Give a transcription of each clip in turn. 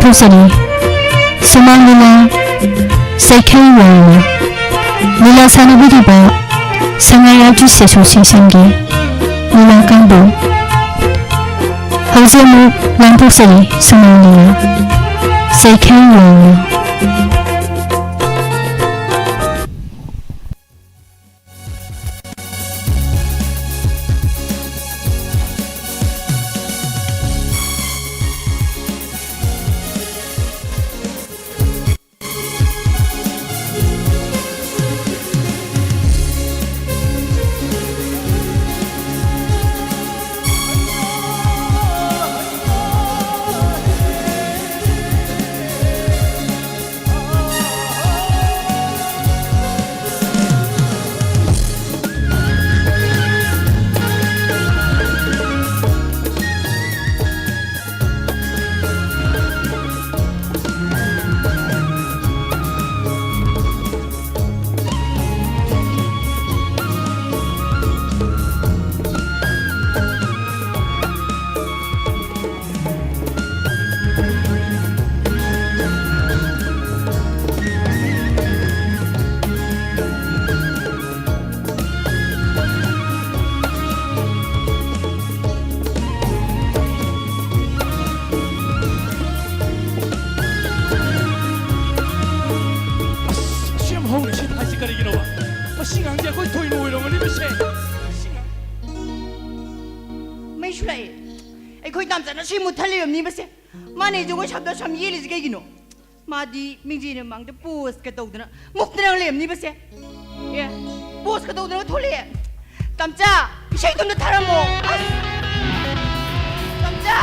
पुसरी सुमांगना सैखे वाला नीला सानबुदिबा संगाया जुसे सोसी संगे नीला कांबो हौजेमु लांपुसरी सुमांगना सैखे वाला माने जो शब्द सम ये लिज गई गिनो मादी मिंजी ने मांगते पोस्ट के तौदना मुफ्त ने लेम नी बसे ये पोस्ट के तौदना थोले तमचा इसे तुमने थरमो तमचा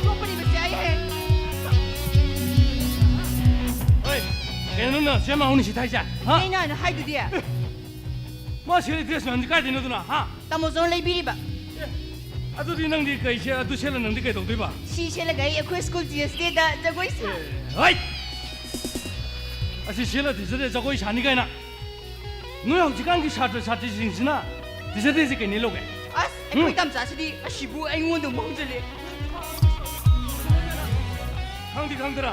कंपनी बसे आई है ओए केनो ना सेमा होनी सिथाइसा हा नहीं ना हाइ दुदिया मा सेले ड्रेस नंदी का दिनो दुना हा तमो जोन ले बिरिबा अदुदी नंदी कैसे अदु सेला नंदी कै तौदैबा सी सेला गई अखोय स्कूल जीएसटी दा जगोय सा हाय असी सेला दिसदे जगोय सानि गायना नो हौजिकान की छात्र छात्री सिंगसिना दिसदे जे कैनि लोगे अस अखोय तमचा सिदि असिबु आइंगोंदो मौजले खांदि खांदरा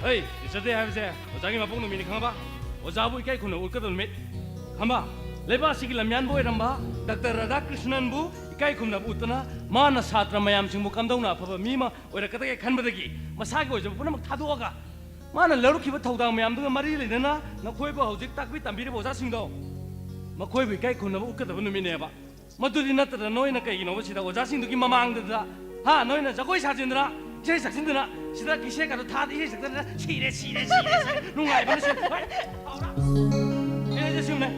ओइ दिसदे हाबसे ओजागी मापोंनो मिनि खांबा ओजाबु इकाय खुनो उलकदन मेट खांबा लेबा सिगि लमयान बोय रंबा डॉक्टर राधा कृष्णन बु इकाय खुमना उतना माना छात्र मयाम सिंगबु कमदौना अफबा मीमा ओइरकदगे खनबदगी मसागे ओजबु पुनमक थादोगा माना लरुखिबा थौदा मयाम दुगा मरि लेना नखोयबो हौजिक ताकबि तंबिरे बोजा सिंगदो मखोयबु इकाय खुनबु उकदबु नुमिनेबा मदुदि नतरा नोइना कैगिनो बसिदा ओजा सिंगदुगी ममांगददा हा नोइना जगोय साजिंदरा इसे सक्सिंदना सिदा किसे कादो थाद इसे सक्दना सिरे सिरे सिरे नुंगाइबना से आवरा एने जेसिमने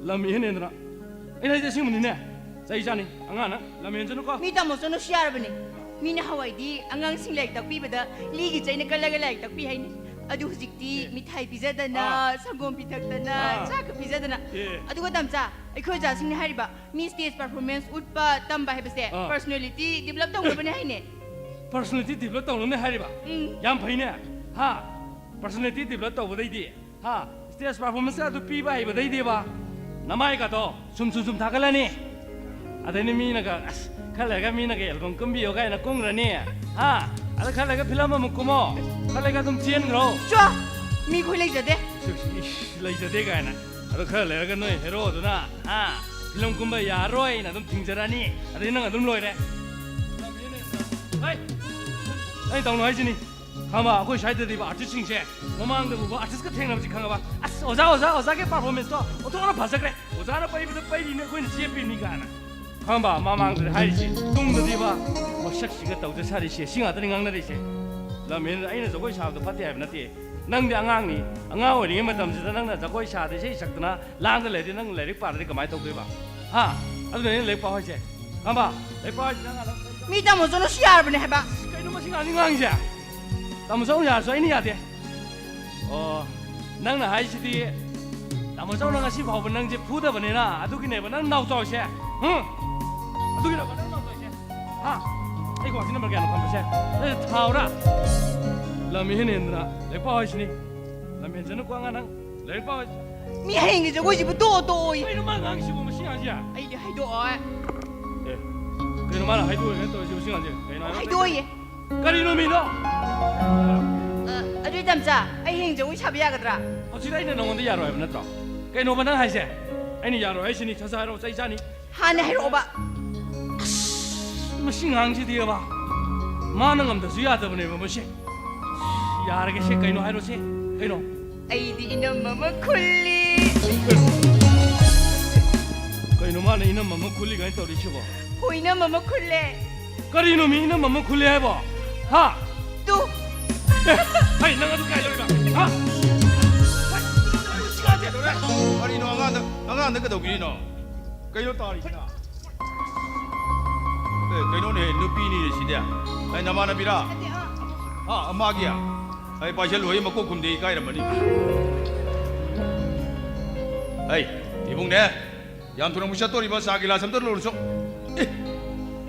लमिहेनेन्द्रा इन्हें जैसे मुन्ने सही जानी अंगाना लमेन जनो को मीटा मोसनो शियार बने मीना हवाई दी अंगांग सिंग लाइक तक पीबदा लीगी चैना कलगा लाइक तक पी हाइनी अदु हुजिक्ति मिठाई पिजादना संगोम पिथक्तना चाक पिजादना अदुगा तमचा अखोय जा सिंग हारिबा मी स्टेज परफॉर्मेंस उटपा तंबा हेबसे पर्सनालिटी डेवलप तौबने हाइने पर्सनालिटी डेवलप तौने हारिबा याम फैने हा पर्सनालिटी डेवलप तौबदैदि हा स्टेज परफॉर्मेंस अदु पीबा हेबदैदि देबा नमाय का तो सुम थागलानी अदने मीनगा खलगा मीनगा एल्बम कम्बियो गायना कोंग्रनी हा अद खलगा फिल्म मुकुमो खलगा तुम चेन ग्रो चो मी खोइ लैजदे लैजदे गायना अद खलगा नोय हेरो दुना हा फिल्म कुम्बा यारोय ना तुम थिंजरानी अदे नंग अदुम लोइरे हाय ऐ तौनो हाइजिनी खामा अखोय साइददि बा आर्टिस्ट सिंगसे ममांग दबु आर्टिस्ट का थेंगनाबि खांगाबा अस ओजा के परफॉर्मेंस तो ओतोना फसकरे ओजाना पैबिद पैदिने कोइन जेपिनि गाना खामा ममांग हाइसि तुंगदि बा मसक्सिगा तौदे सारिसे सिंगातनि गांनारिसे लमेन आइना जगोय साबदो फते हाब नते नंदि आंगांनि आंगा ओरिगे मतमजिदा नंगना जगोय सादे से सकतना लांग लेदि नंग लेरिक पारदि कमाय तौदेबा हा अदुने लेक पाहोइसे खामा लेक पाहोइसे नंगा मी तमो जोनो सियार बने हेबा कैनो मसिंगा नि गांगसे तमसौ यासो आइनि यादे ओ नंगना हाइसिदि तमसौ नंगा सि फावबो नंजे फुदबनेना अदुगिनेबा नंग नावचावसे अदुगिनेबा नंग नावचावसे हा एगो वाक्य नंबर गानो खमसे थावरा लमिहेनेन्द्रा लेपा हाइसिनि लमिहेनजनो क्वांगा नंग लेपा मी हाइंगे जगोइजिबो दो दोइ कैनो मा गांसिबो मसिंगाजिया आइदि हाइदो ए कैनो मा हाइदो हे तो जिबो सिंगाजे कैनो हाइदोये 까리노 미노. 어디 담자? 아이 행정이 차비야거더라. 어찌다이는 너한테 야로 해보는 또. 까이노 바나 하이세. 아니 야로 해시니 자사로 짜이자니. 하나 해로봐. 뭐 싱항지 되어 봐. 많은 감도 주야더버네 뭐시. 야르게 시 까이노 하이로시. 까이노. 아이디 이놈 뭐뭐 쿨리. 까이노 만에 이놈 뭐 굴리가 있다 우리 쉬고. 호이놈 뭐뭐 쿨레. 까리노 미 이놈 뭐 굴리 해봐. 하. 또. 아이 나가도 까이로라. 하. 시간대 노래. 아니 너 안가 너 그도 그리노 까이노 따리나 까이노네 누피니 시대야 아이 나마나비라 아 엄마기야 아이 바셜 왜 먹고 굶대 까이라머니 아이 이봉네 양토랑 무샤 또리바 사기라 섬들로 오르소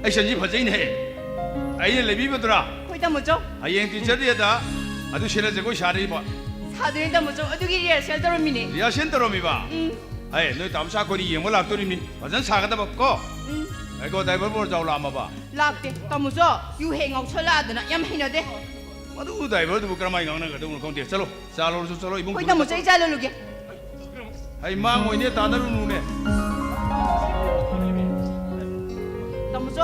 아이 선지 버제이네 아이 레비버더라 호이다 뭐죠? 아이 티저리에다 아주 실내제고 샤리바 사들이다 뭐죠? 어디기리야 셀더롬이니. 리아 센터로미바 아이 너 다음 사건이 예물 락도리미 완전 사가다 먹고 아이고 다이버 자올라 아마바 락대. 따무죠? 유행하고 철라하더나 얌 해너대. 아두 다이버도 뭐 그러마이 강나 거든 오늘 공대 살로 살로서 살로 이봉 호이다 뭐죠? 이자르루게. 아이 망고이네 다나루 누네 따무죠?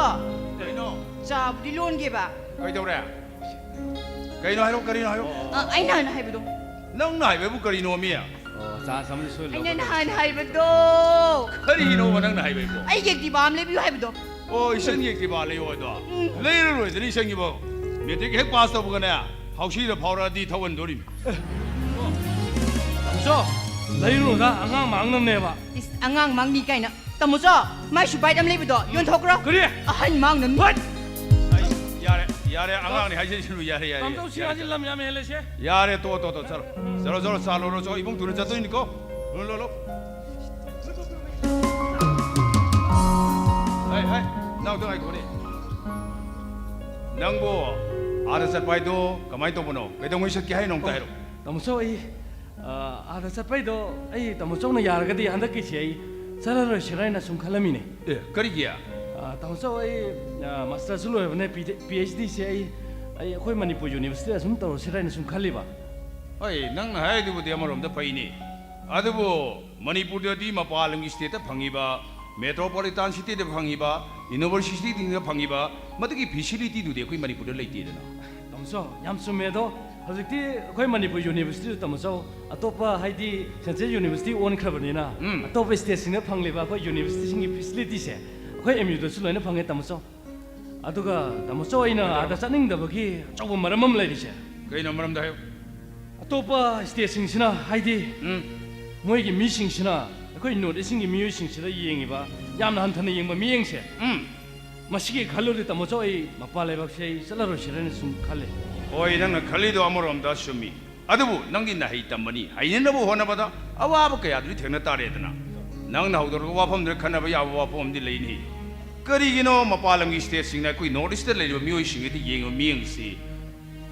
까이노 자, 우리 론 게봐. 까이도래 까이노 하이로 까이노 하이로 아이나 하나 해봐도. 넌 하이베부 까이노 미야 자, 잠시 소리. 아이나 하나 해봐도. 까이노 넌 하이베부 아이게 디밤 레비유 해봐도. 오 이생이 기발레 요도 레이로 이들이 생기 뭐 메데게 핵 빠스터 보거나 하우시로 파우라디 타원 도림 저 레이로다 안강 막는 내봐. Is angang mang ni kaina. Tamuzo, mai shubai dam lebido. Yon thokro. 그래. Ahan mang nan. 헛. 아이 야래 안강니 하시는 야래 야래 깜짝 시간질람 야매 헬레시. 야래 또 저러 살로로 저 이봉 둘을 잡더니까 롤롤로 아이 나도 아이 거니 낭보 아르사 파이도 가마이 또 보노 배동을 시키 하이 농 따이로 너무서 이 아다 사파이도 아이 너무서는 야르가디 한다기 시 살아로 시라이나 좀 칼라미네. 예 거리기야 너무서 이 마스터 술로네 PhD 시 아이 거의 마니푸 유니버시티에 좀 더 시라이나 좀 칼리바. 아이 낭 하이드부 대마롬다 파이니 아드부 머니푸르디 마파랑기 스테이트 방이바 메트로폴리탄 시티데 방이바 유니버시티 딩데 방이바 마드기 비실리티도 데 거의 머니푸르 레이티데나 너무서 얌수메도 hꯧꯖꯤꯛꯇꯤ ꯑꯩꯈꯣꯏ ꯃꯅꯤꯄꯨꯔ ꯌꯨꯅꯤꯚꯔꯁꯤꯇꯤꯗ ꯇꯝꯃꯁꯨ ꯑꯇꯣꯞꯄ ꯍꯥꯏꯗꯤ ꯁꯦꯟꯇ꯭ꯔꯦꯜ ꯌꯨꯅꯤꯚꯔꯁꯤꯇꯤ ꯑꯣꯟꯈ꯭ꯔꯕꯅꯤꯅ ꯑꯇꯣꯞꯄ ꯁ꯭ꯇꯦꯠꯁꯤꯡꯗ ꯐꯪꯂꯤꯕ ꯑꯩꯈꯣꯏ ꯌꯨꯅꯤꯚꯔꯁꯤꯇꯤꯁꯤꯡꯒꯤ ꯐꯦꯁꯤꯂꯤꯇꯤꯁꯦ ꯑꯩꯈꯣꯏ ꯑꯦꯝ ꯌꯨꯗꯁꯨ ꯂꯣꯏꯅ ꯐꯪꯉꯦ ꯇꯝꯃꯁꯨ ꯑꯗꯨꯒ ꯇꯝꯃꯁꯨ ꯑꯩꯅ ꯑꯥꯗ ꯆꯠꯅꯤꯡꯗꯕꯒꯤ ꯑꯆꯧꯕ ꯃꯔꯝ ꯑꯃ ꯂꯩꯔꯤꯁꯦ 그이나 말함다 해요. ꯑꯇꯣꯞꯄ ꯁ꯭ꯇꯦꯠꯁꯤꯡꯁꯤꯅ ꯍꯥꯏꯗꯤ ꯃꯣꯏꯒꯤ ꯃꯤꯁꯤꯡꯁꯤꯅ ꯑꯩꯈꯣꯏ ꯅꯣꯔꯠ ꯏꯁꯤꯡꯒꯤ ꯃꯤꯑꯣꯏꯁꯤꯡꯁꯤꯗ ꯌꯦꯡꯉꯤꯕ ꯌꯥꯝꯅ ꯍꯟꯊꯅ ꯌꯦꯡꯕ ꯃꯤꯠꯌꯦꯡꯁꯦ ꯃꯁꯤꯒꯤ ꯈꯜꯂꯨꯔꯗꯤ ꯇꯝꯃꯁꯨ ꯑꯩ ꯃꯄꯥꯟ ꯂꯩꯕꯥꯛꯁꯦ ꯑꯩ ꯆꯠꯂꯔꯣꯏꯁꯤꯔꯅ ꯁꯨꯝ ꯈꯜꯂꯦ. 어이 낭나 칼리도 아무럼다 슈미. 아드부 낭기 나이 땀머니 하이는나부 호나바다 아와부 그야들이 되나 따래드나. 낭 나오도록 와폼들 칸나바 야부 와폼들 레이니. 거리기노 마팔랑기 스테이싱나 코이 노리스트 레이버 미오이싱이 잉어 미잉시.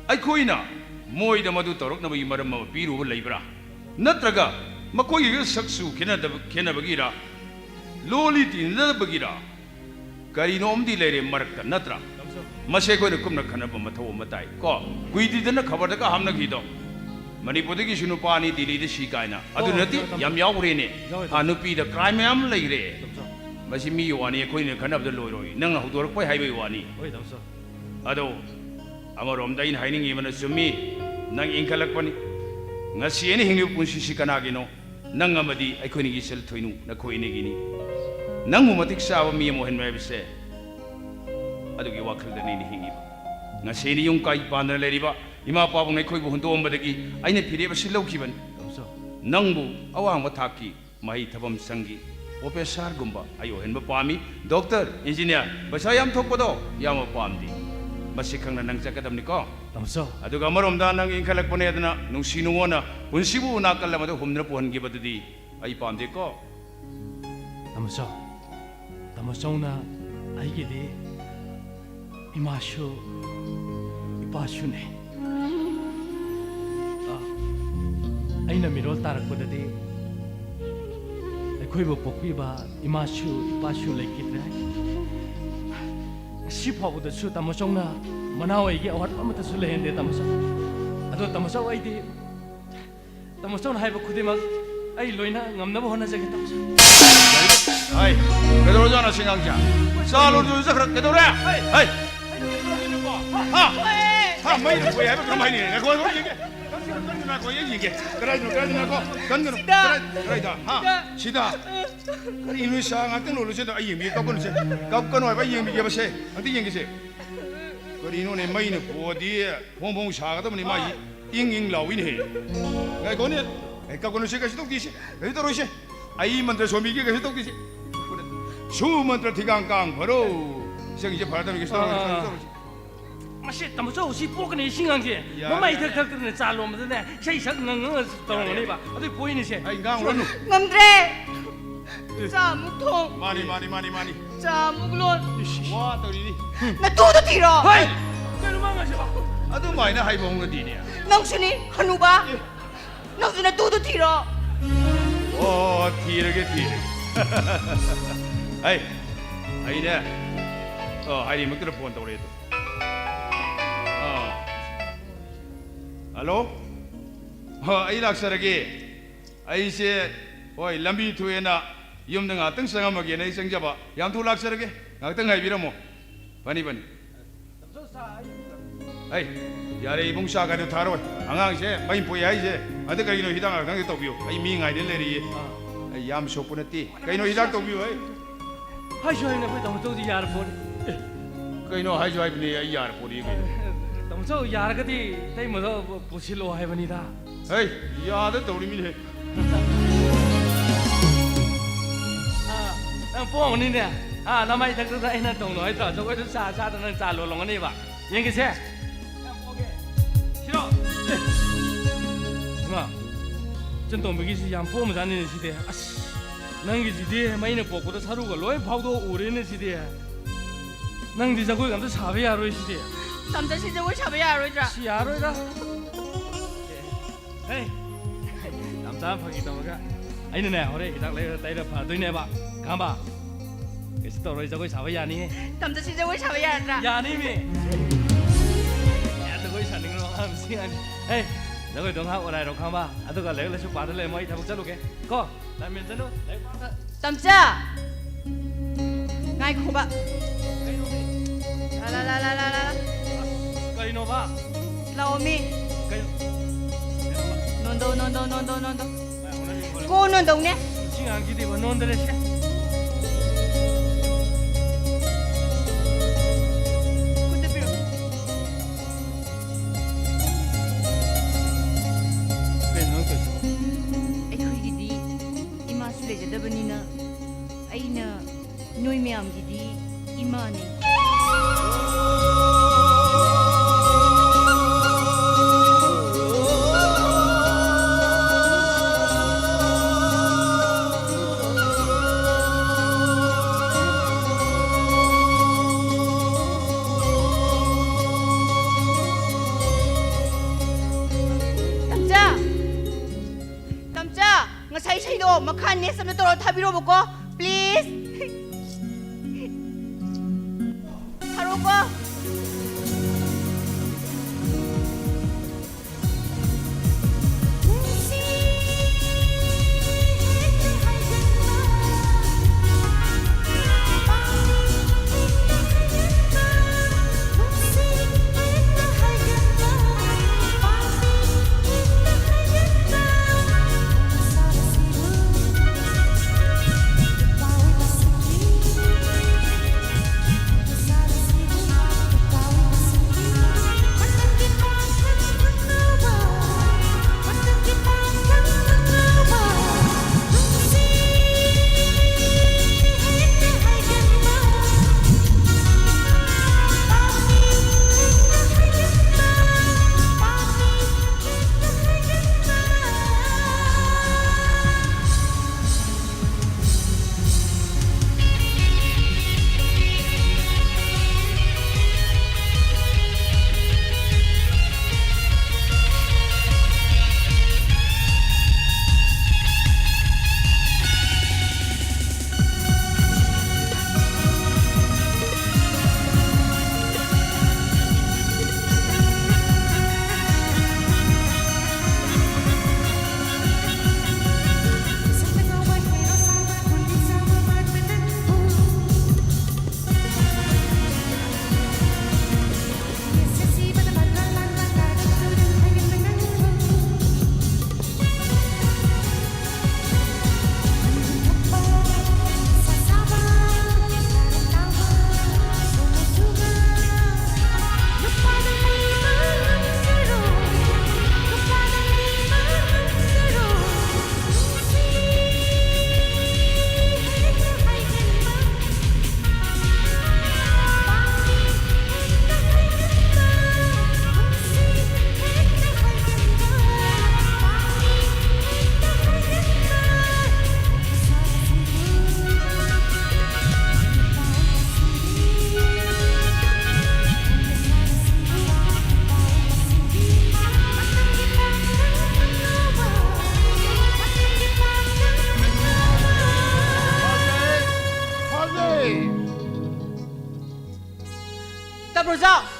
아이 코이나 모이다 마두 떠록 나부 이마름 마 비루부 레이브라. 너트라가 마코이 석수 케나바기라. 로리티 너바기라. 거리노 엄디 레이레 마르카 너트라. मसे कोई रुकुम न खना बम थो मताई को गुइदी दन खबर का हमन गीदो मणिपुर की सुनु पानी दिल्ली दे शिकायना अदु नति यम यावरे ने अनुपी द क्राइम यम लेरे मसी मी वानी कोई ने खना द लोरोई नंग हदोर कोई हाईवे वानी होय दमसो अदो अमरोम दाइन हाइनिंग इमन सुमी नंग इंखलक पनी ngasi ene hingi punsi sikana gino nang amadi aikoni gi sel thoinu na khoine gini nang mu matik sa wa mi mo hen mai bise adugi wakhaldani ni hingi ngasini yung kai panna leriba ima pabung nei khoi bu hunto ombadagi aine phireba silaukiban nangbu awang wa thaki mai thabam sangi professor gumba ayo henba pami doctor engineer basa yam thokpodo yam pamdi masi khangna nang jakadamni ko tamso aduga maromda nang inkhalak pone adna nungsinungona punsibu nakallamada humna pohongi badudi ai pamde ko tamso tamsona aigidi 이마슈 이바슈네 아이나 미롤 따라거든디 아이코이버 복비바 이마슈 이바슈 레이키드래 시퍼보다도 담모성나 만나와이게 어디 아무것도 술래인데 담모성 아도 담모성 아이디 담모성 하이버 쿠데막 아이 로이나 ngam나보 혼나자게 담모성 아이 그대로잖아 신강자 살로도 이제 그렇게 그대로 아이 하 마이는 뭐야 해봐 그럼 마이니 내가 그거 얘기해 나 그거 얘기해 그래 하 시다 그래 이놈 상한테 놀러셔도 아이 얘기 깎고는 와봐 얘기 해봐세 어디 얘기세 그래 이놈의 마이는 보디에 봉봉 사가다 보니 마이 잉잉 라위네 해 그거는 깎고는 시가 시독디시 그대로시 아이 만들 소미게 시독디시 수만들 디강강 바로 이제 바람이 있어 마시 담모성 시 뽀그네 신강제 뭐마이 덕덕덕네 잘로면데 샤이삭 능능 떠오르네 봐 어디 보이니세 아이 강으로 ngamdre cha mukthong 많이 cha muklon 와 떨리니 na tu tu tiro 하이 그러면 마셔 봐 아도 마이나 하이봉은 디냐 nong suni hanuba nong suni tu tu tiro 오 티르게 아이 아이네 아이 먹들어 본다 그래도 알로 아이 락사르게 아이세 오이 람비 투에나 염등아 뜬상하게 내 생잡아 양투 락사르게 악등 하이비라 뭐 바니 아이 야래 이봉사 가도 타로 앙앙세 바인 보야 이제 아데가이노 히당아 당게 또비오 아이 미잉아이 델레리 아이 얌 쇼프네티 가이노 히당 또비오 아이 하이쇼이네 뭐 담모성이 야르 보니 가이노 하이조 하이비니 아이 야르 보리 담모성 야르가디 데이 뭐도 부실로 하이버니다 에이 야데 또리미네 아 뽕니네 아 나마이 덕덕 아이나 동로 하이다 저거도 사사는 잘로롱네 봐 얘기세 싫어 마 전동 먹이지 양 포함 자는 시대 아씨 낭기 시대 마이네 보고도 사루가 로이 파우도 오래는 시대 낭디 자고 감도 사베야로 시대 tamcha si jawai chabe yaroidra 시야로이다 에이 남자 파기 도가 아이네 오래 기다려 내려 봐 되네 봐 가봐 그래서 또 로이 자고 사베야니 tamcha si jawai chabe yaroidra 야니미 야 저거 사는 거 하면 시간이 에이 저거 동하 오라이로 가봐 아도가 레글레스 받을래 뭐 이따 먹자로게 거 라면 전도 tamcha ngai khoba la la la la la 가이노 봐 laomi 가이노 nondo ko nondo ne 시간 기대고 논들에 시 kutepiro 그놈 그 ꯑꯩꯈꯣꯏꯒꯤꯗꯤ ꯏꯃꯥꯁꯨ ꯂꯩꯖꯗꯕꯅꯤꯅ ꯑꯩꯅ ꯅꯣꯏ ꯃꯌꯥꯝꯒꯤꯗꯤ ꯏꯃꯥꯅꯤ Ngasay sa'yo, makhanis sa naturo, tabiro mo ko, please. Haro ko.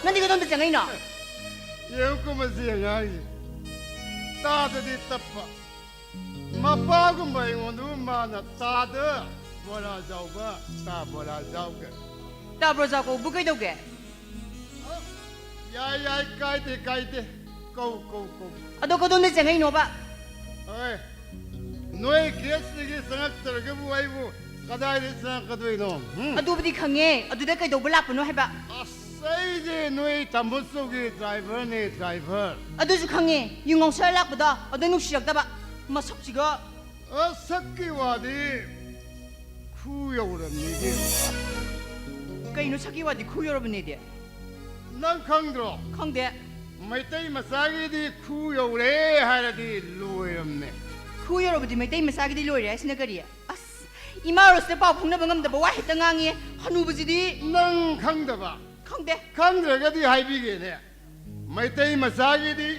那你个东西怎个呢？有个么是样子，大的的打法，马巴个没我都马那大的，不拉走吧，大不拉走个。大不照顾不给都给。呀，改的，够。啊，都个东西怎个呢吧？哎，noi guess个生个个不爱不，个大的生个对喏。啊，都不得看哎，啊，都得给都不拉不喏还吧？啊，谁的noi 他们说个 driver 呢 driver？啊，都是看哎，用公车拉不到，啊，都弄实的吧？嘛，啥子个？啊，啥个话的？苦有人你的。给侬啥个话的苦有了不呢的？能看到？看的。ไม่ได้มาสากีดีคู่อยู่เลยหายดีรวยมั้ย 苦有了不的没得没啥个的落人是那个的。啊，伊妈儿是包碰那不俺的不外黑等俺耶，还弄不是的。 นั่งขังเดบะ 看的。 ขังเดก็ที่หายไปกันเนี่ยไม่ได้มาสากีดี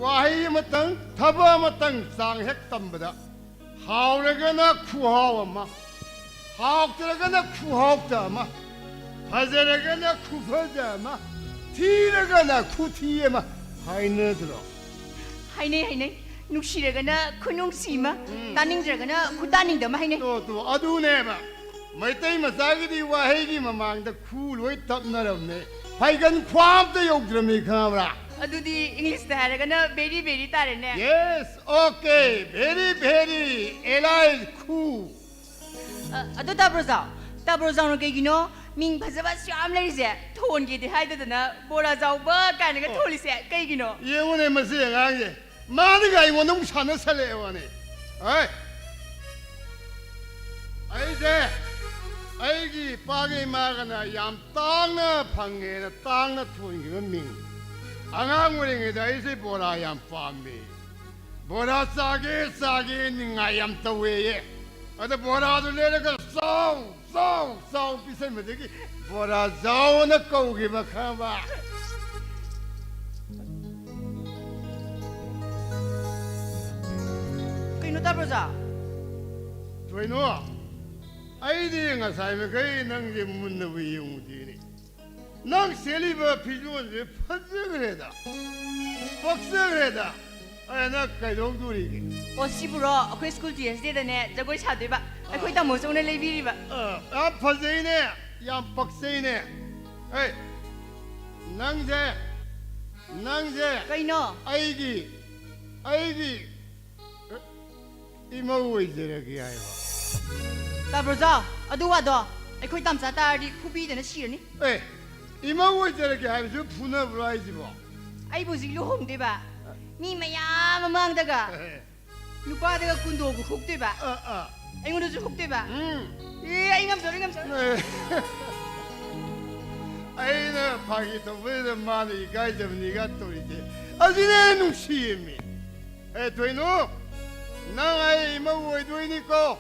ว่าให้มาตั้งทับมาตั้งสร้างเฮกตั้มบดะหาวเลยกันนะคู่หาวมาหาวเลยกันนะคู่หาวตามาพาเจเลยกันนะคู่พาเจมาทีเลยกันนะคู่ทีมาหายเนื้อตัว 还呢，弄死了个呢，可弄死嘛？打宁这个呢，可打宁的嘛还呢？ ตัวอดูเนี่ยบะไม่ได้มาสากีดีว่าให้กี่มามังแต่คู่รวยตับนั่นแล้วเนี่ยไปกันความตยกจะมีข้าวละ 啊，都的 English 的还那个呢，very 打人呢。 Yes okay very Eli cool 啊，都打不着那个呢，明白是吧？小来些，拖给的孩子的呢，不拉着不干那个拖里些，给呢。 因为呢没事啊嘅妈的个我弄产的出来哇呢哎ไอ้กี่ปากีมากันนะยามตั้งนะพังเงินตั้งนะทุนเงินมิงอ่างงูเรื่องไอ้สิบรายามฟามีบราสากีนี่ไงยามตัวเย่อันเดบราดูเลยก็สาวพิเศษมาดิกี่บราสาวนักกูกี่มาข้ามบ้า 给侬打不着。 对喏，哎，这个才没可以能给门的为用的呢，能心里边批准是不这个来的，不这个来的，哎，那该动作的。我西不着，可以 school 节是的呢，这个差对吧？还可以当魔术的来比的吧？啊，不这呢，也不这呢，哎，能这，给侬。哎个，伊冇为这个个哎哇。 打不着，啊，都话多，还可以当啥打的，苦逼的那死人呢？哎，伊冇为这个还是普那不来是不？哎，不是路红对吧？你们呀，忙这个，你把这个滚多个红对吧？哎，我都是红对吧？哎，俺说。哎，那拍起头为了妈的，该怎么你个多一点？而且呢，弄西面，哎，对喏，那哎，冇为对你个。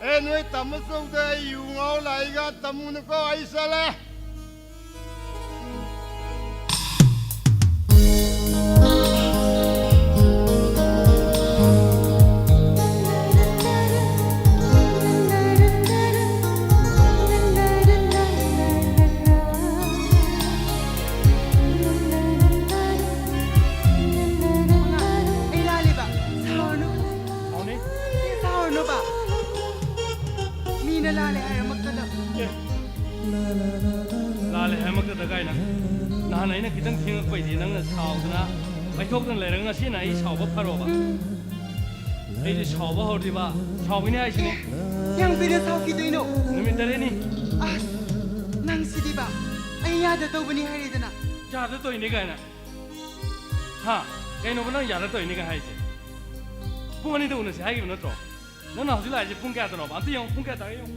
哎，你怎么说的？有我来个，怎么能够爱上嘞？哎，哪里吧？操侬！ 好呢，操侬吧！ 你哪里还有么个的？ လာလေအမကတကိုင်းနာနာနိုင်နဲ့ကိတန်ခင်ကိုဒီနန်းဆောက်နာဘိုက်ထုတ်ကန်လေရငါရှင်းနိုင်ဆောက်ဘဖရောပါအဲ့ဒီဆောက်ဘဟောဒီပါဆောက်ပြီးနေအရှင် ยังไปเดินเท้ากี่ตัวino နမတရနီ อ่ะนั่งสิดิบ่าไอ้ยาเดตัวบันนี้ให้ดีนะ ဂျာတော့နေကန်နာဟာကဲနော်ဘနရတော့နေကန်ဟိုက်စီပုံနေတော့နေဆိုင်ကမနော်တော့နော်စီလာကြီးပုံကတော့ဘာတိအောင်ပုံကတိုင်းအောင်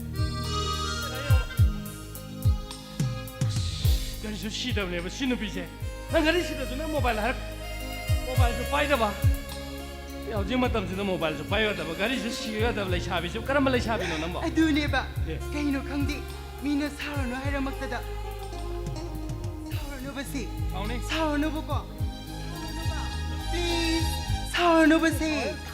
ကဲရှိရှိတယ်လေရှင်းနေပြီစေငါကလေးရှိတယ်ဆိုနေမိုဘိုင်းဟာမိုဘိုင်းဆိုပိုက်တယ်ပါယောက်ျားမတမ်းစတဲ့မိုဘိုင်းဆိုပိုက်ရတယ်ပါကလေးရှိရတယ်လေချာပြီဆိုကရမလေးချာပြီနော်နမော ไอ้ดูเนี่ยบ่าแกinoขังดิมีเนื้อสาวน้อยให้เรามักจะดะสาวน้อยบ่สิ ဆောင်းနေ สาวน้อยบ่ก่อ please สาวน้อยบ่สิ ဟ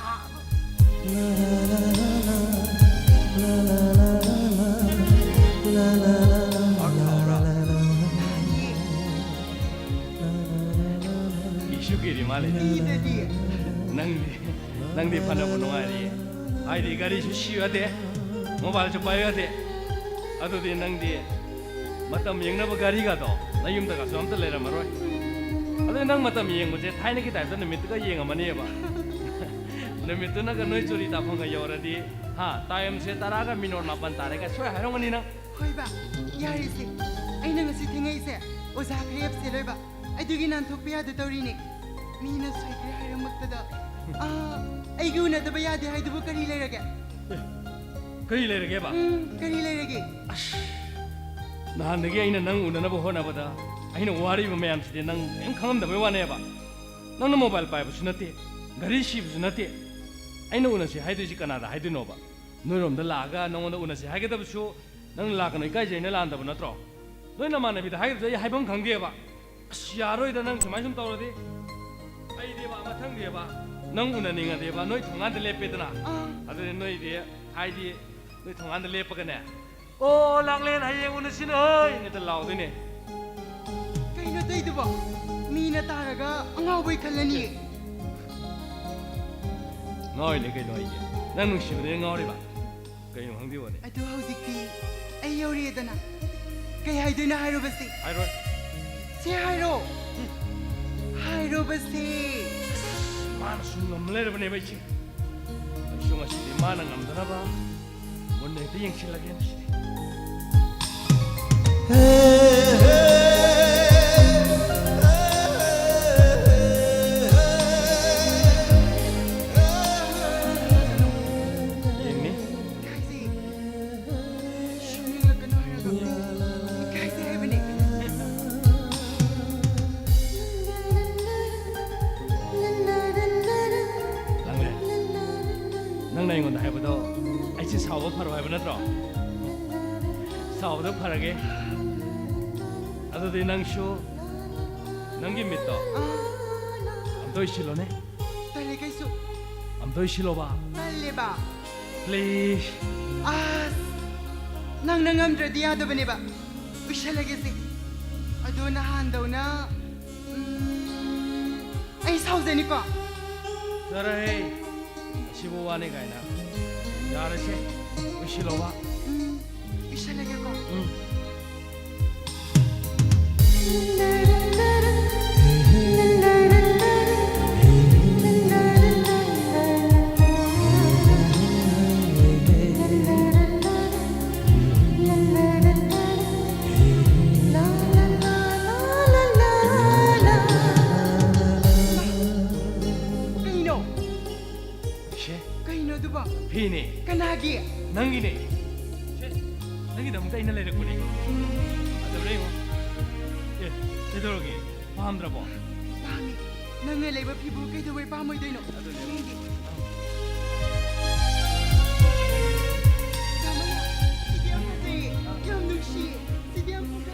ꯂꯩꯒꯤꯔꯤ ꯃꯥꯜꯂꯦ 이들이 ꯅꯪꯗꯤ ꯐꯅꯕ ꯅꯨꯡꯉꯥꯏꯔꯤ ꯍꯥꯏꯗꯤ ꯒꯥꯔꯤꯁꯨ ꯁꯤꯌꯨ ꯌꯥꯗꯦ ꯃꯣꯕꯥꯏꯜꯁꯨ ꯄꯥꯏꯌꯨ ꯌꯥꯗꯦ ꯑꯗꯨꯗꯤ ꯅꯪꯗꯤ ꯃꯇꯝ ꯌꯦꯡꯅꯕ ꯒꯥꯔꯤꯒꯗꯣ ꯅꯌꯨꯝꯗꯒꯁꯨ ꯑꯝꯇ ꯂꯩꯔꯝꯃꯔꯣꯏ ꯑꯗꯨ ꯅꯪ ꯃꯇꯝ ꯌꯦꯡꯕꯁꯦ ꯊꯥꯏꯅꯒꯤ ꯇꯥꯏꯞꯇ ꯅꯨꯃꯤꯠꯇꯨꯒ ꯌꯦꯡꯉꯝꯃꯅꯦꯕ ꯅꯨꯃꯤꯠꯇꯨꯅꯒ ꯅꯣꯏ ꯆꯨꯔꯤ ꯇꯥꯐꯝꯒ ꯌꯧꯔꯗꯤ ꯍꯥ ꯇꯥꯏꯝꯁꯦ 10가 미노 8 ꯇꯥꯔꯦꯒ ꯁꯣꯏ ꯍꯥꯏꯔꯝꯒꯅꯤ ꯅꯪ ꯍꯣꯏꯕ ꯌꯥꯔꯤꯁꯦ ꯑꯩꯅ ꯉꯁꯤ ꯊꯦꯡꯉꯛꯏꯁꯦ ꯑꯣꯖꯥ ꯈꯔꯦꯞꯁꯦ ꯂꯣꯏꯕ ꯑꯗꯨꯒꯤ ꯅꯥꯟꯊꯣꯛꯄ ꯌꯥꯗ ꯇꯧꯔꯤꯅꯦ ꯃꯤꯅ ꯁꯣꯏꯈ꯭ꯔꯦ ꯍꯥꯏꯔꯝꯃꯛꯇꯗ ꯑꯩꯒꯤ ꯎꯅꯗꯕ ꯌꯥꯗꯦ ꯍꯥꯏꯗꯨꯕꯨ ꯀꯔꯤ ꯂꯩꯔꯒꯦ ꯀꯔꯤ ꯂꯩꯔꯒꯦꯕ ꯀꯔꯤ ꯂꯩꯔꯒꯦ ꯅꯍꯥꯟꯗꯒꯤ ꯑꯩꯅ ꯅꯪ ꯎꯅꯅꯕ ꯍꯣꯠꯅꯕꯗ ꯑꯩꯅ ꯋꯥꯔꯤꯕ ꯃꯌꯥꯝꯁꯤꯗꯤ ꯅꯪ ꯀꯔꯤꯝ ꯈꯪꯉꯝꯗꯕꯩ ꯋꯥꯅꯦꯕ ꯅꯪꯅ ꯃꯣꯕꯥꯏꯜ ꯄꯥꯏꯕꯁꯨ ꯅꯠꯇꯦ ꯒꯥꯔꯤ ꯁꯤꯕꯁꯨ ꯅꯠꯇꯦ ꯑꯩꯅ ꯎꯅꯁꯤ ꯍꯥꯏꯗꯣꯏꯁꯤ ꯀꯅꯥꯗ ꯍꯥꯏꯗꯣꯏꯅꯣꯕ ꯅꯣꯏꯔꯣꯝꯗ ꯂꯥꯛꯑꯒ ꯅꯉꯣꯟꯗ ꯎꯅꯁꯤ ꯍꯥꯏꯒꯗꯕꯁꯨ ꯅꯪꯅ ꯂꯥꯛꯀꯅꯨ ꯏꯀꯥꯏꯖꯩꯅ ꯂꯥꯟꯗꯕ ꯅꯠꯇ꯭ꯔꯣ ꯅꯣꯏ ꯅꯃꯥꯟꯅꯕꯤꯗ ꯍꯥꯏꯒꯗꯕꯁꯨ ꯑꯩ ꯍꯥꯏꯐꯝ ꯈꯪꯗꯦꯕ ꯑꯁ ꯌꯥꯔꯣꯏꯗ ꯅꯪ ꯁꯨꯃꯥꯏꯅ ꯁꯨꯝ ꯇꯧꯔꯗꯤ ꯑꯩꯗꯤꯕ ꯃꯊꯪꯗꯦꯕ ꯅꯪ ꯎꯅꯅꯤꯡꯉꯗꯤꯕ ꯅꯣꯏ ꯊꯣꯡꯒꯥꯟꯗ ꯂꯦꯞꯄꯦꯗꯅ ꯑꯗꯨꯗꯤ ꯅꯣꯏꯗꯤ ꯍꯥꯏꯗꯤ ꯅꯣꯏ ꯊꯣꯡꯒꯥꯟꯗ ꯂꯦꯞꯄꯒꯅꯦ ꯑꯣ ꯂꯥꯛꯂꯦꯟ ꯍꯌꯦꯡ ꯎꯅꯁꯤꯅ ꯍꯣꯏ ꯉꯇ ꯂꯥꯎꯗꯣꯏꯅꯦ ꯀꯩꯅꯣ ꯇꯧꯏꯗꯨꯕꯣ ꯃꯤꯅ ꯇꯥꯔꯒ ꯑꯉꯥꯎꯕꯩ ꯈꯜꯂꯅꯤꯌꯦ ꯉꯥꯎꯔꯤꯅꯦ ꯀꯩꯅꯣ ꯑꯩꯗꯤ ꯅꯪ ꯅꯨꯡꯁꯤꯕꯗꯩ ꯉꯥꯎꯔꯤꯕ ꯀꯩꯅꯣ ꯈꯪꯗꯦꯕꯅꯦ ꯑꯗꯨ ꯍꯧꯖꯤꯛꯇꯤ ꯑꯩ ꯌꯧꯔꯛꯑꯦꯗꯅ ꯀꯩ ꯍꯥꯏꯗꯣꯏꯅꯣ ꯍꯥꯏꯔꯨꯕꯁꯦ ꯍꯥꯏꯔꯣꯏ ꯁꯤ ꯍꯥꯏꯔꯣ ꯍꯥꯏꯔꯨꯕꯁꯦ 마나수 넘레르버네 바이치 슝아시디 마나 남더라바 뭔데 비행실라게 하시디 예니 가이세 슈밍을 끊어하라고 가이세 해보네 ꯅꯪꯅ ꯑꯩꯉꯣꯟꯗ ꯍꯥꯏꯕꯗꯣ ꯑꯩꯁꯤ ꯁꯥꯎꯕ ꯐꯔꯣ ꯍꯥꯏꯕ ꯅꯠꯇ꯭ꯔꯣ ꯁꯥꯎꯕꯗꯣ ꯐꯔꯒꯦ ꯑꯗꯨꯗꯤ ꯅꯪꯁꯨ ꯅꯪꯒꯤ ꯃꯤꯠꯇꯣ ꯑꯝꯇ ꯏꯁꯤꯜꯂꯣꯅꯦ ꯇꯜꯂꯦ ꯀꯩꯁꯨ ꯑꯝꯇ ꯏꯁꯤꯜꯂꯣꯕ ꯇꯜꯂꯦꯕ ꯄ꯭ꯂꯤꯖ ꯑꯁ ꯅꯪꯅ ꯉꯝꯗ꯭ꯔꯗꯤ ꯌꯥꯗꯕꯅꯦꯕ ꯎꯏꯁꯜꯂꯒꯦꯁꯦ ꯑꯗꯣ ꯅꯍꯥꯟꯗꯧꯅ ꯑꯩ ꯁꯥꯎꯖꯅꯤꯀꯣ ꯆꯔꯍꯦ ꯑꯁꯤꯕꯨ ꯋꯥꯅꯤ ꯀꯥꯏꯅ ꯌꯥꯔꯁꯦ ꯏꯁꯤꯜꯂꯣꯕ 우샬라게고 피니 까나기 낭기네 낭기 너무 따이나 레레꾸니 아들레요 예 되도록이 파함들어보 파함이 낭에 레버 피부 깨도 왜 파모이 되노 가마야 시디안 포베 영누시 시디안 포베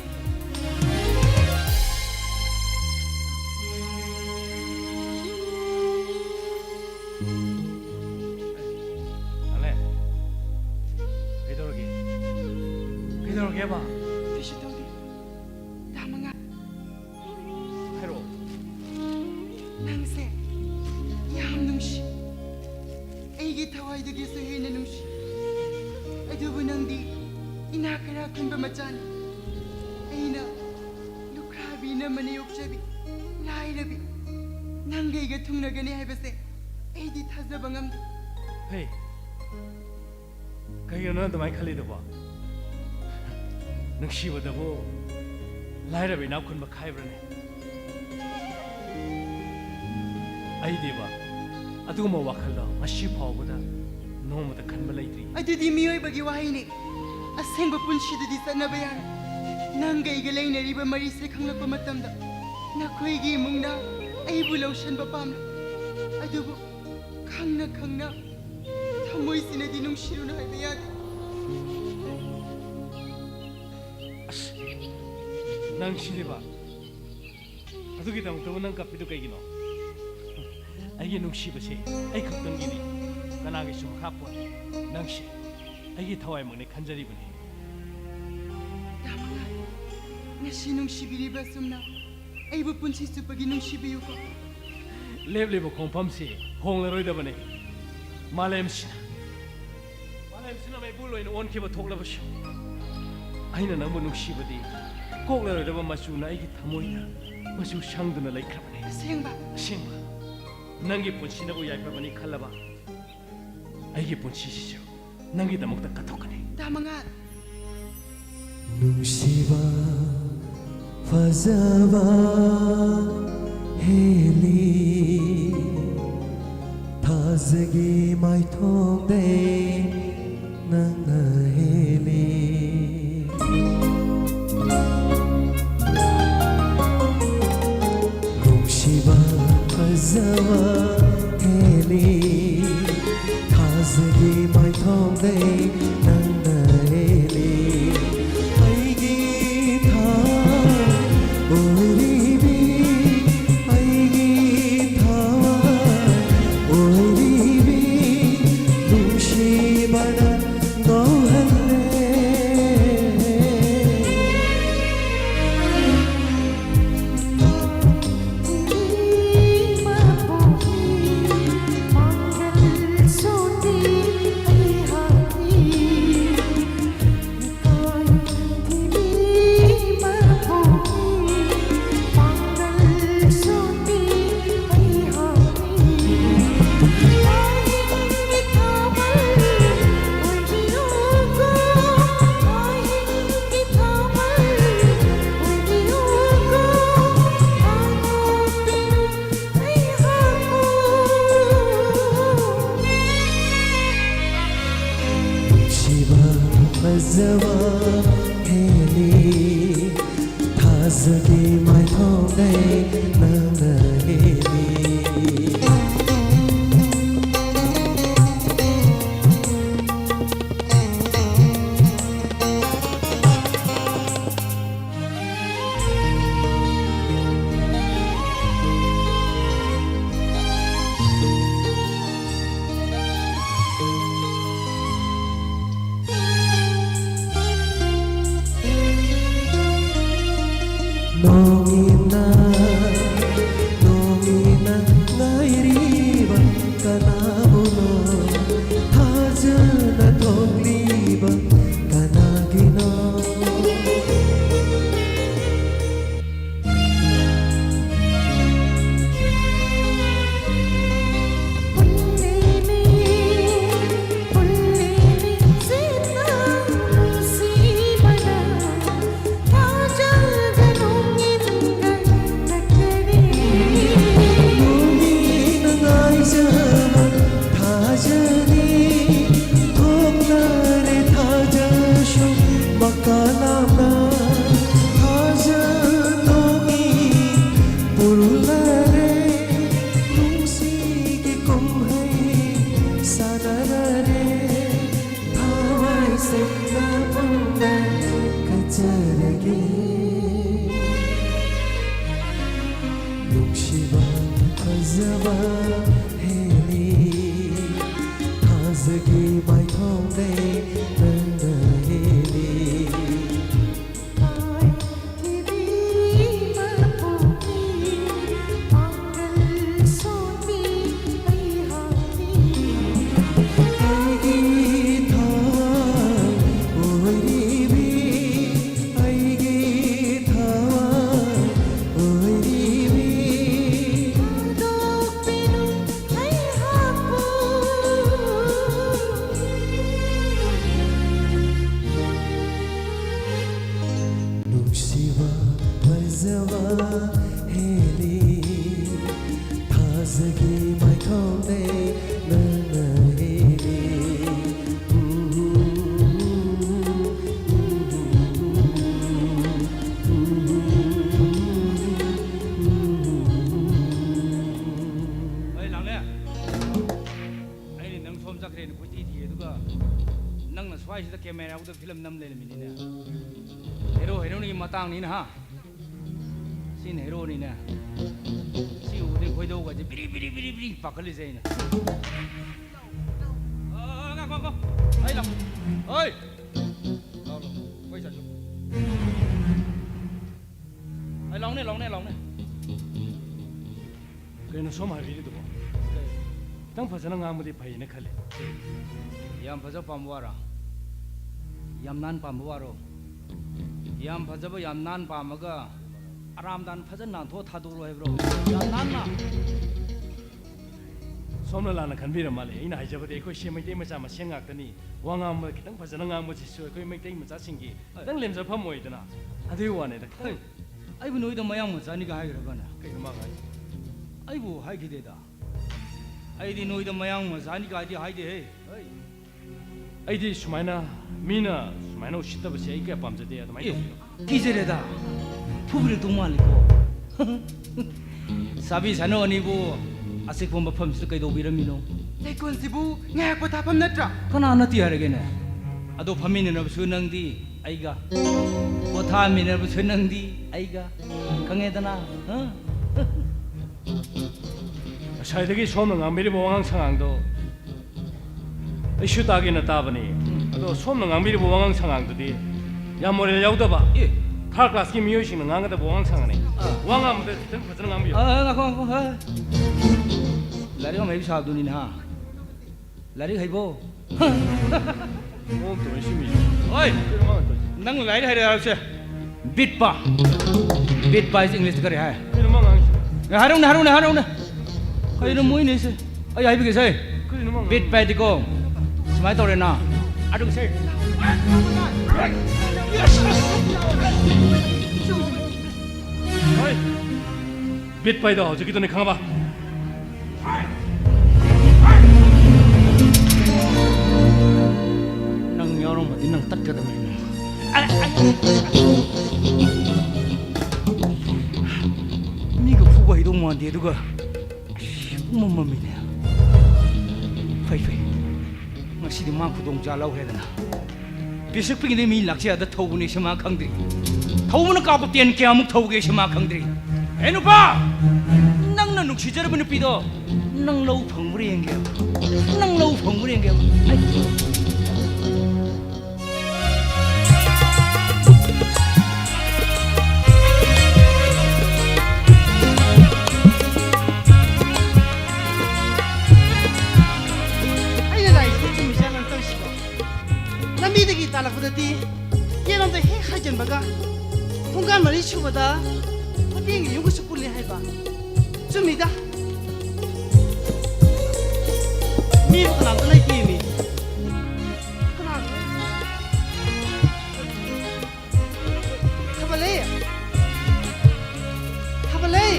해봐. 드시더니 다망아 해로 낭세 야함능시 에이기 타와이드기서 해는 능시 아두부 낭디 이나카라 군바 마찬 에이나 루크라비나 마니 욕자비 라이라비 낭게이가 통나가네 해버세 에이디 타자방암 헤이 그게 너한테 많이 칼리도 봐 능시보다고 라이라비 나군 막 하이브네 아이디바 아두고 뭐 와칼라 마시 파오보다 너무다 칸발 레이트리 아두디 미오이바기 와이니 아생바 분시드디 싸나바야라 낭가이가 레이너리바 마리세 강락바 마땀다 나코이기 이몽나 아이부 로션바 팜라 아두부 강나 타모이시나디 농시루나 하이바야다 낭 시리바 아두기 당도 낭 카피도 까이기노 아이게 농시바시 아이 걱정기니 까나게 좀 카포 낭시 아이게 타와이 먹네 간자리분이 다망아 나시 농시비리바 숨나 아이부 분치 수박이 농시비유고 เล็บเลยบอกของพัมซีหงเลยเดี๋ยวนี้มาเลมสินะไม่พูดเลยนะวันคิดว่าทุกข์แล้วบ่ชไอ้นั่นน้ำมันนุ่งชีบดีก็เลยเดี๋ยวมาชูน่าอีกทำมวยนะมาชูช่างดูน่าเลยครับนี่ เสียงบ่ เสียงบ่นั่งกี่ปุ่นชีน่าบุยายแบบนี้ขันละบ่ไอ้กี่ปุ่นชีชิจูนั่งกี่ตะมุกตะกัดทุกข์นี่ ตามงาน Nungsiba fazaba heli Tazagi mai thong day nang na heli Nungsiba fazaba heli Tazagi mai thong day nang na heli Zawa heli thazagi mai thong day nang na heli Nongina ngairiba kanabuno Thajana thongliba kanagino Nungsiba fazaba heli Thazagi mai thong day nang na heli Nungsiba fazaba heli Thazagi mai thong day nang na heli Ê lặng nè Anh này nâng xôm chắc rền của tí thì đúng không Nâng là xoay sẽ camera của film năm lên là mình nè Hero này mà tăng ní nè ha Xin hero này nè Siêu thì khôi đâu cả chứ biri Phạc cái gì nè Ngang Ê lặng Ê Lặng quay trở xuống Ê lỏng này ꯀꯩꯅꯣ ꯁꯣꯝ ꯍꯥꯏꯕꯤꯔꯤꯗꯨꯕꯣ ꯈꯤꯇꯪ ꯐꯖꯅ ꯉꯥꯡꯕꯗꯤ ꯐꯩꯅ ꯈꯜꯂꯤ ꯌꯥꯝ ꯐꯖ ꯄꯥꯝꯕ ꯋꯥꯔꯣ ꯌꯥꯝ ꯅꯥꯟ ꯄꯥꯝꯕ ꯋꯥꯔꯣ ꯌꯥꯝ ꯐꯖꯕ ꯌꯥꯝ ꯅꯥꯟ ꯄꯥꯝꯃꯒ ꯑꯔꯥꯝꯗꯥꯟ ꯐꯖꯅ ꯅꯥꯟꯊꯣꯛ ꯊꯥꯗꯣꯛꯂꯣ ꯍꯥꯏꯕ꯭ꯔꯣ ꯌꯥꯝ ꯅꯥꯟꯅ ꯁꯣꯝꯅ ꯂꯥꯟꯅ ꯈꯟꯕꯤꯔ ꯃꯥꯜꯂꯦ ꯑꯩꯅ ꯍꯥꯏꯖꯕꯗꯤ ꯑꯩꯈꯣꯏ ꯃꯩꯇꯩ ꯃꯆꯥ ꯃꯁꯦꯟ ꯉꯥꯛꯇꯅꯤ ꯋꯥ ꯉꯥꯡꯕꯗ ꯈꯤꯇꯪ ꯐꯖꯅ ꯉꯥꯡꯕꯁꯤꯁꯨ ꯑꯩꯈꯣꯏ ꯃꯩꯇꯩ ꯃꯆꯥꯁꯤꯡꯒꯤ ꯈꯤꯇꯪ ꯂꯦꯝꯖꯐꯝ ꯑꯣꯏꯗꯅ ꯑꯗꯨꯒꯤ ꯋꯥꯅꯤꯗ ꯈꯤꯇꯪ ꯑꯩꯕꯨ ꯅꯣꯏꯗ ꯃꯌꯥꯡ ꯃꯆꯥꯅꯤꯒ ꯍꯥꯏꯈ꯭ꯔꯕꯅ ꯀꯩꯅꯣ ꯃꯥ ꯍꯥꯏꯁꯦ ꯑꯩꯕꯨ ꯍꯥꯏꯈꯤꯗꯦꯗ ꯑꯩꯗꯤ ꯅꯣꯏꯗ ꯃꯌꯥꯡ ꯃꯆꯥꯅꯤꯒ ꯍꯥꯏꯗꯤ ꯍꯥꯏꯗꯦꯍꯦ ꯑꯩꯗꯤ ꯁꯨꯃꯥꯏꯅ ꯃꯤꯅ ꯁꯨꯃꯥꯏꯅ ꯎꯁꯤꯠꯇꯕꯁꯦ ꯑꯩ ꯀꯌꯥ ꯄꯥꯝꯖꯗꯦ ꯑꯗꯨꯃꯥꯏꯅ ꯇꯧꯕꯤꯌꯨ ꯀꯤꯖꯔꯦꯗ ꯐꯨꯕꯤꯔꯛꯇꯧ ꯃꯥꯜꯂꯤꯀꯣ ꯁꯥꯕꯤ ꯁꯥꯅꯣ ꯑꯅꯤꯕꯨ ꯑꯁꯤꯒꯨꯝꯕ ꯃꯐꯝꯁꯤꯗ ꯀꯩꯗꯧꯕꯤꯔꯝꯃꯤꯅꯣ ꯂꯩꯀꯣꯜꯁꯤꯕꯨ ꯉꯥꯏꯍꯥꯛ ꯄꯣꯊꯥꯐꯝ ꯅꯠꯇ꯭ꯔꯥ ꯀꯅꯥ ꯅꯠꯇꯦ ꯍꯥꯏꯔꯒꯦꯅꯦ ꯑꯗꯣ ꯐꯝꯃꯤꯟꯅꯅꯕꯁꯨ ꯅꯪꯗꯤ ꯑꯩꯒ ꯄꯣꯊꯥꯃꯤꯟꯅꯕꯁꯨ ꯅꯪꯗꯤ ꯑꯩꯒ ꯈꯪꯉꯦꯗꯅ ꯉꯁꯥꯏꯗꯒꯤ ꯁꯣꯝꯅ ꯉꯥꯡꯕꯤꯔꯤꯕ ꯋꯥꯉꯥꯡ ꯁꯉꯥꯡꯗꯣ ꯑꯩꯁꯨ ꯇꯥꯒꯦꯅ ꯇꯥꯕꯅꯤ ꯑꯗꯣ ꯁꯣꯝꯅ ꯉꯥꯡꯕꯤꯔꯤꯕ ꯋꯥꯉꯥꯡ ꯁꯉꯥꯡꯗꯨꯗꯤ ꯌꯥꯝ ꯃꯣꯔꯦꯜ ꯌꯥꯎꯗꯕ ꯊꯥꯔ ꯀ꯭ꯂꯥꯁꯀꯤ ꯃꯤꯑꯣꯏꯁꯤꯡꯅ ꯉꯥꯡꯒꯗꯕ ꯋꯥꯉꯥꯡ ꯁꯉꯥꯡꯅꯤ ꯋꯥ ꯉꯥꯡꯕꯗ ꯈꯤꯇꯪ ꯐꯖꯅ ꯉꯥꯡꯕꯤꯌꯨ ꯉꯥꯈꯣ ꯂꯥꯏꯔꯤꯛ ꯑꯃ ꯍꯩꯕ ꯁꯥꯕꯗꯨꯅꯤꯅ ꯍꯥ ꯂꯥꯏꯔꯤꯛ ꯍꯩꯕꯣ ꯃꯑꯣꯡ ꯇꯧꯔꯤ ꯁꯤ ꯃꯤꯁꯦ ꯍꯣꯏ ꯀꯩꯅꯣ ꯃꯥꯅ ꯇꯧꯔꯤꯁꯦ ꯅꯪ ꯂꯥꯏꯔꯤꯛ ꯍꯩꯔꯦ ꯍꯥꯏꯕꯁꯦ ꯕꯤꯠꯄꯥ ꯏꯁ ꯏꯪꯂꯤꯁꯇ ꯀꯔꯤ ꯍꯥꯏ ꯀꯩꯅꯣ ꯃꯥ ꯉꯥꯡꯉꯤꯁꯦ 하루네 그이는 뭐이네 있어 야 이쁘게 서 그이는 뭐 빛 빠지고 스마일 떠래나 아르고 세 어이 빛 바이다 저기 전에 강아봐 năng nhớ không mà tí năng tất cả tụi mình 니가 후가 이동만 돼 누가 몸맘이네 페이페이 ngasi디 마 구동 잘라고 해야 되나 비석빙이 미 락시아다 터우니 시마 강들이 터우는 까부 띠엔 깨아묵 터우게 시마 강들이 에누파 낭나 눅시 저러분을 삐더 낭라우 펑물이 eng겨 낭라우 펑물이 eng겨 ꯂꯝꯕꯤꯗꯒꯤ ꯇꯥꯜꯂꯛꯄꯗꯗꯤ ꯌꯦꯟꯂꯣꯝꯗ ꯍꯦꯛ ꯍꯥꯏꯖꯤꯟꯕꯒ ꯊꯣꯡꯒꯥꯟ ꯃꯔꯤ ꯁꯨꯕꯗ ꯃꯇꯦꯡꯒꯤ ꯌꯨꯝꯒꯁꯨ ꯄꯨꯜꯂꯤ ꯍꯥꯏꯕ ꯆꯨꯝꯃꯤꯗ ꯃꯤꯕꯨ ꯀꯅꯥꯝꯇ ꯂꯩꯇꯦꯃꯤ ꯀꯅꯥꯅꯣ ꯊꯥꯕꯜꯂꯩ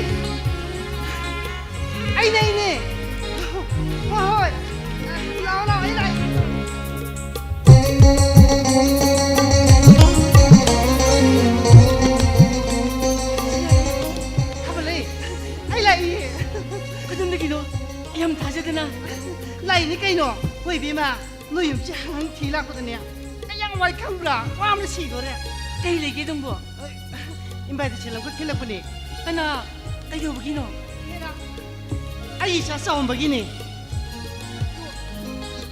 ꯑꯩꯅꯦ ꯍꯣꯏ ꯂꯥꯛꯑꯣ ꯑꯩ ꯂꯥꯛꯑꯦ ꯌꯥꯝ ꯊꯥꯖꯗꯅ ꯂꯩꯅꯤ ꯀꯩꯅꯣ ꯍꯣꯏ ꯏꯕꯦꯝꯃ ꯅꯣꯏ ꯌꯨꯝꯁꯦ ꯍꯪ ꯊꯤ ꯂꯥꯛꯄꯗꯅꯦ ꯀꯌꯥꯝ ꯋꯥꯏ ꯈꯪꯕ꯭ꯔꯥ ꯋꯥꯝꯅ ꯁꯤꯗꯣꯔꯦ ꯀꯩ ꯂꯩꯒꯦ ꯑꯗꯨꯝꯕꯣ ꯏꯟꯚꯥꯏꯇꯦꯁꯟ ꯑꯃꯈꯛ ꯊꯤꯜꯂꯛꯄꯅꯦ ꯀꯅꯥ ꯀꯩꯗꯧꯕꯒꯤꯅꯣ ꯑꯩ ꯏꯆꯥ ꯆꯥꯎꯝꯕꯒꯤꯅꯦ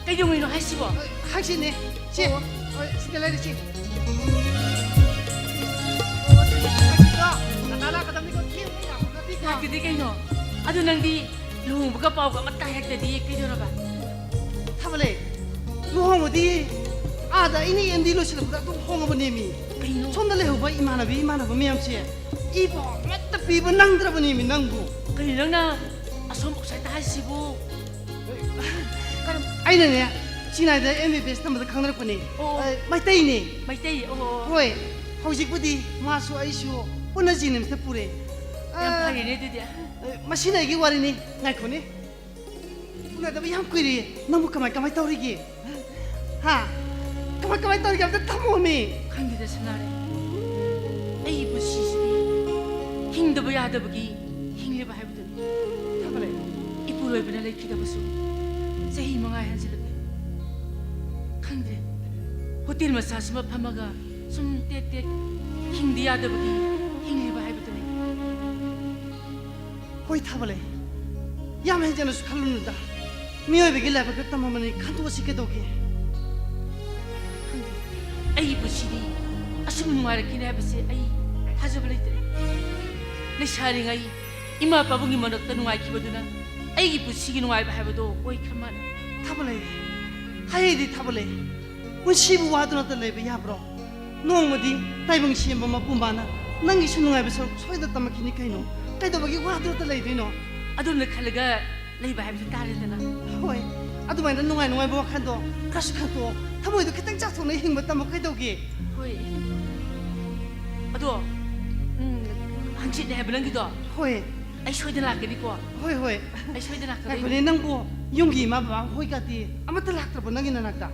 ꯀꯩꯗꯧꯉꯩꯅꯣ ꯍꯥꯏꯁꯤꯕꯣ ꯍꯪꯁꯤꯅꯦ ꯁꯤ ꯁꯤꯗ ꯂꯩꯔꯤꯁꯤ ꯂꯥꯛꯇꯗꯤ ꯀꯩꯅꯣ ꯑꯗꯨ ꯅꯪꯗꯤ ꯂꯨꯍꯣꯡꯕꯒ ꯄꯥꯎꯒ ꯑꯃꯠꯇ ꯍꯦꯛꯇꯗꯤ ꯀꯩꯗꯧꯔꯕ ꯊꯥꯕꯜꯂꯩ ꯂꯨꯍꯣꯡꯕꯗꯤ ꯑꯥꯗ ꯑꯩꯅ ꯑꯦꯝꯗꯤ ꯂꯣꯏꯁꯤꯜꯂꯛꯄꯗ ꯑꯗꯨꯝ ꯍꯣꯡꯉꯕꯅꯦꯃꯤ ꯀꯩꯅꯣ ꯁꯣꯝꯗ ꯂꯩꯍꯧꯕ ꯏꯃꯥꯟꯅꯕ ꯃꯌꯥꯝꯁꯦ ꯏꯕꯣ ꯑꯃꯠꯇ ꯄꯤꯕ ꯅꯪꯗ꯭ꯔꯕꯅꯦꯃꯤ ꯅꯪꯕꯨ ꯀꯩꯅꯣ ꯅꯪꯅ ꯑꯁꯣꯝ ꯑꯥꯎꯠꯁꯥꯏꯗꯇ ꯍꯥꯏꯁꯤꯕꯨ ꯑꯩꯅꯅꯦ ꯆꯤꯅꯥꯏꯗ MBBS ꯇꯝꯕꯗ ꯈꯪꯅꯔꯛꯄꯅꯦ ꯃꯩꯇꯩꯅꯦ ꯃꯩꯇꯩ ꯑꯣ ꯍꯣꯏ ꯍꯧꯖꯤꯛꯄꯨꯗꯤ ꯃꯥꯁꯨ ꯑꯩꯁꯨ ꯄꯨꯟꯅ ꯖꯤꯅꯤꯝꯁꯇ ꯄꯨꯔꯦ ꯌꯥꯝ ꯐꯔꯦꯅꯦ ꯑꯗꯨꯗꯤ ꯃꯁꯤꯅ ꯑꯩꯒꯤ ꯋꯥꯔꯤꯅꯤ ꯉꯥꯏꯈꯣꯅꯦ ꯎꯅꯗꯕ ꯌꯥꯝ ꯀꯨꯏꯔꯦ ꯅꯪꯕꯨ ꯀꯃꯥꯏ ꯇꯧꯔꯤꯒꯦ ꯍꯥ ꯀꯃꯥꯏ ꯇꯧꯔꯤꯒꯦ ꯑꯝꯇ ꯊꯝꯃꯣꯃꯤ ꯈꯪꯗꯦꯗ ꯁꯅꯥꯔꯦ ꯑꯩꯒꯤ ꯄꯨꯟꯁꯤꯁꯤꯗꯤ ꯍꯤꯡꯗꯕ ꯌꯥꯗꯕꯒꯤ ꯍꯤꯡꯂꯤꯕ ꯍꯥꯏꯕꯗꯨꯅꯤ ꯊꯥꯕꯜꯂꯩ ꯏꯄꯨꯔꯣꯏꯕꯅ ꯂꯩꯈꯤꯗꯕꯁꯨ ꯆꯍꯤ 5 ꯍꯦꯟꯖꯤꯜꯂꯛꯂꯦ ꯈꯪꯗ꯭ꯔꯦ ꯍꯣꯇꯦꯜ ꯃꯆꯥꯁꯤꯃ ꯐꯝꯃꯒ ꯁꯨꯝ ꯇꯦꯛ ꯍꯤꯡꯗ ꯌꯥꯗꯕꯒꯤ ꯍꯤꯡꯂꯤꯕ ꯍꯥꯏꯕꯗꯨꯅꯤ ꯍꯣꯏ ꯊꯥꯕꯜꯂꯩ ꯌꯥꯝ ꯍꯦꯟꯖꯟꯅꯁꯨ ꯈꯜꯂꯨꯅꯨꯗ ꯃꯤꯑꯣꯏꯕꯒꯤ ꯂꯥꯏꯕꯛꯇ ꯇꯝꯃꯝꯕꯅꯤ ꯈꯟꯇꯣꯛꯑꯁꯤ ꯀꯩꯗꯧꯒꯦ ꯑꯩꯒꯤ ꯄꯨꯟꯁꯤꯗꯤ ꯑꯁꯨꯝ ꯅꯨꯡꯉꯥꯏꯔꯛꯈꯤꯅꯤ ꯍꯥꯏꯕꯁꯦ ꯑꯩ ꯊꯥꯖꯕ ꯂꯩꯇ꯭ꯔꯦ ꯂꯩꯁꯥꯔꯤꯉꯩ 이마 빠붕이 만났다 누아이키보드나 아이기 부시기 누아이바 하고도 오이 칸만 타블레 하이디 타블레 원시부 와드나다 레베 야브로 농모디 타이봉 시엠바 마뿜바나 낭기 수능아이베서 소이다 따마키니 카이노 타이도바기 와드나다 레이디노 아도는 칼라가 레이바 하면서 따르잖아 호이 아두마이나 농아이 뭐 칸도 가시 칸도 타모이도 그땅 짝송네 힘 못다 뭐 카이도기 호이 아도 한치 내버는 기도 호이 아이 소이드나 라게니고 호이 아이 소이드나 아이 라게 그래 낭보 용기 마바 호이까티 아무튼 락트보 낭이나 낙다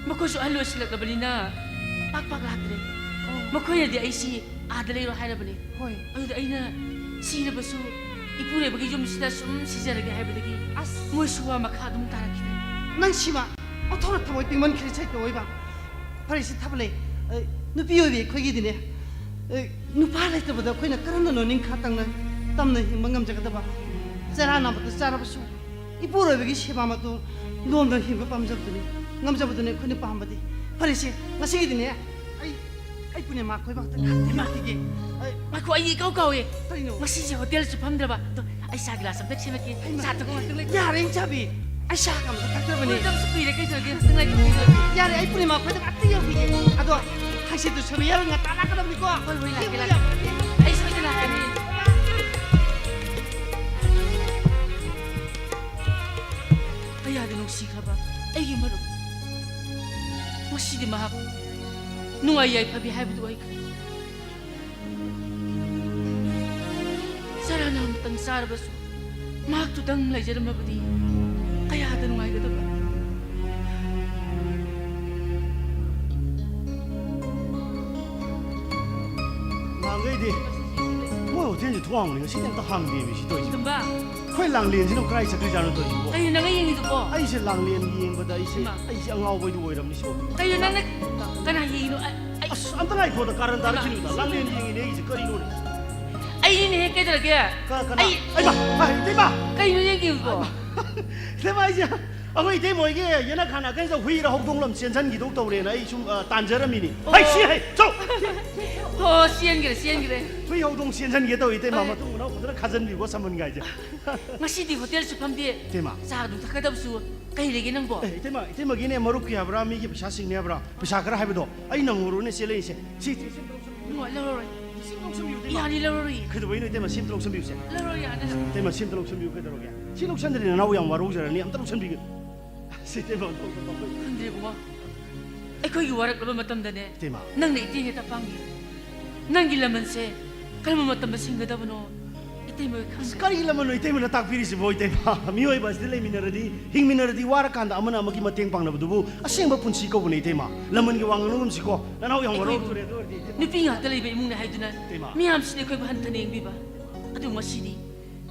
makosu alo sila kabalina pakpak latre makoya di ay si adalay ro hana bani 호이 ayo ay na sila basu ipure bagi jom sila sijaraga hay badagi as mo suwa makadum tarakita 낭 시마 어토라 타모이 빙만 키리 차이도 오이바 파리시 타블레 누피오비 거기디네 누파 라이트보다 거기나 까란나 노닝 카땅나 땀나 힘만 감자가다봐 자라나부터 자라부수 이 보러베기 시바마도 노엄던 힘을 빰잡더니 감자부더니 거기 빰바디 파리시 나시기디네 아이 분야 막 거기 박다 대마티기 mako ay ikaw eh 타이노 masisi hotel sa pamdra ba to ay sagla sa tek sila ki sa to ko tung 야랭 잡이 아이 샤감도 닥터버니 dam sa pire kay jolgi tung lagi tung 야래 아이 분야 막 거기 박티기 여기 아도 하시도 처음에 야랭 가 따라가다니까 hoy lagi lagi ay sa ila kani ay adi nung sikha ba ay gimaro masidi mahap nung ay pabi hay budu ay Sara na tang sara basu mak tu tang lai jara mabdi kaya hada nung ay gada ba 망가이디 뭐 어쩐지 도망오는 신경 또 항비미 시도 있어. tumba 거의 랑리엔지는 그라이 sakri자는 또 있고. kayo na ngayon ito po 아이시 랑리엔 이행보다 아이시 앙아오보이도 오이람니 시고. kayo na kanahino ay 아스 안타가이 보다 까른 다르치는다. 랑리엔 이행이 내기지 거리노래. ay ini kay talaga 가가나. ay 아이마, 대마. kayo na yung po 대마 이제 아거이 대모 이게 연락 하나 그래서 회의를 혹동lâm sensan 기독 도래나 이좀 단저럼이니. 아이씨, 저 oh siyan gire 회의 혹동 sensan 기도 이때 마마 또 뭐나 보더라 가전 미고 삼문가 이제. ngasi di hotel sa pamdi 대마. sa dum takadabsu kayo lagi nang po 이때마 기네 머루키 하브라 미기 비샤싱네 하브라 비샤크라 하브도 아이 능으로네 실레이세 지 mo loroi 심동섬 유대 yani loroi 그래도 왜 이때마 심동섬 유세 loroi ana 이때마 심동섬 유 그대로게 신옥산들이 나오양 와로우자라니 암따로 비게 시때마 hindi ko ay ko yuwarak ko matam dane 이때마 nang naitingi tapangi nang gilaman se kalma matam basinga dabano itay mo kan 스카리라면 이때마 딱 비리시 뭐 이때마 미오이 바스들레 미너르디 힝미너르디 와라칸다 아무나 아무기 마땡 방나부두부 아생바 푼치 거부네 이때마 라문기 왕능음 시고 나오양 와로우자라도 nupi nga talay ba imong nahayduna Tima. miyam sila ko'y bahantani ang biba ado masini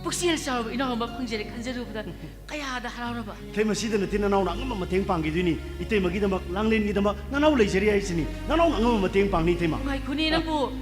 pagsiyan sa araw ina ka mapangjari kanjari ba kaya ada haraw na ba 테마 시드는 티나나오나 angam 마땡 방기드니 이때마 기다막 랑렌 기다막 나나오 레이저리 아이스니 나나오 angam 마땡 방니 테마 ngay kunin ang po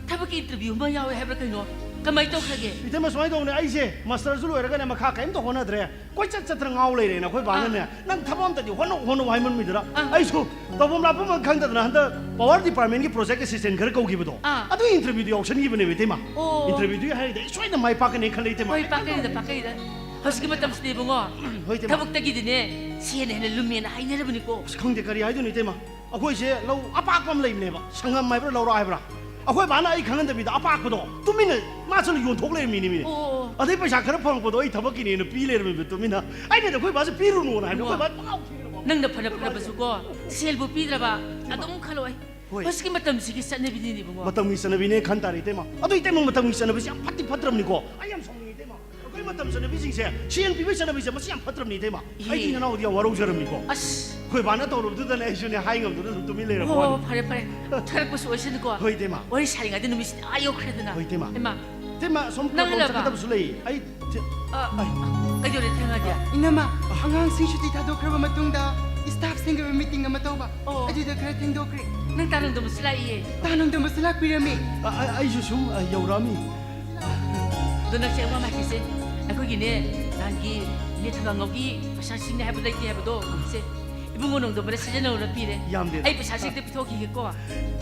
tapos interview mo yaw hebra kayo kamay to kage 이때마 소이 동네 아이세 마스터 줄로 이러가네 막 가까임도 호나드래 꼴짝짝들 나올래래나 거기 봐는네 난 타범다디 호노 와이먼 미더라 아이소 더범 라범 강다드나 한다 파워 디파트먼트 프로젝트 시스템 그렇게 오기보도 아. 아도 인터뷰도 옵션 기브네 왜테마 오. 인터뷰도 하이데 소이나 마이 파크네 칼레테마 hoy pakay da hosgi matam sa tibo nga hoy tema tabok tagi din eh siya na lumina ay na labani ko 강대가리 아이도니 테마 아고 이제 로 아빠밤 레임네바 상감 마이브라 로로 아이브라 아고 바나 이 강한데비다 아빠고도 뚜미는 마슬 윤톡레 미니미네 oo 어디 보자 그런 펑보도 이 더벅이니 비레르면 뚜미나 아이네 거기 봐서 비루노 나 거기 봐 nang napanap ba sugo selbo pidra ba atong kaloy Hoy. hosgi matam sige sa nabini mo matang isana bine kantar이 때마 아도 이때 뭐 matang isana 비시 안 파티 파트럼니고 아이암 성능이 때마 거기 matang isana 비싱세 CNP 비시나 비시 뭐 시안 파트럼니 때마 아이 나 어디야 와로저럼니고 as 거기 바나 떠오르던 애슈네 하잉엄도 좀 밀레라 oo 보 pare charap ko suwa siya ko 거기 때마 wari saling nga din numis ayaw kaya na Hoy, tema. ema 때마 솜 Nang 컴 halaba. sakata 술레이 아이 kayo rin tanga dia 이나마 안강생슈티 다도크라바 마뚱다 스타프생과 미팅 ama tawba ajuda kara tengdokre nang tanong do mo sila iye tanong do masalak pirami 아이슈 좀 여우라미 do nang siya makisi ako gini nangi ni tabangogi pasasing na habo like habo do se ibung ngonong do bara siya na ura pire 얌데 ay pasasing de pitoki ko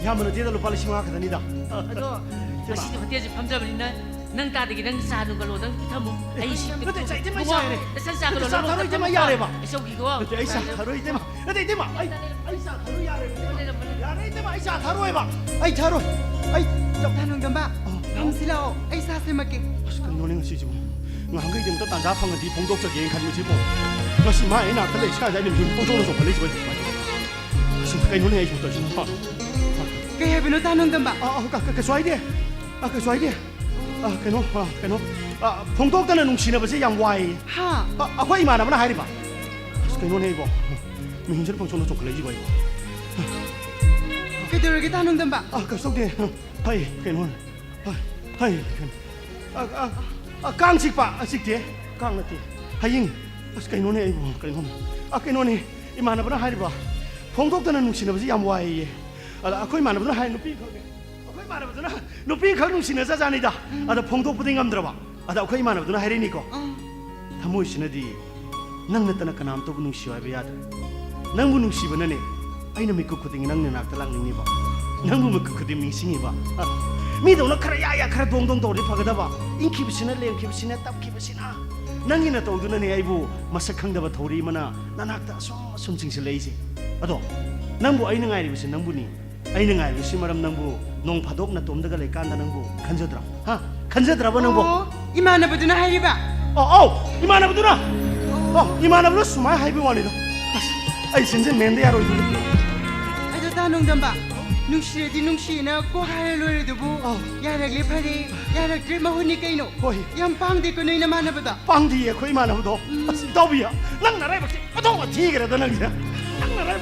야면은 대달로 빨리 심하거든이다 ado kasi hotel 지 밤잡을이나 nang tadi nang sa nung kalau nang kita mo ay si Nade sa ite mai sa re. sa sa kalau Sa tharo ite mai yare ba. so gigo Nade ai sa tharo ite ma. Nade ite ma. Ai sa tharo yare. Yare ite ma ai sa tharo ba. Ai tharo. Ai tanong damba ham sila o ay sa se makke As kano ning si jibo. Nga hanggai dim ta tanja phang di phong dok sa gen khan mi jibo. Nga si ma ina ta le sa ja nim jun phong dok no so phale jibo. As kano ning ai jibo ta jibo. kaya bino tanong damba Ka swai de. Ka swai de. Kano. Phong dok ta na nung sina ba se yang wai. ha Akwai imana ba na hai ri ba. As kano ning ai bo. Mi hin jun phong so no so phale jibo. kaitorage tanong damba Ka sok de. Hai kano. Hai. Kang sik pa sik de. Kang na te. Haying. As kano ning ai bo. Kano ning imana ba na hai ri ba. Phong dok ta na nung sina ba se yang wai. Akwai imana ba na hai no pi ko. Akwai imana ba na no pi khang nung sina sa jani da. Ada phong dok puding am draba. Ada akwai imana ba na hai ri ni ko. Thamoi sina di nang na ta na kanam to bu nung si wa ba ya da. Nang bu nung si ba na ne. Ai na mi ko kuding nang na nak ta lang ni ba. Nang bu mi ko kuding mi singi ba. Mi do na khara ya khara dong dong to ri phagada ba. In ki bisina leng ki bisina tap ki bisina. Nang ina to du na ne ai bu masak khang da ba thori mana nanak ta sum sing si lei si. Ado nang bu ai na ngai ri bisin nang bu ni. Ai na ngai ri si maram nang bu nong phadok na tom da ga le kan da nang bu khanjadra. Ha khanjadra ba nang bu. imana ba duna hayriba Imana ba du na. Imana ba sumai hai bi wani da. Ai sin sin men da yaro du. ado tanong damba nungshiredi nungshina ko hare lore dubu yaragli phari yaragri mahuni kaino Hoi. yam pangde ko nei na manabada 빵디 거의 많아 보도 더비야 난 나라에 박지 어떤 티그래 너 능자 난 나라에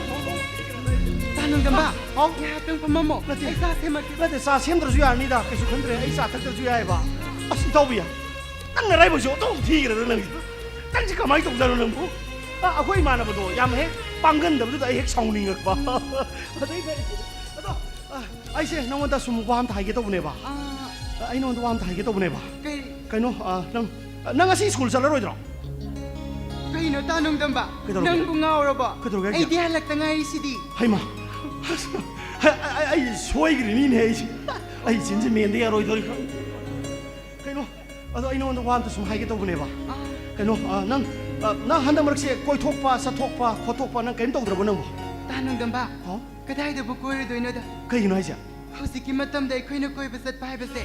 tanong damba ya tong pamamo Nati. ay sa se makke 나한테 사 샘들 주야 아니다 계속 흔들어 이사 탁들 주야 해봐 더비야 난 나라에 보지 어떤 티그래 너 능자 땅지 가만히 동자로 능고 거의 많아 보도 얌해 빵근 더도 핵 성능 거 봐. 아이세 너한테 숨고 함 다이게 또 보내 봐. 아이 너한테 함 다이게 또 보내 봐. kay 그노 난 아시 스쿨 살러로이더라. kaino tanong damba Kaitorage. nang bungaw ba Kaitorage. ay di halak ta ngai sidi 하이마 아이 소이그리니 해지 아이 진짜 맨데 야로 이더리 그노 아이 노 완도 좀 하게 또 보내 봐 그노 난 한다 머럭시 꼬이 톡파 사톡파 코톡파 난 게임 또 들어 보는 거 tanong damba 어? kadai da bu koy do inoda 그이노 하자 hosiki matam da koy na koy basat pai base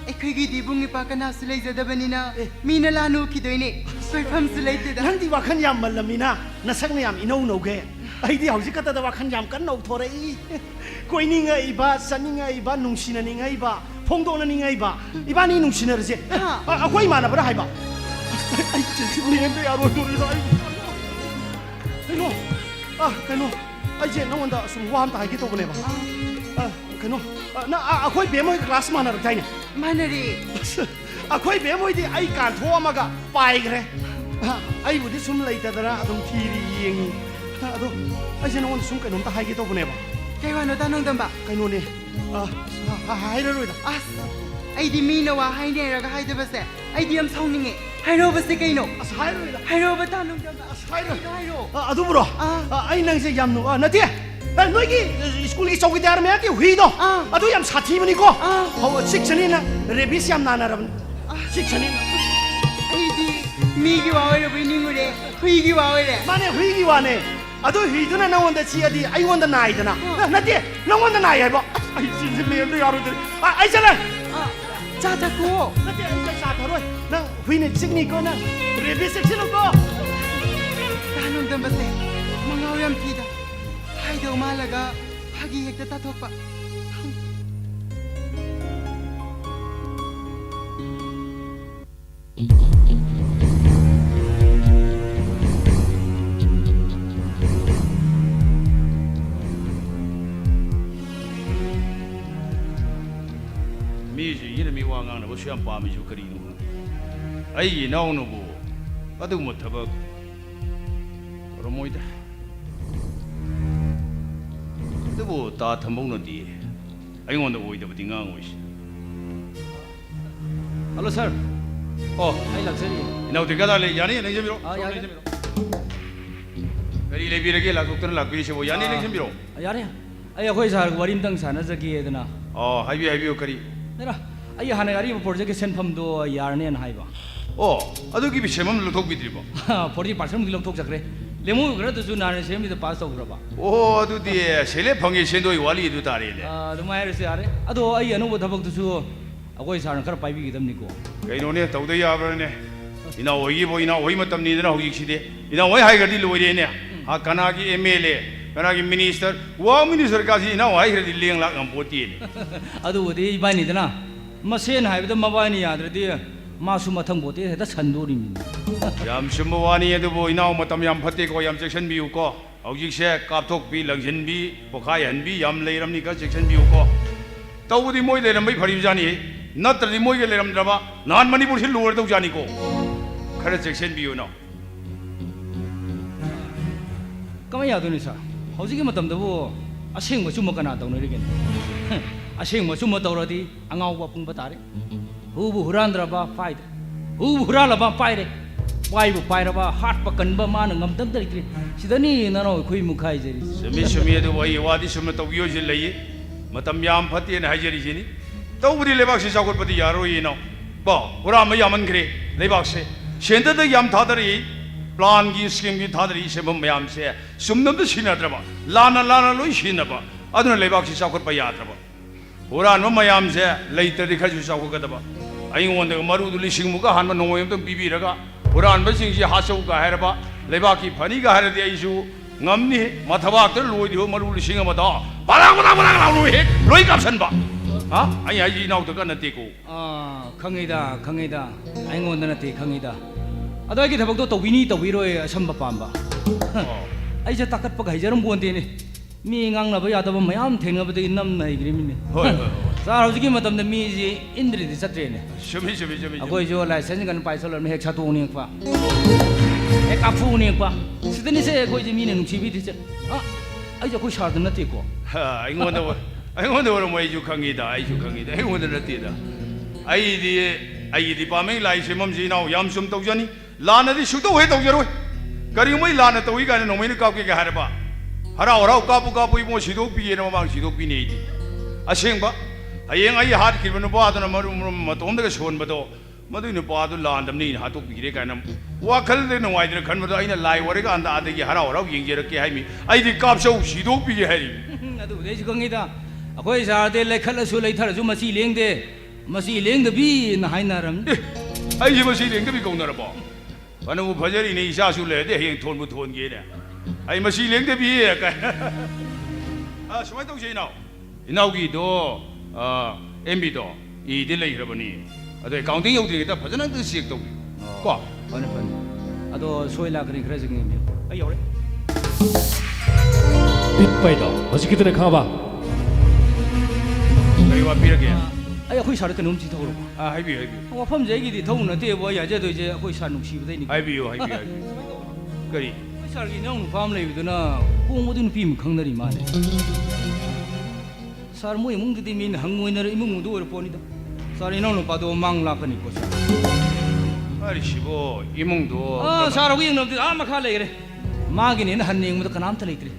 ꯑꯩꯈꯣꯏꯒꯤ ꯗꯤꯕꯨꯡꯒꯤ ꯄꯥꯀꯅꯥꯁꯨ ꯂꯩꯖꯗꯕꯅꯤꯅ ꯃꯤꯅ ꯂꯥꯟꯅꯨꯈꯤꯗꯣꯏꯅꯦ ꯀꯣꯏꯐꯝꯁꯨ ꯂꯩꯇꯦꯗ ꯅꯪꯗꯤ ꯋꯥꯈꯟ ꯌꯥꯝ ꯃꯜꯂꯝꯃꯤꯅ ꯅꯁꯛꯅ ꯌꯥꯝ ꯏꯅꯧ ꯅꯧꯒꯦ ꯑꯩꯗꯤ ꯍꯧꯖꯤꯛ ꯈꯛꯇꯗ ꯋꯥꯈꯟ ꯌꯥꯝ ꯀꯟꯅ ꯅꯧꯊꯣꯔꯛꯏ ꯀꯣꯏꯅꯤꯡꯉꯛꯏꯕ ꯆꯠꯅꯤꯡꯉꯛꯏꯕ ꯅꯨꯡꯁꯤꯅꯅꯤꯡꯉꯛꯏꯕ ꯐꯣꯡꯗꯣꯛꯅꯅꯤꯡꯉꯛꯏꯕ 이반이 ꯅꯨꯡꯁꯤꯅꯔꯁꯦ ꯑꯩꯈꯣꯏ ꯏꯃꯥꯟꯅꯕꯅ ꯍꯥꯏꯕ ꯑꯩ ꯆꯦꯟꯁꯤꯟꯅꯦꯟꯗ ꯌꯥꯔꯣꯏꯗꯣꯔꯤꯗ ꯑꯩ ꯀꯩꯅꯣ ꯑꯩꯁꯦ ꯅꯉꯣꯟꯗ ꯁꯨꯝ ꯋꯥ ꯑꯝꯇ ꯍꯥꯏꯒꯦ ꯇꯧꯕꯅꯦꯕ 그노 나 아코이 베모이 클래스 마나르 타이네 마나리 아코이 베모이디 아이 깐토아마가 빠이그래 아이 우디 숨 레이다더라 아동 티리 잉 아도 아이제 너원 숨 까놈 다 하게 또 보내 봐 개와노 다농담바 까노네 하이러로이다 아스 아이디 미노와 하이네라가 하이드버세 아이디 얌 성능에 하이로버세 개이노 하이러로이다 하이로버 다농담바 하이러 아도 불어 아이 낭세 얌노 나티 너희 스쿨이 저기 대하면 회의도 아도 얌 사티문이고 식천이나 레비스 얌 나나라분 식천이나 아이디 미기 와오래 보이닝우래 회의기 와오래 만에 회의기 와네 아도 회의도나 나온다 지야디 아이 원다 나이드나 나티 너 원다 나이 해봐 아이 진짜 내한테 야로들 아이잖아 자자고 나티 아이 사타로이 나 회의는 찍니거나 레비스 식천이고 다농담바세 망아오얌 피다 하이도 말라가 하기 핵다 따톡바 미지 이름이 왕왕나 뭐 시험 밤이 좀 그리노 아이 나오는 거 아도 못 타봐 그럼 뭐이다 뭐 다 탐먹는디 아이고는 오이다 뭐 딩강 오이시 Hello sir. Ay luxury. 나 어디 가다 래 야니 냉좀 미로 야니. 그리 레비르게 라국들은 라꾸이시고 야니 냉좀 미로 Yare. Ay ako'y sa warim tang sana sa giyedna. 하이비 그리 Nera. ꯑꯩ ꯍꯥꯟꯅ ꯑꯔꯤꯕ ꯄ꯭ꯔꯣꯖꯦꯛꯀꯤ ꯁꯦꯟꯐꯝꯗꯣ ꯌꯥꯔꯅꯦꯅ ꯍꯥꯏꯕ ꯑꯣ ꯑꯗꯨꯒꯤ ꯁꯦꯝꯐꯝ ꯂꯧꯊꯣꯛꯄꯤꯗ꯭ꯔꯤꯕꯣ 40%ꯒꯤ ꯂꯧꯊꯣꯛꯆꯈ꯭ꯔꯦ ꯂꯦꯝꯍꯧ ꯈꯔꯗꯨꯁꯨ ꯅꯍꯥꯟ ꯁꯦꯝꯕꯤꯗ ꯄꯥꯁ ꯇꯧꯈ꯭ꯔꯕ ꯑꯣ ꯑꯗꯨꯗꯤ ꯁꯦꯂꯦ ꯐꯪꯉꯦ ꯁꯦꯟꯗꯣꯏ ꯋꯥꯔꯤ ꯑꯗꯨ ꯇꯥꯔꯦꯅꯦ ꯑꯗꯨꯃꯥꯏꯅ ꯍꯥꯏꯔꯁꯨ ꯌꯥꯔꯦ ꯑꯗꯣ ꯑꯩ ꯑꯅꯧꯕ ꯊꯕꯛꯇꯨꯁꯨ ꯑꯩꯈꯣꯏ ꯁꯥꯔꯅ ꯈꯔ ꯄꯥꯏꯕꯤꯒꯗꯕꯅꯤꯀꯣ ꯀꯩꯅꯣꯅꯦ ꯇꯧꯗ ꯌꯥꯕ꯭ꯔꯅꯦ ꯏꯅꯥꯎ ꯍꯣꯏꯒꯤꯕꯨ ꯏꯅꯥꯎ ꯍꯣꯏ ꯃꯇꯝꯅꯤꯗꯅ ꯍꯧꯖꯤꯛꯁꯤꯗꯤ ꯏꯅꯥꯎ ꯍꯣꯏ ꯍꯥꯏꯈ꯭ꯔꯗꯤ ꯂꯣꯏꯔꯦꯅꯦ ꯀꯅꯥꯒꯤ MLA ꯀꯅꯥꯒꯤ ꯃꯤꯅꯤꯁꯇꯔ ꯋꯥ ꯃꯤꯅꯤꯁꯇꯔ ꯀꯥꯁꯤ ꯏꯅꯥꯎ ꯍꯥꯏꯈ꯭ꯔꯗꯤ ꯂꯦꯡ ꯂꯥꯛ ꯉꯝꯄꯣꯠꯇꯦꯅꯦ ꯑꯗꯨꯕꯨꯗꯤ ꯏꯕꯥꯅꯤꯗꯅ ꯃꯁꯦꯟ ꯍꯥꯏꯕꯗ ꯃꯕꯥꯅꯤ ꯌꯥꯗ꯭ꯔꯗꯤ ꯃꯥꯁꯨ ꯃꯊꯪ ꯕꯣꯠꯇꯤ ꯍꯦꯛꯇ ꯁꯟꯗꯣꯔꯤꯃꯤꯅꯤ ꯌꯥꯝ ꯆꯨꯝꯕ ꯋꯥꯅꯤ ꯑꯗꯨꯕꯨ ꯏꯅꯥꯎ ꯃꯇꯝ ꯌꯥꯝ ꯐꯠꯇꯦꯀꯣ ꯌꯥꯝ ꯆꯦꯛꯁꯤꯟꯕꯤꯌꯨꯀꯣ ꯍꯧꯖꯤꯛꯁꯦ ꯀꯥꯞꯊꯣꯛꯄꯤ ꯂꯪꯁꯤꯟꯕꯤ ꯄꯣꯈꯥꯏꯍꯟꯕꯤ ꯌꯥꯝ ꯂꯩꯔꯝꯅꯤ ꯈꯔ ꯆꯦꯛꯁꯤꯟꯕꯤꯌꯨꯀꯣ ꯇꯧꯕꯗꯤ ꯃꯣꯏ ꯂꯩꯔꯝꯕꯩ ꯐꯔꯤꯕꯖꯥꯅꯤ ꯅꯠꯇ꯭ꯔꯗꯤ ꯃꯣꯏꯒ ꯂꯩꯔꯝꯗ꯭ꯔꯕ ꯅꯍꯥꯟ ꯃꯅꯤꯄꯨꯔꯁꯤ ꯂꯣꯏꯔꯗꯧꯖꯥꯅꯤꯀꯣ खरे चेक्शन भी नो कमाई यादों निशा हौजी के मतलब दबो असेंग मचुम कना तौन रिगेन असेंग मचुम तौरदी अंगाव पुंग बतारे हुबु हुरांद्रबा फाइद हुबु हुरालबा पाइरे पाइबु पाइरबा हाट पकनबा मान ngam दम दरित्रि सिदनी ननो खुई मुखाई जरी समी समी दो वही वादी सम तौगियो जे लई मतम याम फते न हाइजरी जिनी तौबुदी लेबाक से जागोटपति यारो येनो बा हुरा म यामन खरे लेबाक से सेंटर द याम थादरी प्लान की स्कीम की थादरी से बम याम से सुमनम द सिनाद्रबा लाना लाना लोई सिनबा अदुन लेबाक से जागोट प याद्रबा हुरा न म याम से लेइतरि खजु जागोगदबा अइंगोंद मरुदु लिसिंग मुका हानबा नोयम द बिबिरगा हुरान बसिंग से हासौ का हेरबा लेबाक की फनी का हेरदि आइसु ngam ni mathawak ter loi dio maru lising ama da balang lalu he loi kapsan ba ha ai ai ji nau to kan te ko khangida aingon na te khangida adoi ki thabak to tawini tawiroi asamba pamba ai ja takat pa gaijaram bonde ne mi ngang na ba yadaba mayam thengna ba de nam na igri mi ne hoi hoi sar hoji ki matam de mi ji indri di satre ne shumi shumi shumi agoi jo license kan paisol me hek chatu ni kwa ek afu ni kwa sidani se agoi ji mi ne nungchi bi di che ai ja koi shar na te ko ha ai ngon da mo ai ju khangida ai ngon da te da ai di pa mai lai se mam ji nau yam sum tau jani la na di su to he tau jeroi kari moi la na tau i ga no mai ni ka ke ha ra ba hara ora ka pu mo si do pi ne ma si do pi ne di aseng ba ayeng ai hat ki no ba da na maru ma tom da shon ba do madu ni pa do la ndam ni ha to pi re ka na wa khal de no wai de khan ba ai na lai wore ka anda ade ki hara ora yeng je ke hai mi ai di kap shau si do pi hai ri adu de ji khangida akoi sa de lai khal su lai thar su ma si leng de da bi na hai na ram ai ji ma si leng da bi kong na ra ba ba no phajari ni isa su le de heng thon bu thon ge ne ai ma si leng da bi ka sumai tau je nau inau gi do MB do I de lai ra ba ni adoi counting yau de da phajana de sik tau ko fane ado soi la kri khra jing mi ai yore bit pai do hoji kitne khaba kai wa pi ra ge ai akoi sar ka num chi thoro hai bi wa pham je gi di thau na te bo ya je doi je akoi sa nu si ba dai ni hai bi kari akoi sar gi nong pham lai bi do na kong mo din pi mi khang na ri ma ne sar mo imung di min hang mo na imung do ro poni da sar inong no pa do mang la ka ni ko sa ari shibo imung do sar gi nong di ma kha lai re ma gi ne han ning mo da kanam ta lai tri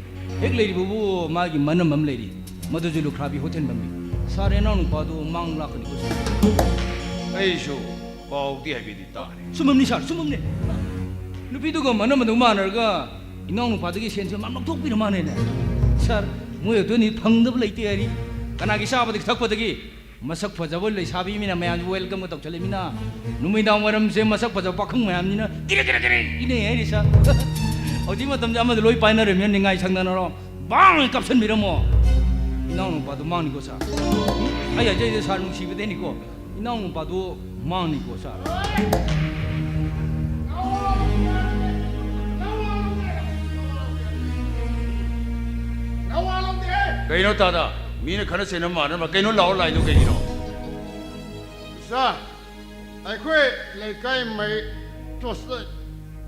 ek lai ri bu ma gi manam mam lai ri madu ju lu khra bi hoten bam bi sar inong no pa do mang la ka ni ko sa ai shu pau ti hai bi di ta sumam ni sar sumam ne nupi du ga manam du ma nar ga inong no pa da gi sen se mam nok thok pi na ma ne ne sar mo yo ni phang da lai ti ari kana gi sa ba dik thak pa da gi masak phajabol lai sabi mina mayam welcome ka tok chale mina numai dang waram se masak phajab pakhang mayam ni na kire ine ai sa oji ma tam jama loi paina re men ningai sang na ro bang kapsan mi mo inong pa do mang ni ko sa ai ya je sa nung si be ni ko inong pa do mang ni ko sa kai no ta da mi ne khana se na ma na ma kai no lao lai no kai ni no sa ai khoi le kai mai to sa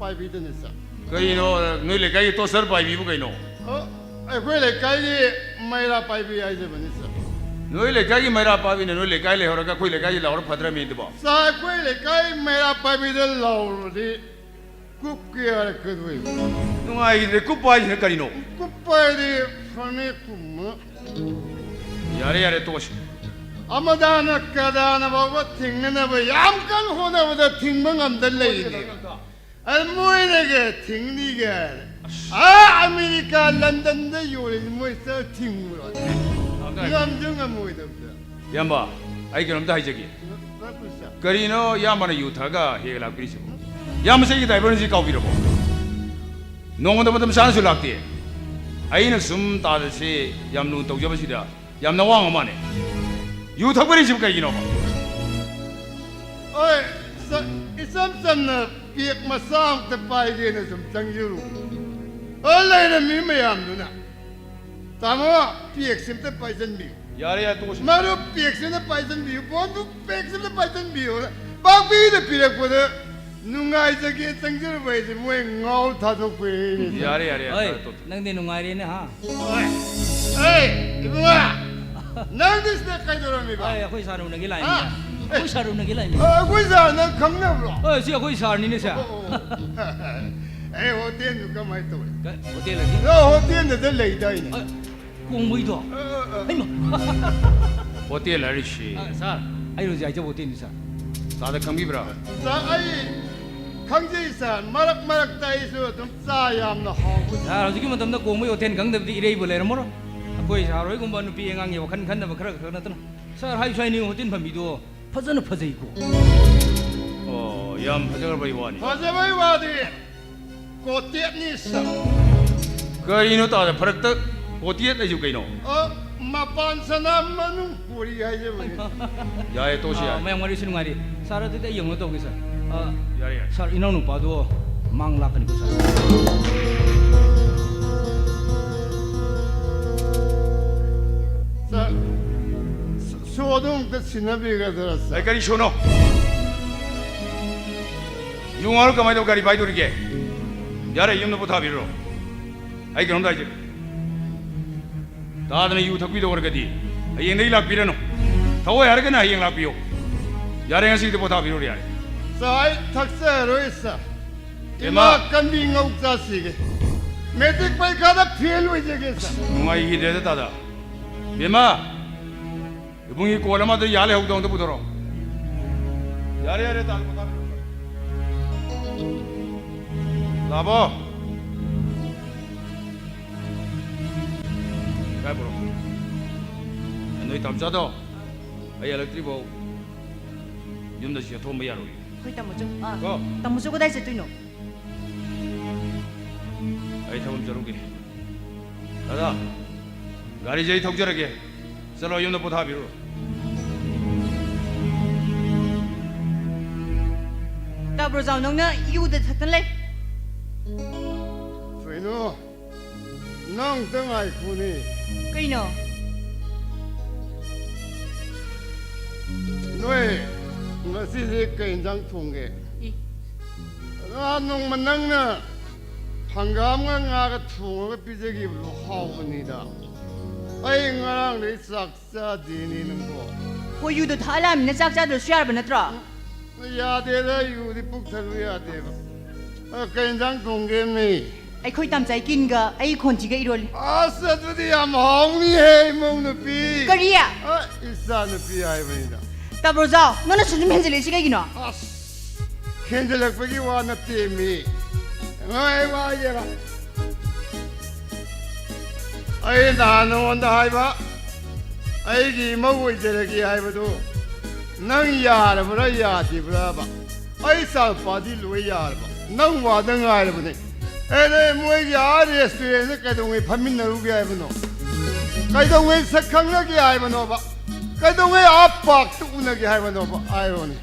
pai bi de ne sa kai no noi le kai to sar pai bi bu kai no ai khoi le kai ni mai la pai bi ai de ne sa noi le kai mai ra pa bi ne noi le kai le hora ka khoi le kai la hora phadra mi de ba sa khoi le kai mai la pai bi de lao di ku ke ar ke doi no ai de ku pa ni kai no ku pai di fane ku ma yare to shi 아마다나 까다나 보고 팅내나 봐 얌간 호나보다 팅멍 암들 레이네 알모이네게 팅니게 아 아메리카 런던데 요리 뭐있어 팅무로 이감정아 뭐이답다 양바 아이 그럼 다 이저기 거리노 야마나 유타가 해라 그리시고 야무세기 다 이번지 까비라고 농원도 보면 산수 락디 아이는 숨 따듯이 얌누 떡접시다 얌나 왕어마네 유타 버리십니까 이놈 어이 이삼삼나 비액 마상 때 빠이게는 좀 장주로 얼라이는 미매암 누나 다모 비액 심때 빠이전 미 야래야 또 오십 마루 비액 심때 빠이전 미 본부 비액 심때 빠이전 미 박비의 비액보다 누가이저기 장주로 보이지 뭐에 ngau 타도 보이니 야래 어이 낭대 농아리네 하 에이 이봉아 낭대 시대 까이도라미 봐 어이 거기 사는 게 라임이야 거기 사는 게 라임이야 거기서 난 강남으로 어이 지가 거기 사는 사 에이 호텔 누가 많이 또 어디라지 너 호텔인데 레이다이네 공무이도 아이마 호텔 라리시 사 아이로지 아이저 어디 사 다들 강비브라 자 아이 강제이산 마락마락 따이서 좀 싸야암나 하고 자 지금 맞다 공무이 호텔 강대부터 이래 볼래라 뭐라 거기 사로이 공부하는 비행항에 와칸 간다 그러 그러나더나 사 하이 사이니 호텔 밤이도 퍼져는 퍼져 있고 얌 하정을 버리 와니 화자바이 와디 고티니 사 거리노 따다 버럭떡 호텔 내줄게 이놈 마판사나 마누 보리 하이제 보니 야에 또시야 mayang mari sinu ngari sara tete yang lo tau ke sar 야래 sar ina nu padu mang la kan ko sar 자 소동 때 지나비가 들었어 아이 거리 쇼노 융화를 가만히 가리 바이도리게 야래 임노 부타 비로 아이 그럼 다 이제 다들 이유 덕비도 그러거디 아이 내일 비려노 더워 야르게나 이행 락비요 야랭 시도 부타 비로리 야래 사이 탁사로 있어 에마. 이마 간비 ngau자시게 메딕 바이 가다 피엘로 이제겠어 누가 이게 되다다 메마 이봉이 꼬라마도 야래 호동도 부도록 야래 다 부타 라보 가이 보러 너희 담자도 아이 엘렉트리보 윤다시가 돈 뭐야 로이 Hoy tamo jo. Ah. 거 Tamo jo ko dai se tuino. 아이 타면 저러게 다다 가리 제이 통절하게 썰어 윤도 보다 비로 Ta bro zau nong na yu de thatan le. 소이노 낭 등아이 군이 Kai no. 너의 ngasi kenjang thungge I. nong manang na hangam nga ga thunga pijegi lu hawbnida ai ngarang le saksa dini nungbo Ho yu de thala min chak cha de shar ban tra. ya de da yu di puk thalu ya de ba kenjang thungge mi Ai khoi tam chai kin ga ai khon ji ga irol. asa tu di am hong ni he mong nu pi Kariya. isa nu pi ai bnida Ta bro zau no na sunu men je le si ga gi no. kenjelak pagi wa na te mi ngai wa ye ba ai na no on da hai ba ai gi ma wo je le gi hai ba do nang ya ra bra ya di bra ba ai sa pa di lo ya ba nang wa da ngai ra ba ne ai le mo ya restaurant ka do ngai phamin na ru gi hai ba no kai do ngai sak khang la gi hai ba no ba kai do ngai a pak tu na gi hai ba no ba ai ro ne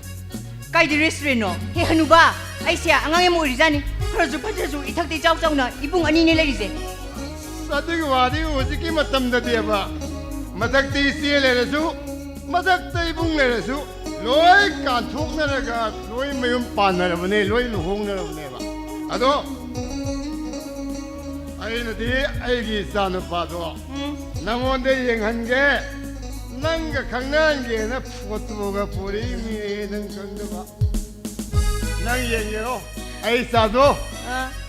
Kai di restaurant no. He hanu ba. Ai sia angang mo ri jani. Phar ju phar ju ithak te chau chau na ibung ani ne le ri je. Sadik wadi uziki matam da dia ba. Madak ti si le resu. Madak tai bung le resu. Loi kan thuk na ga loi mayum pan na bane loi lu hong na bane ba. Ado ai na di ai gi san pa do. Namon de yeng han ge. Nang ga khang nan ge na photo ga puri mi nang kang da ba. Nang yeng ye ro. Ai sa do.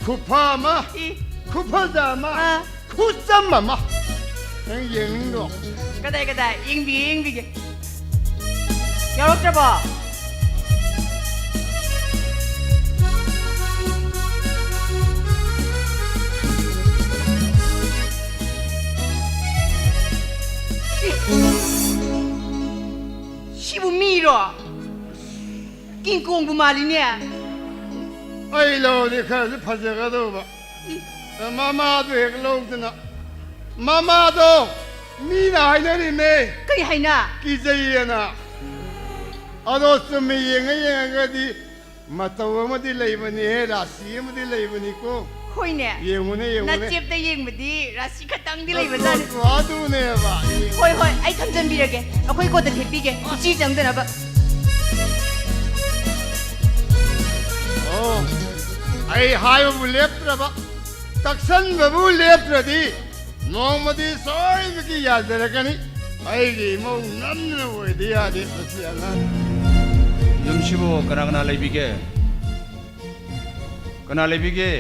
Kupa ma. I. Kupa da ma. Ah. 쿠쌈마마 잉도 Ka dai ing bi ge. ꯌꯥꯎꯔꯛꯇ꯭ꯔꯕꯣ 시부 미로 낑꽁부 말이네 ꯑꯩ ꯂꯧꯔꯗꯤ ꯈꯔꯁꯨ ꯐꯖꯒꯗꯧꯕ ꯃꯃꯥꯗꯣ ꯍꯦꯛ ꯂꯧꯗꯅ ꯃꯃꯥꯗꯣ ꯃꯤꯅ ꯍꯥꯏꯅꯔꯤꯃꯦ ꯀꯔꯤ ꯍꯥꯏꯅ ꯀꯤꯖꯩꯌꯦꯅ ꯑꯗꯣ ꯆꯨꯝꯃꯤ ꯌꯦꯡꯉꯒꯗꯤ ꯃꯇꯧ ꯑꯃꯗꯤ ꯂꯩꯕꯅꯤꯍꯦ ꯔꯥꯁꯤ ꯑꯃꯗꯤ ꯂꯩꯕꯅꯤꯀꯣ ꯍꯣꯏꯅꯦ ꯌꯦꯡꯉꯨꯅꯦ ꯌꯦꯡꯉꯨꯅꯦ ꯅꯆꯦꯞꯇ ꯌꯦꯡꯕꯗꯤ ꯔꯥꯁꯤ ꯈꯛꯇꯪꯗꯤ ꯂꯩꯕꯖꯥꯠꯅꯤ ꯑꯗꯨꯅꯦꯕ ꯍꯣꯏ ꯍꯣꯏ ꯑꯩ ꯊꯝꯖꯟꯕꯤꯔꯒꯦ ꯑꯩꯈꯣꯏ ꯀꯣꯠꯇ ꯊꯦꯠꯄꯤꯒꯦ ꯎꯆꯤ ꯆꯪꯗꯅꯕ ꯑꯣ ꯑꯩ ꯍꯥꯏꯕꯕꯨ ꯂꯦꯞꯇ꯭ꯔꯕ ꯇꯛꯁꯟꯕꯕꯨ ꯂꯦꯞꯇ꯭ꯔꯗꯤ ꯅꯣꯡꯃꯗꯤ ꯁꯣꯏꯗꯅ ꯌꯥꯖꯔꯛꯀꯅꯤ ꯑꯩꯒꯤ ꯏꯃꯧ ꯅꯝꯅ ꯑꯣꯏꯗ ꯌꯥꯗꯦ ꯃꯁꯤ ꯑꯉꯥꯡ ꯌꯨꯝꯁꯤꯕꯨ ꯀꯅꯥ ꯀꯅꯥ ꯂꯩꯕꯤꯒꯦ? ꯀꯅꯥ ꯂꯩꯕꯤꯒꯦ?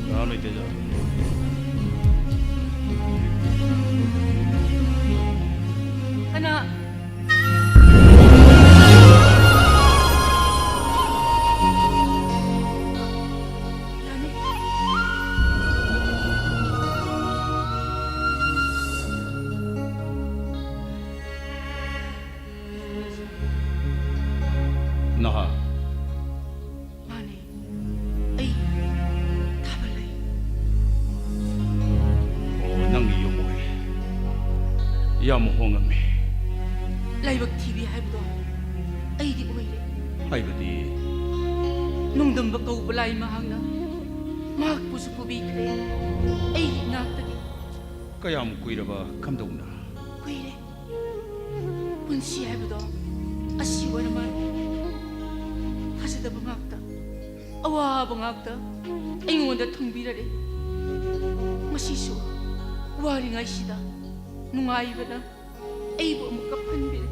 ꯀꯅꯥ ꯂꯩꯇꯦꯖ? ꯀꯅꯥ 나하. 마네 ꯑꯩ ꯊꯥꯕ ꯂꯩ ꯅꯪꯒꯤ ꯌꯨꯝ ꯑꯣꯏ. ꯌꯥꯝ ꯍꯣꯡꯉꯝꯃꯤ. ꯂꯥꯏꯕꯛ ꯊꯤꯕꯤ ꯍꯥꯏꯕꯗꯣ ꯑꯩꯗꯤ ꯑꯣꯏꯔꯦ ꯍꯥꯏꯕꯗꯤ ꯅꯨꯡꯗꯝꯕ ꯀꯧꯕ ꯂꯥꯏ ꯃꯍꯥꯛꯅ ꯃꯍꯥꯛꯄꯨꯁꯨ ꯄꯨꯕꯤꯈ꯭ꯔꯦ ꯑꯩꯒꯤ ꯏꯅꯥꯛꯇꯒꯤ ꯀꯌꯥꯝ ꯀꯨꯏꯔꯕ ꯀꯝꯗꯧꯅ? ꯀꯨꯏꯔꯦ ꯄꯨꯟꯁꯤ ꯍꯥꯏꯕꯗꯣ ꯑꯁꯤ ꯑꯣꯏꯔ ꯃꯥꯜꯂꯦ ꯊꯥꯖꯗꯕ ꯉꯥꯛꯇ ꯑꯋꯥꯕ ꯉꯥꯛꯇ ꯑꯩꯉꯣꯟꯗ ꯊꯨꯡꯕꯤꯔꯔꯦ ꯃꯁꯤꯁꯨ ꯋꯥꯔꯤꯉꯩꯁꯤꯗ ꯅꯨꯡꯉꯥꯏꯕꯅ ꯑꯩꯕꯨ ꯑꯃꯨꯛ ꯀꯞꯍꯟꯕꯤꯔꯦ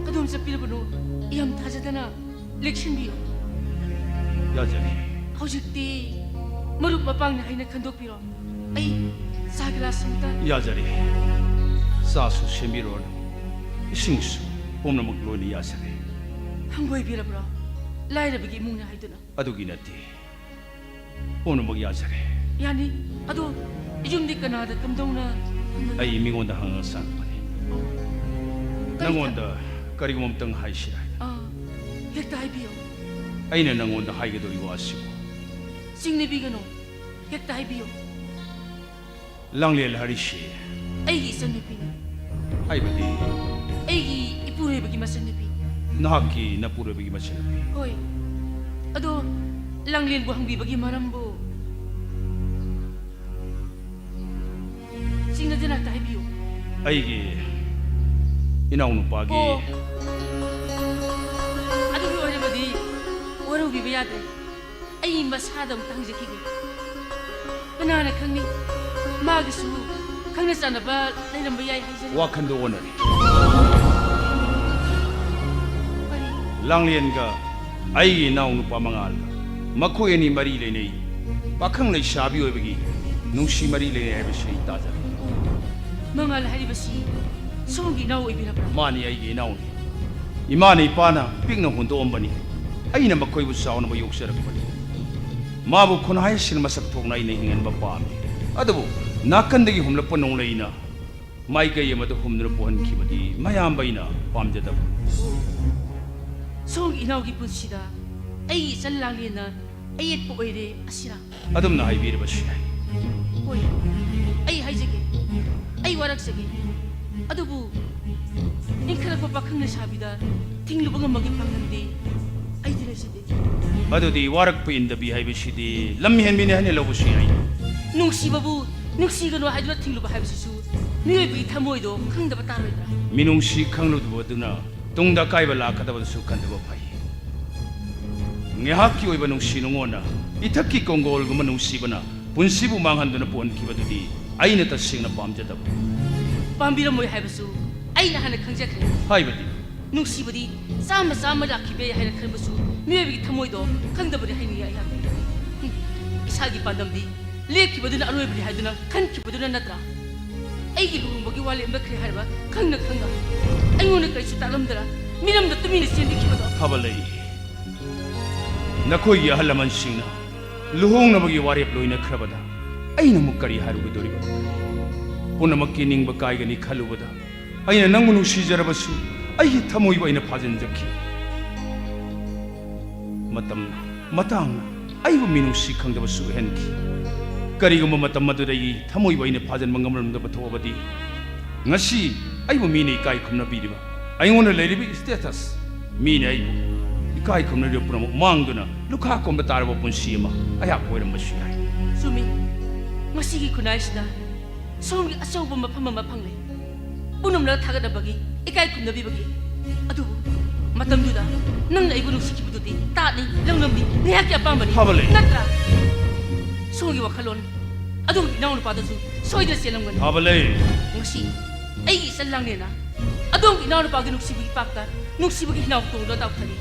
ꯀꯗꯣꯝ ꯆꯠꯄꯤꯔꯕꯅꯣ ꯌꯥꯝ ꯊꯥꯖꯗꯅ ꯂꯦꯛꯁꯤꯟꯕꯤꯌꯨ 야자리. ꯍꯧꯖꯤꯛꯇꯤ ꯃꯔꯨꯞ ꯃꯄꯥꯡꯅ ꯍꯥꯏꯅ ꯈꯟꯗꯣꯛꯄꯤꯔꯣ ꯑꯩ ꯆꯥ ꯒꯤꯂꯥꯁ ꯑꯃꯇ 야자리. 싸수 세미론. 이싱수. 봄나먹 로니 야자리. ꯍꯪꯒꯣꯏꯕꯤꯔꯕ꯭ꯔꯣ ꯂꯥꯏꯔꯕꯒꯤ 이몽ꯅ ꯍꯥꯏꯗꯨꯅ 아두기 나티. 봄나먹 야자리. 야니 아도 이좀디 까나다 깜동나 아이 미곤다 항상 쌍거니. 낭원다 까리고 몸땅 하이시라. 아 헥다 하이비요 아이는 낭원다 하이게도 이와시고. 싱네비가노 헥다 하이비요 랑리엘 하리시. 아이기 쌍네비는 하이바디. 아이기 이쁘레ꯕꯒꯤ ꯃꯁꯛꯅꯨꯄꯤ 나하키 나푸르베기 마시나. ꯍꯣꯏ ꯑꯗꯣ ꯂꯥꯡꯂꯦꯟꯕꯨ ꯍꯪꯕꯤꯕꯒꯤ ꯃꯔꯝꯕꯨ ꯆꯤꯡꯅꯗꯅ ꯍꯥꯏꯕꯤꯌꯨ 아이기 이나우 누빠기. ꯑꯗꯨꯒꯤ ꯑꯣꯏꯔꯕꯗꯤ ꯋꯥꯔꯧꯕꯤꯕ ꯌꯥꯗ꯭ꯔꯦ ꯑꯩ ꯃꯁꯥꯗ ꯑꯃꯨꯛ ꯍꯪꯖꯈꯤꯒꯦ ꯀꯅꯥꯅ ꯈꯪꯅꯤ ꯃꯥꯒꯤꯁꯨ ꯈꯪꯅ ꯆꯥꯟꯅꯕ ꯂꯩꯔꯝꯕ ꯌꯥꯏ ꯍꯥꯏꯖꯔꯤ 와칸도 오너리. 랑리엔가 아이기 나우 누빠 망알가. 마코에니 마리 레네이. 파캉 레이 샤비 오베기. 누시 마리 레네 해베시 따자. ꯃꯉꯥꯜ ꯍꯥꯏꯔꯤꯕꯁꯤ ꯁꯣꯝꯒꯤ ꯏꯅꯥꯎ ꯑꯣꯏꯕꯤꯔꯕ꯭ꯔꯥ 마니 아이기 나우니. 이마니 빠나 삑나 혼도 엄바니. 아이나 마코이부 싸우는 거 욕설하거니. 마부 코나이 실마삭 통나 이네 행한 바빠미. 아드부 나칸데기 홈럽 뻔농레이나. 마이가 예마도 홈르 보한 키버디 마야암바이나 밤제다부. ꯁꯣꯝꯒꯤ ꯏꯅꯥꯎꯒꯤ ꯄꯨꯟꯁꯤꯗ ꯑꯩꯒꯤ ꯏꯆꯟ ꯂꯥꯡꯂꯦꯟꯅ ꯑꯌꯦꯠꯄ ꯑꯣꯏꯔꯦ ꯑꯁꯤꯔꯥ ꯑꯗꯨꯝꯅ ꯍꯥꯏꯕꯤꯔꯕꯁꯨ ꯌꯥꯏ. ꯍꯣꯏ ꯑꯩ ꯍꯥꯏꯖꯒꯦ ꯑꯩ ꯋꯥꯔꯛꯆꯒꯦ ꯑꯗꯨꯕꯨ ꯏꯟꯈꯠꯂꯛꯄ ꯄꯥꯈꯪ ꯂꯩꯁꯥꯕꯤꯗ ꯊꯤꯡꯂꯨꯕ ꯉꯝꯕꯒꯤ ꯄꯥꯡꯒꯜꯗꯤ ꯑꯩꯗꯤ ꯂꯩꯖꯗꯦ ꯑꯗꯨꯗꯤ ꯋꯥꯔꯛꯄ ꯏꯟꯗꯕꯤ ꯍꯥꯏꯕꯁꯤꯗꯤ ꯂꯝ ꯍꯦꯟꯕꯤꯅꯤ ꯍꯥꯏꯅ ꯂꯧꯕꯁꯨ ꯌꯥꯏ. ꯅꯨꯡꯁꯤꯕꯕꯨ ꯅꯨꯡꯁꯤꯒꯅꯨ ꯍꯥꯏꯗꯨꯅ ꯊꯤꯡꯂꯨꯕ ꯍꯥꯏꯕꯁꯤꯁꯨ ꯃꯤꯑꯣꯏꯕꯒꯤ ꯊꯃꯣꯏꯗꯣ ꯈꯪꯗꯕ ꯇꯥꯔꯣꯏꯗ꯭ꯔꯥ 미농시 강로두버드나 동다 까이바 라카다버드 숙한데버 파이. 녜학기 오이바 농시 농원나 이탁기 꽁고 얼굴만 농시거나 분시부 망한드나 본 기바두디 아이네타 싱나 밤제다부. ꯄꯥꯝꯕꯤꯔꯝꯃꯣꯏ ꯍꯥꯏꯕꯁꯨ ꯑꯩꯅ ꯍꯥꯟꯅ ꯈꯪꯖꯈ꯭ꯔꯦ 하이바디. ꯅꯨꯡꯁꯤꯕꯗꯤ ꯆꯥꯝꯃ ꯆꯥꯝꯃ ꯂꯥꯛꯈꯤꯕ ꯌꯥꯏ ꯍꯥꯏꯅ ꯈꯟꯕꯁꯨ ꯃꯤꯑꯣꯏꯕꯒꯤ ꯊꯃꯣꯏꯗꯣ ꯈꯪꯗꯕꯗꯤ ꯍꯥꯏꯅꯤꯡꯏ ꯑꯩꯍꯥꯛ ꯏꯁꯥꯒꯤ ꯄꯥꯟꯗꯝꯗꯤ ꯂꯦꯞꯈꯤꯕꯗꯨꯅ ꯑꯔꯣꯏꯕꯅꯤ ꯍꯥꯏꯗꯨꯅ ꯈꯟꯈꯤꯕꯗꯨꯅ ꯅꯠꯇ꯭ꯔꯥ ꯑꯩꯒꯤ ꯂꯨꯍꯣꯡꯕꯒꯤ ꯋꯥ ꯂꯦꯞꯂꯛꯈ꯭ꯔꯦ ꯍꯥꯏꯕ ꯈꯪꯅ ꯑꯩꯉꯣꯟꯗ ꯀꯔꯤꯁꯨ ꯇꯥꯛꯂꯝꯗ꯭ꯔꯥ ꯃꯤꯔꯝꯗ ꯇꯨꯃꯤꯟꯅ ꯆꯦꯟꯕꯤꯈꯤꯕꯗꯣ ꯊꯥꯕꯂꯩ ꯅꯈꯣꯏꯒꯤ ꯑꯍꯜ ꯂꯃꯟꯁꯤꯡꯅ ꯂꯨꯍꯣꯡꯅꯕꯒꯤ ꯋꯥꯔꯦꯞ ꯂꯣꯏꯅꯈ꯭ꯔꯕꯗ ꯑꯩꯅ ꯑꯃꯨꯛ ꯀꯔꯤ ꯍꯥꯏꯔꯨꯒꯗꯧꯔꯤꯕ ꯄꯨꯝꯅꯃꯛꯀꯤ ꯅꯤꯡꯕ ꯀꯥꯏꯒꯅꯤ ꯈꯜꯂꯨꯕꯗ ꯑꯩꯅ ꯅꯪꯕꯨ ꯅꯨꯡꯁꯤꯖꯔꯕꯁꯨ ꯑꯩꯒꯤ ꯊꯃꯣꯏꯕꯨ ꯑꯩꯅ ꯐꯥꯖꯤꯟꯖꯈꯤ ꯃꯇꯝꯅ ꯃꯇꯥꯡꯅ ꯑꯩꯕꯨ ꯃꯤꯅꯨꯡꯁꯤ ꯈꯪꯗꯕꯁꯨ ꯑꯣꯏꯍꯟꯈꯤ ꯀꯔꯤꯒꯨꯝꯕ ꯃꯇꯝ ꯑꯗꯨꯗꯒꯤ ꯊꯃꯣꯏꯕꯨ ꯑꯩꯅ ꯐꯥꯖꯤꯟꯕ ꯉꯝꯂꯝꯗꯕ ꯊꯣꯛꯑꯕꯗꯤ ꯉꯁꯤ ꯑꯩꯕꯨ ꯃꯤꯅ ꯏꯀꯥꯏ ꯈꯨꯝꯅꯕꯤꯔꯤꯕ ꯑꯩꯉꯣꯟꯗ ꯂꯩꯔꯤꯕ ꯁ꯭ꯇꯦꯇꯁ ꯃꯤꯅ ꯑꯩꯕꯨ ꯏꯀꯥꯏ ꯈꯨꯝꯅꯔꯤꯕ ꯄꯨꯝꯅꯃꯛ ꯃꯥꯡꯗꯨꯅ ꯂꯨꯈꯥ ꯀꯣꯝꯕ ꯇꯥꯔꯕ ꯄꯨꯟꯁꯤ ꯑꯃ ꯑꯩꯍꯥꯛ ꯑꯣꯏꯔꯝꯕꯁꯨ ꯌꯥꯏ ꯆꯨꯝꯃꯤ ꯃꯁꯤꯒꯤ ꯈꯨꯟꯅꯥꯏꯁꯤꯗ ꯁꯣꯝꯒꯤ ꯑꯆꯧꯕ ꯃꯐꯝ ꯑꯃ ꯐꯪꯂꯦ ꯄꯨꯝꯅꯃꯛ ꯊꯥꯒꯠꯅꯕꯒꯤ ꯏꯀꯥꯏ ꯈꯨꯝꯅꯕꯤꯕꯒꯤ ꯑꯗꯨꯕꯨ ꯃꯇꯝꯗꯨꯗ ꯅꯪꯅ ꯑꯩꯕꯨ ꯅꯨꯡꯁꯤꯈꯤꯕꯗꯨꯗꯤ ꯇꯥꯠꯅꯤ ꯂꯧꯅꯝꯅꯤ ꯉꯥꯏꯍꯥꯛꯀꯤ ꯑꯄꯥꯝꯕꯅꯤ ꯊꯥꯕꯂꯩ ꯅꯠꯇ꯭ꯔꯥ ꯁꯣꯝꯒꯤ ꯋꯥꯈꯜꯂꯣꯟ ꯑꯗꯨꯒꯤ ꯏꯅꯥꯎꯅꯨꯄꯥꯗꯁꯨ ꯁꯣꯏꯗꯅ ꯆꯦꯜꯂꯝꯒꯅꯤ ꯊꯥꯕꯂꯩ ꯉꯁꯤ ꯑꯩꯒꯤ ꯏꯆꯟ ꯂꯥꯡꯅꯦꯅ ꯑꯗꯣꯝꯒꯤ ꯏꯅꯥꯎꯅꯨꯄꯥꯒꯤ ꯅꯨꯡꯁꯤꯕꯒꯤ ꯄꯥꯛꯇ ꯅꯨꯡꯁꯤꯕꯒꯤ ꯍꯤꯅꯥꯎ ꯇꯣꯡꯗꯨꯅ ꯇꯥꯎꯊꯔꯤ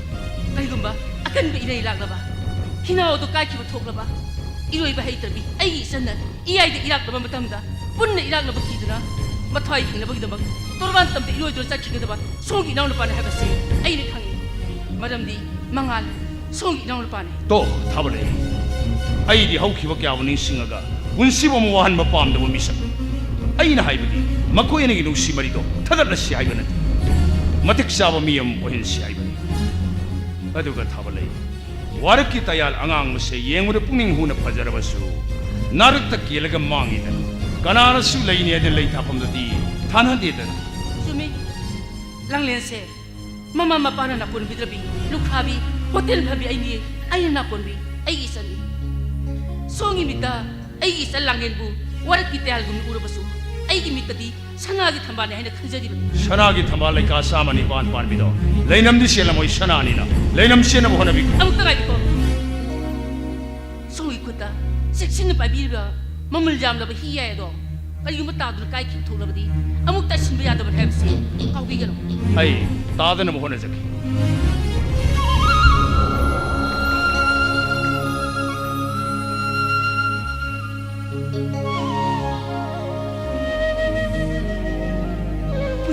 ꯀꯔꯤꯒꯨꯝꯕ ꯑꯀꯟꯕ ꯏꯔꯩ ꯂꯥꯛꯂꯕ ꯍꯤꯅꯥꯎ ꯑꯗꯨ ꯀꯥꯏꯈꯤꯕ ꯊꯣꯛꯂꯕ 이로이바 헤이트비 아이 있었나 이아이들 이락도만 못합니다 뿐네 이락노버 기드나 마타이 킹나버기도막 또르반 땀때 이로이들 짝키거든봐 송이 나오는 바네 해봤어 아이를 강해 마담디 망할 송이 나오는 바네 또 타버래 아이디 하우키밖에 아버님 싱어가 운시보모 와한 뭐 빰도 못 미션 아이나 하이브디 마코에네기 농시 말이도 타달라시 하이브는 마택샤버 미엄 오헨시 하이브니 아두가 타버래 와르키 따얄 앙앙무세 예물의 뿡닝 후나 파자라바수 나르타 기엘가 망이다 가나라수 레이니에들 레이타범도디 타나디다 수미 랑렌세 마마 마빠나 나쁜 비드라비 루크하비 호텔 바비 아이니 아이나 나쁜비 아이 있었니 송이 믿다 아이 있을 랑렌부 와르키 따얄금 우르바수 아이기 믿다디 상하게 탐바네 하이나 큰저디는 샤나기 탐발레 가사마니 반반비도 레이남디 셀라모이 샤나니나 레이남 셀나 보나비 아무것도 아니고 송이 컸다 섹시는 바비가 몸을 잠라바 희야에도 그리고 따들 까이킴 통라바디 아무것도 신비 야다바 해브시 까우기게로 아이 따드는 뭐 하나 저기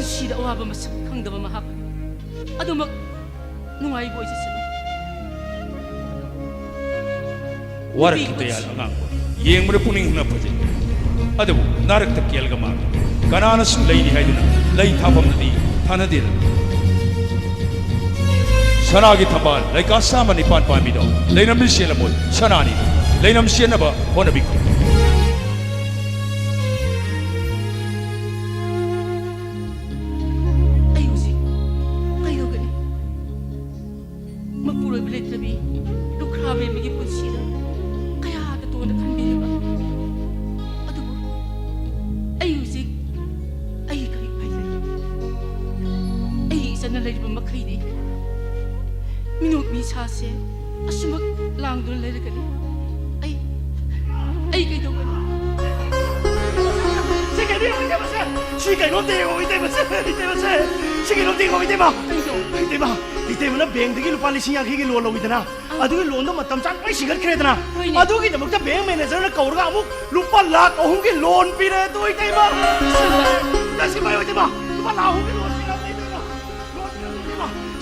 시다 와봐 마sak 강다바 마학 아도 막 누아이 보이지스나 와르키 따얄 앙앙고 예물의 뿡닝 후나 파자 아두부 나르타 기엘가 망 가나라수 레이니 하이드나 레이타범도디 타나디다 샤나기 탐발 레이카사마니 반반비도 레이남디 셀라모이 샤나니 레이남 셀나바 보나비코 사세 아수막 랑들 내려가니 아이 그이도가니 세계를 이때마세 시계로 대고 이때마세 시계로 대고 이때마 이때마나 뱅드기 루파 리싱 야기기 론로 이드나 아두기 론도 마땀 짱 시간 크레드나 아두기 데목다 뱅 매니저나 거우가 아무 루파 락 어흥기 론 피레 또 이때마 다시 봐요 이때마 루파 락 어흥기 론 피레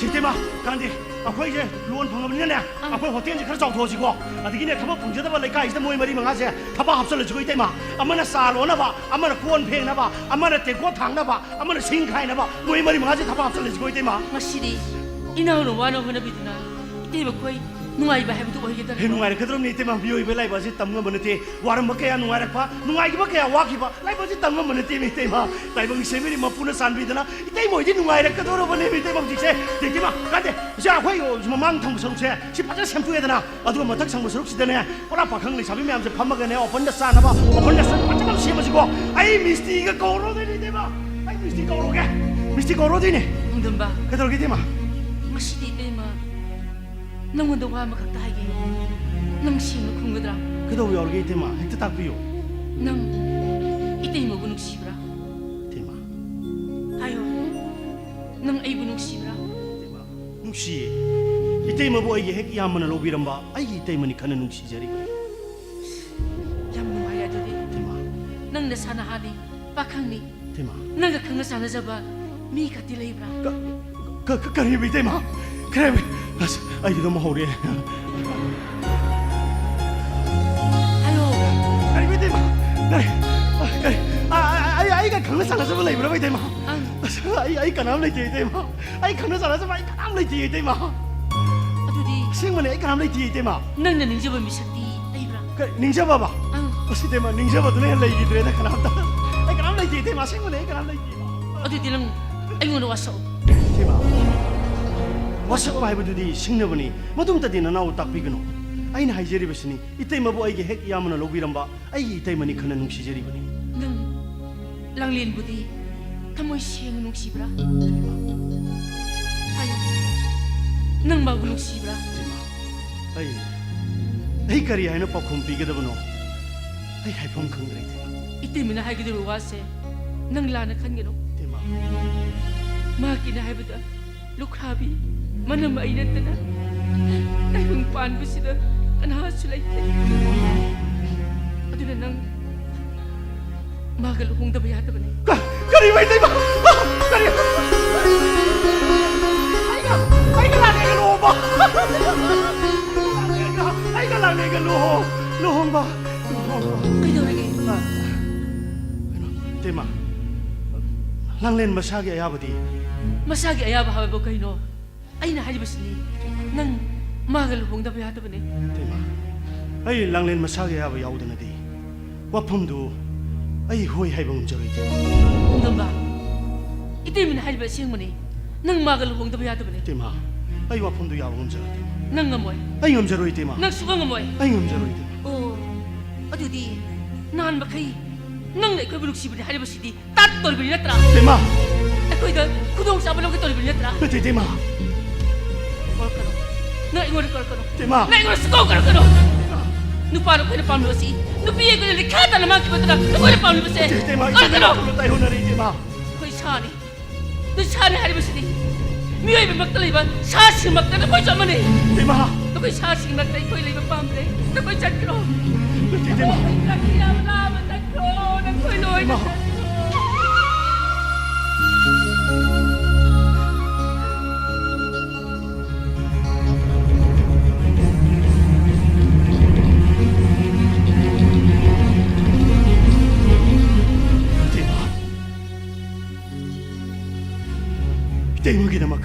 이때마 간디 아빠 이제 로원 방법이네. 아빠 호텔에 가서 잡도지고. 아디기네 타바 풍저다바 레카 이제 모이 머리 망하세. 타바 합설을 주고 있대마. 아마나 살로나 봐. 아마나 구원 페나 봐. 아마나 대고 당나 봐. 아마나 신카이나 봐. 모이 머리 망하세 타바 합설을 주고 있대마. 마시리 이나오는 와노 하나비드나 이때마 거의 누아이바 해부도 오히게다. 누아이를 그대로 니때마 비오이베 라이바지 땀가 버는데 와름 먹게야 누아이락파. 누아이기 먹게야 와기바. 라이바지 땀가 버는데 니때마. 라이바기 세미리 마푸나 산비드나. 이때 뭐지 누아이락 그대로 버네 니때마 지세. 니때마 간데. 자, 회요 좀 망탕 무서우세. 시파자 샘푸해야 되나? 아두가 뭐탁 상무스럽시더네. 오라 박항리 잡이면 하면서 밥 먹으네. 오픈데 싸나봐. 오픈데 싸 반짝am 씹어지고. 아이 미스티가 거로되니 대마. 아이 미스티 거로게. 미스티 거로되니. 응든바. 그대로 기대마. 마시디 때마. 너무도 와마 각다 하게. 능 시는 궁거더라. 그도 왜 얼게 대마. 핵트 딱 비요. 능 이때 뭐고 눅시브라. 대마. 아유. 능 아이부 눅시브라. 시 이때 뭐 이게 핵 야만을 오비람바 아이 이때 뭐니 가는 뭉시 자리 얌 누아야 되디 대마 능내 사나하니 पाखंनी Tema. नंग खंग सानजबा मी खती Lebra Kari bi tema. Kari bi. Ay dito mahuri. ayo Kari bi tema. Kari. Kari. Ay ka khang sana sa balay bro bi tema. Ay kanam lai ti tema. Ay khang sana sa ay kanam lai ti tema. adudi Sing mane ay kanam lai ti tema. nang na ningjaba mi sakti leibra Kari ningsha baba. ang Asi tema ningsha ba tune lai gi tre da kanam ta. Ay kanam lai ti tema sing mane ay kanam lai ti. adudi lang ayun waso Tema. Wasak ba haibadudi singnabani madumtadi nanaw takpigano. Ay na haijeribassini itay mabu ay hek yamana lobiramba ay itay mani khana nungsijeribani. nang langlin budi tamoy siyang nungsibra ayo nang bago nungsibra Ay kari ay na pakhum pigadabano. Ay haipam khangdre tema. itim na haigidru wase nang lana khangino Tema. makina haibada lukhabi manam ainatana tayung pan bisida kana sulaite aduna nang magal hung da bayata bane Kari bay tema. Kari. Ay ka lang ay luho ba? Ay ka lang ay luho. Luhong ba? kaidaw lagi Tema. Langlen masagi ayabadi. masagi ayaba hababo kaino ay na halibasni nang magal hung da bayata bane Tema. Ay langlen masagi ayaba yaudana di. Wapumdu ay hoy haibang jaroy tema. ngamba itim na halibas siyang mani nang magal hung da bayata bane Tema. Ay wapumdu yawang jaroy tema. nang ngamoy Ay ngam jaroy tema. nang suga ngamoy Ay ngam jaroy tema. oh adudi nan makai nang na ikoy buluk sibni halibasidi tat tolbini natra Tema. ako'y kudong sa abalong ito libin niya Pati tema. Korkano na ingon korkano Tema. na ingon sa korkano no paano ko na pamlo si no piye ko na likata na mga kibata na ko na pamlo si Tema. korkano Ito tayo na rin tema. ko'y sani no sani hari basi ni miyoy ba magtalay ba sasi magtalay ko'y sa mani Tema. no ko'y sasi magtalay ko'y liba pamle na ko'y chat ko Pati tema. ko'y kakila malaman ako na ko'y loy na Tema. Tema gidamak.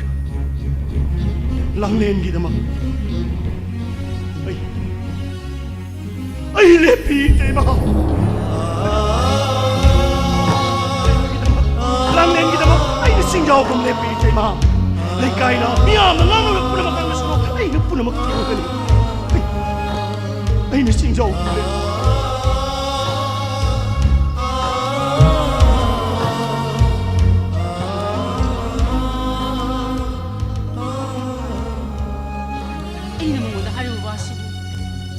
Langlen gidamak. Ay lepi tema. Langlen gidamak. Ay singjaw kong lepi tema. Ay kaina. Miyam na nga nagpuna makangasuno. Ay nagpuna makakagani. Ay nasingjaw kong lepi. ay naman mo na haliwasin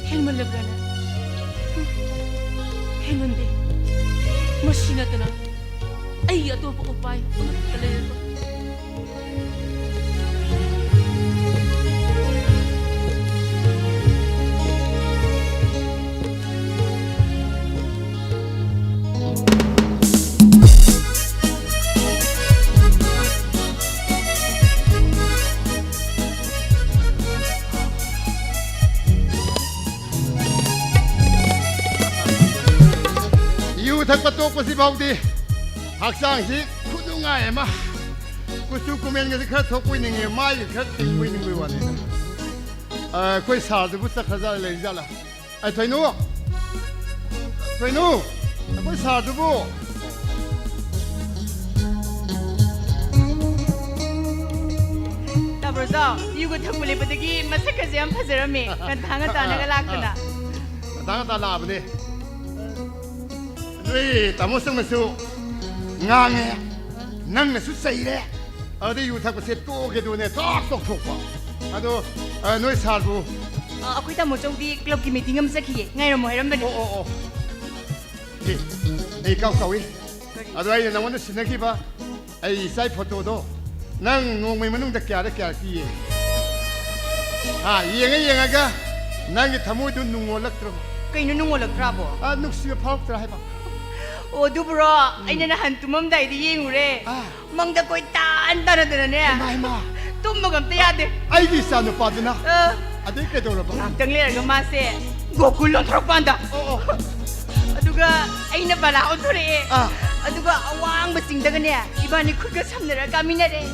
helman labrana helman de masina ta na ay ato pa upay kalaya ko Thak patok ko si Baudi. Haksang si kudu nga ema. Kusu kumen nga si khat thokui ninge mai khat tikui ninge wan. Koi sa de buta khaza le jala. Ai thoinu. Thoinu. Koi sa de bu. Tabrozo, yugo thakmule padagi masak kasi am phazarame. Kan thanga tana ga laktana. Tanga ta la bne. Dui tamo sang masu. Ngange. Nang na su sai le. Ade yu thak se to ke du ne tok tok thok pa. Ado noi sa bu. Akoi ta mochong di club ki meeting am sakhiye. Ngai ram hoiram bani. Oh. Ei kau kau i. Ado ai na wan sin ki ba. Ai sai photo do. Nang nong mai manung da kya ki ye. Ha yenga ga. Nang ki thamu du nung olak tro. Kaino nung olak tra bo. Nuk si phok tra hai ba. โอ้ดูบรอไอ้นั่นหันตุ้มได้ดียิงเร่มังตะกอยตานตานะเดนเนี่ย ไม่มา ตุ้มมากับเตียดิ ไอ้ที่สานุปาดนะ à อดีตแกโดนระเบิด จังเลยกับมาเซ่กกุลลอนทรปันดา โอ้ ดูก็ไอ้นั่นบาลาอุตรีดูก็วางมาสิงดังเนี่ยอีบ้านนี่คุยกับฉันเนี่ยกามินเนี่ย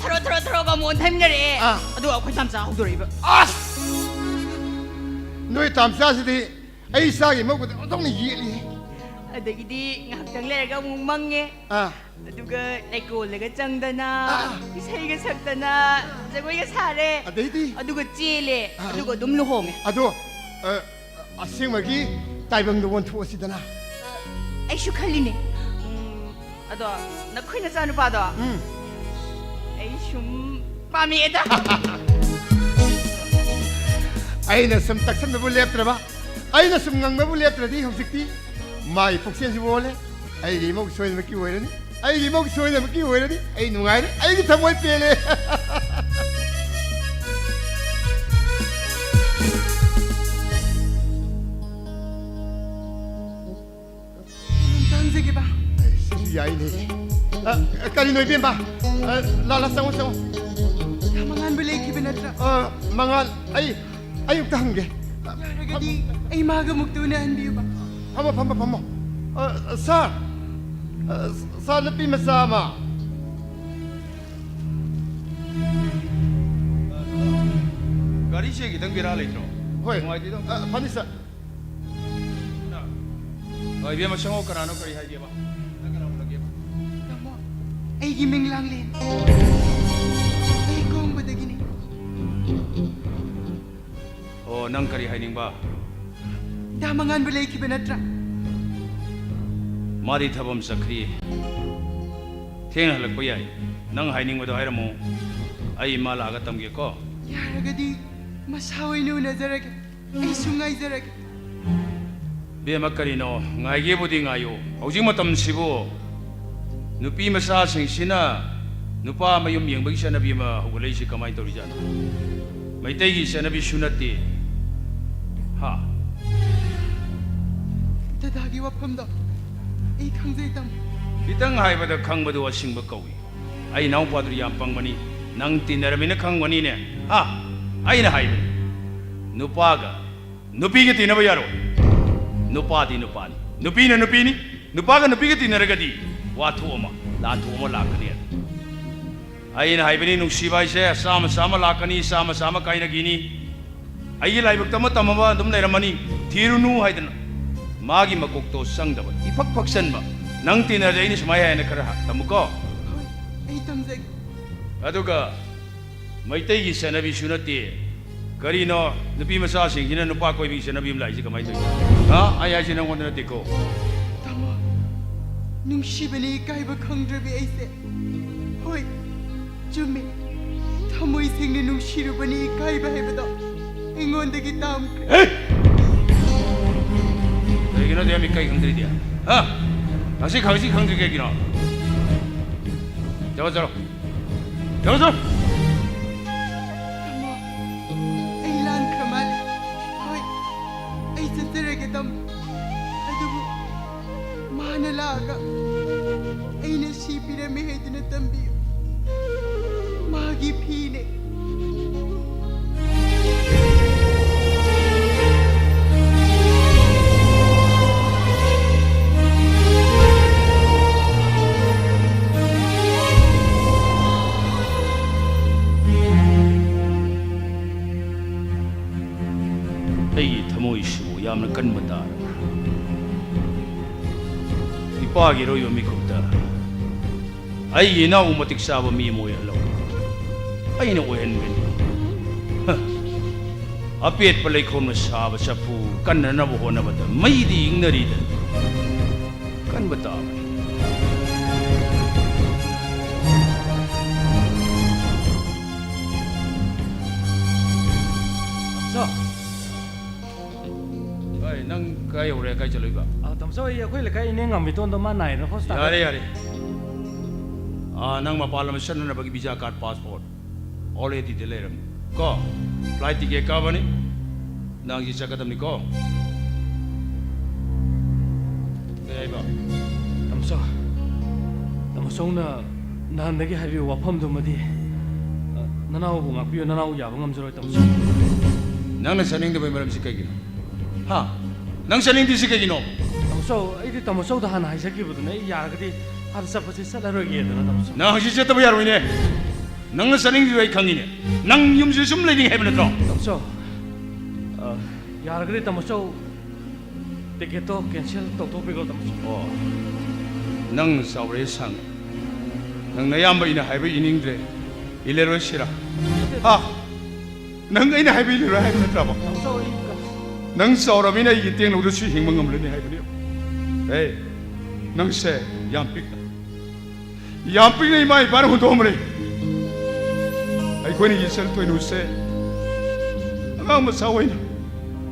ทรก็มวนทำเนี่ยดูเอาคนทำซาอุตรีแบบ นุ้ยตามซาสิทีไอ้สากิมกุฎต้องนี่ยี่ลี ada gidi ngak jang le ga mung mangge aduga eko le ga jang dana isai ga sak dana jagoi ga sare ꯑꯗꯩꯗꯤ aduga chile aduga dum lu hong ꯑꯗꯣ ꯑꯁꯦꯡꯕꯒꯤ ꯇꯥꯏꯕꯪꯗ ꯑꯣꯟꯊꯣꯛꯑꯁꯤꯗꯅ ai shu khalline ado na khoina chanu pa do ai shum pami eda ꯑꯩꯅ ꯁꯨꯝ ꯇꯛꯁꯟꯕꯕꯨ ꯂꯦꯞꯇ꯭ꯔꯕ ꯑꯩꯅ ꯁꯨꯝ ꯉꯪꯕꯕꯨ ꯂꯦꯞꯇ꯭ꯔꯗꯤ ꯍꯧꯖꯤꯛꯇꯤ ꯃꯥꯒꯤ ꯄꯨꯛꯆꯦꯟꯁꯤ ꯑꯣꯜꯂꯦ ꯑꯩꯒꯤ ꯏꯃꯧ ꯁꯣꯏꯗꯅꯃꯛꯀꯤ ꯑꯣꯏꯔꯅꯤ ꯑꯩꯒꯤ ꯏꯃꯧ ꯁꯣꯏꯗꯅꯃꯛꯀꯤ ꯑꯣꯏꯔꯅꯤ ꯑꯩ ꯅꯨꯡꯉꯥꯏꯔꯦ ꯑꯩꯒꯤ ꯊꯃꯣꯏ ꯄꯦꯜꯂꯦ Tangze ke ba? ꯁꯤꯁꯨ ꯌꯥꯏꯅꯦ ꯀꯔꯤꯅꯣ ꯏꯕꯦꯝꯕ ꯂꯥ ꯆꯪꯉꯣ ꯆꯪꯉꯣ Mangan ba leki ba natra? ꯃꯉꯥꯜ ꯑꯩ ꯑꯌꯨꯛꯇ ꯍꯪꯒꯦ Yaragadi ay maga muktunahan biyo ba? ꯐꯝꯃꯣ ꯐꯝꯃꯣ ꯐꯝꯃꯣ ꯁꯥꯔ ꯁꯥꯔ ꯅꯨꯄꯤ ꯃꯆꯥ ꯑꯃ ꯒꯥꯔꯤꯁꯦ ꯈꯤꯇꯪ ꯕꯦꯔꯥ ꯂꯩꯇ꯭ꯔꯣ ꯍꯣꯏ ꯅꯨꯡꯉꯥꯏꯇꯦꯗ ꯐꯅꯤ ꯁꯥꯔ ꯏꯕꯦꯝꯃ ꯆꯪꯉꯣ ꯀꯅꯥꯅꯣ ꯀꯔꯤ ꯍꯥꯏꯒꯦꯕ ꯅꯪ ꯀꯅꯥ ꯎꯅꯒꯦꯕ Tamo, ay giming lang len. Ay kong ba dagini? ꯑꯣ ꯅꯪ ꯀꯔꯤ ꯍꯥꯏꯅꯤꯡꯕ Da mangan ba leki ba natra? ꯃꯥꯗꯤ ꯊꯕꯛ ꯑꯃ ꯆꯠꯈ꯭ꯔꯤ ꯊꯦꯡꯅ ꯍꯜꯂꯛꯄ ꯌꯥꯏ ꯅꯪ ꯍꯥꯏꯅꯤꯡꯕꯗꯣ ꯍꯥꯏꯔꯝꯃꯣ ꯑꯩ ꯃꯥ ꯂꯥꯛꯑꯒ ꯇꯝꯒꯦꯀꯣ Yaragadi masaway no nazarag. Ay sungay zarag. ꯕꯦꯝꯃ ꯀꯔꯤꯅꯣ ꯉꯥꯏꯒꯦꯕꯨꯗꯤ ꯉꯥꯏꯌꯨ ꯍꯧꯖꯤꯛ ꯃꯇꯝꯁꯤꯕꯨ ꯅꯨꯄꯤ ꯃꯆꯥꯁꯤꯡꯁꯤꯅ ꯅꯨꯄꯥ ꯃꯌꯨꯝ ꯌꯦꯡꯕꯒꯤ ꯆꯠꯅꯕꯤ ꯑꯃ ꯍꯧꯒꯠꯂꯛꯏꯁꯤ ꯀꯃꯥꯏꯅ ꯇꯧꯔꯤꯖꯥꯠꯅꯣ ꯃꯩꯇꯩꯒꯤ ꯆꯠꯅꯕꯤꯁꯨ ꯅꯠꯇꯦ ꯍꯥ Dadagi wapam da. Ay kangzay tam. ꯈꯤꯇꯪ ꯍꯥꯏꯕꯗ ꯈꯪꯕꯗꯨ ꯑꯁꯤꯡꯕ ꯀꯧꯏ ꯑꯩ ꯏꯅꯥꯎꯄꯥꯗꯨ ꯌꯥꯝ ꯄꯪꯕꯅꯤ ꯅꯪ ꯇꯤꯟꯅꯔꯃꯤꯅ ꯈꯪꯕꯅꯤꯅꯦ ꯍꯥ ꯑꯩꯅ ꯍꯥꯏꯕꯅꯤ ꯅꯨꯄꯥꯒ ꯅꯨꯄꯤꯒ ꯇꯤꯟꯅꯕ ꯌꯥꯔꯣꯏ ꯅꯨꯄꯥꯗꯤ ꯅꯨꯄꯥꯅꯤ ꯅꯨꯄꯤꯅ ꯅꯨꯄꯤꯅꯤ ꯅꯨꯄꯥꯒ ꯅꯨꯄꯤꯒ ꯇꯤꯟꯅꯔꯒꯗꯤ ꯋꯥꯊꯣꯛ ꯑꯃ ꯂꯥꯟꯊꯣꯛ ꯑꯃ ꯂꯥꯛꯀꯅꯤ ꯑꯩꯅ ꯍꯥꯏꯕꯅꯤ ꯅꯨꯡꯁꯤꯕ ꯍꯥꯏꯁꯦ ꯆꯥꯝꯃ ꯆꯥꯝꯃ ꯂꯥꯛꯀꯅꯤ ꯆꯥꯝꯃ ꯆꯥꯝꯃ ꯀꯥꯏꯅꯒꯤꯅꯤ ꯑꯩꯒꯤ ꯂꯥꯏꯕꯛꯇ ꯑꯃ ꯇꯝꯃꯕ ꯑꯗꯨꯝ ꯂꯩꯔꯝꯃꯅꯤ ꯊꯤꯔꯨꯅꯨ ꯍꯥꯏꯗꯅ ꯃꯥꯒꯤ ꯃꯀꯣꯛꯇꯣ ꯆꯪꯗꯕ ꯏꯐꯛ ꯐꯛꯆꯟꯕ ꯅꯪ ꯇꯤꯟꯅꯔꯗꯤ ꯑꯩꯅ ꯁꯨꯃꯥꯏ ꯍꯥꯏꯅ ꯈꯔ ꯇꯝꯃꯨꯀꯣ Ay tamzay. ꯑꯗꯨꯒ ꯃꯩꯇꯩꯒꯤ ꯆꯠꯅꯕꯤꯁꯨ ꯅꯠꯇꯦ ꯀꯔꯤꯅꯣ ꯅꯨꯄꯤ ꯃꯆꯥꯁꯤꯡꯁꯤꯅ ꯅꯨꯄꯥ ꯀꯣꯏꯕꯒꯤ ꯆꯠꯅꯕꯤ ꯑꯃ ꯂꯥꯛꯏꯁꯤ ꯀꯃꯥꯏꯅ ꯇꯧꯔꯤꯅꯣ ꯍꯥ ꯑꯩ ꯍꯥꯏꯁꯤ ꯅꯪꯉꯣꯟꯗ ꯅꯠꯇꯦꯀꯣ Tamo, nungshibani kaiba kangdrabi ay se. Hoy, Jumi, tamoy singni nungshirubani kaiba hay ba da? Ingon da gitam. 그러기는 내가 밑까지 강들이야. 다시 강들이기나. 잡아줘. Tamo, ay lan kramal. Hoy, ay sasara gitam. Adubu, manalaga. Ay nasipi na mihay dinatambi. Magi pine. ꯑꯩꯒꯤ ꯊꯃꯣꯏꯁꯤꯕꯨ ꯌꯥꯝꯅ ꯀꯟꯕ ꯇꯥꯔꯕ ꯏꯄꯥꯒꯤ ꯏꯔꯣꯏꯕ ꯃꯤꯀꯨꯞꯇ ꯑꯩꯒꯤ ꯏꯅꯥꯎ ꯃꯇꯤꯛ ꯆꯥꯕ ꯃꯤ ꯑꯃ ꯑꯣꯏꯍꯜꯂꯣ ꯑꯩꯅ ꯑꯣꯏꯍꯟꯒꯅꯤ ꯑꯄꯦꯠꯄ ꯂꯩꯈꯣꯝꯅ ꯁꯥꯕ ꯆꯐꯨ ꯀꯟꯅꯅꯕ ꯍꯣꯠꯅꯕꯗ ꯃꯩꯗꯤ ꯏꯪꯅꯔꯤꯗꯅ ꯀꯟꯕ ꯇꯥꯕꯅꯤ So, ꯅꯪ ꯀꯥꯏ ꯌꯧꯔꯦ ꯀꯥꯏ ꯆꯠꯂꯣꯏꯕ tamso ay ako'y lakay ini ngam ito ndo manay no hosta. ꯌꯥꯔꯦ ꯌꯥꯔꯦ ꯅꯪ ꯃꯄꯥꯟ ꯂꯝ ꯆꯠꯅꯅꯕꯒꯤ ꯚꯤꯖꯥ ꯀꯥꯔꯗ ꯄꯥꯁꯄꯣꯔꯠ ꯑꯣꯜꯔꯦꯗꯤꯗ ꯂꯩꯔꯝꯃꯤ ꯀꯣ ꯐ꯭ꯂꯥꯏꯠ ꯇꯤꯀꯦꯠ ꯀꯛꯑꯕꯅꯤ ꯅꯪ ꯁꯤ ꯆꯠꯀꯗꯕꯅꯤ ꯀꯣ Kaya tamsona nahandagi haibi wafam dumadi nanau bu ngakpiyo nanau yaba ngamjoroi tamso nangna saning de maram sikagino ha nang saning di sikagino tamso aidi tamso da hana haisaki budune yaragadi har sapase salaroi yedana tamso nang hasi jetaba yaroine nangna saning di wai khangine nang yumsi sum leiding hebna tro tamso yaragadi tamso tiketo cancel tawtopego tamso oh nang saure sang nang nayamba ina haibi iningdre ilero sira ha nang ina haibi ilero haibi traba tamso nang saura mina yi teng lo su hing mangam le ni haibi hey nang se yampik nei mai par hu domre ai khoni yisal to nu se nang ma sawaina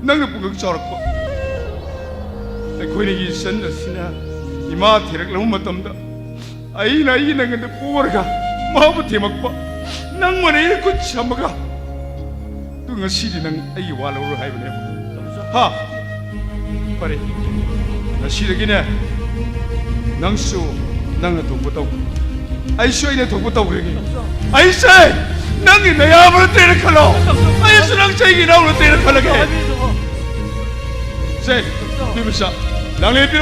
nang na pugak chorak ko ai khoni yisal na sina ima thirak lo matamda ai nang na purga ma bu thimak pa nang ma nei ku chamaga tu ngasi di nang ai wala ro haibi ne ha pare ngasi de gine nang su nang na thok tau ai soi na thok tau re ai se nang ni ya ma te re khalo ai su nang chai gi nau ro te re khalo ge se bi misa nang le pi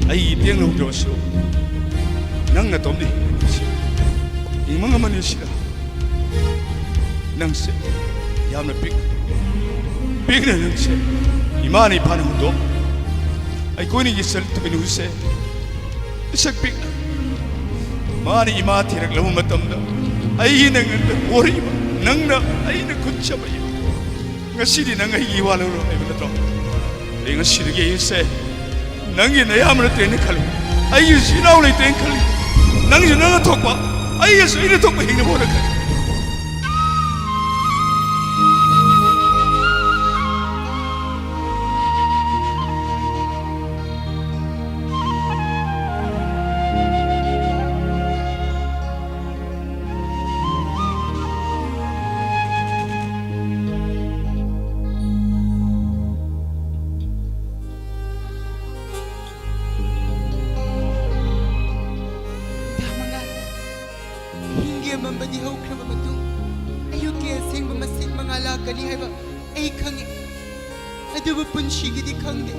ai tiang lo do so nang na tom di imang amani sila nang se yam na pik na nang se imani pan hu do ai ko ni gisal to binu se sak pik mani ima thirak lo matam da ai nang na ori nang na ai na kuncha ba ngasi di nang ai wala ro ai ba to ring si ge se nang ye na yam na te ni khali ai yu si nau le te khali nang ye na thok ba ai ye so ine thok ba hing na bo na khali mambadi haukraba matung ayuki asengba masit mangalakani haiba ai khangi adubu punshigidi khangde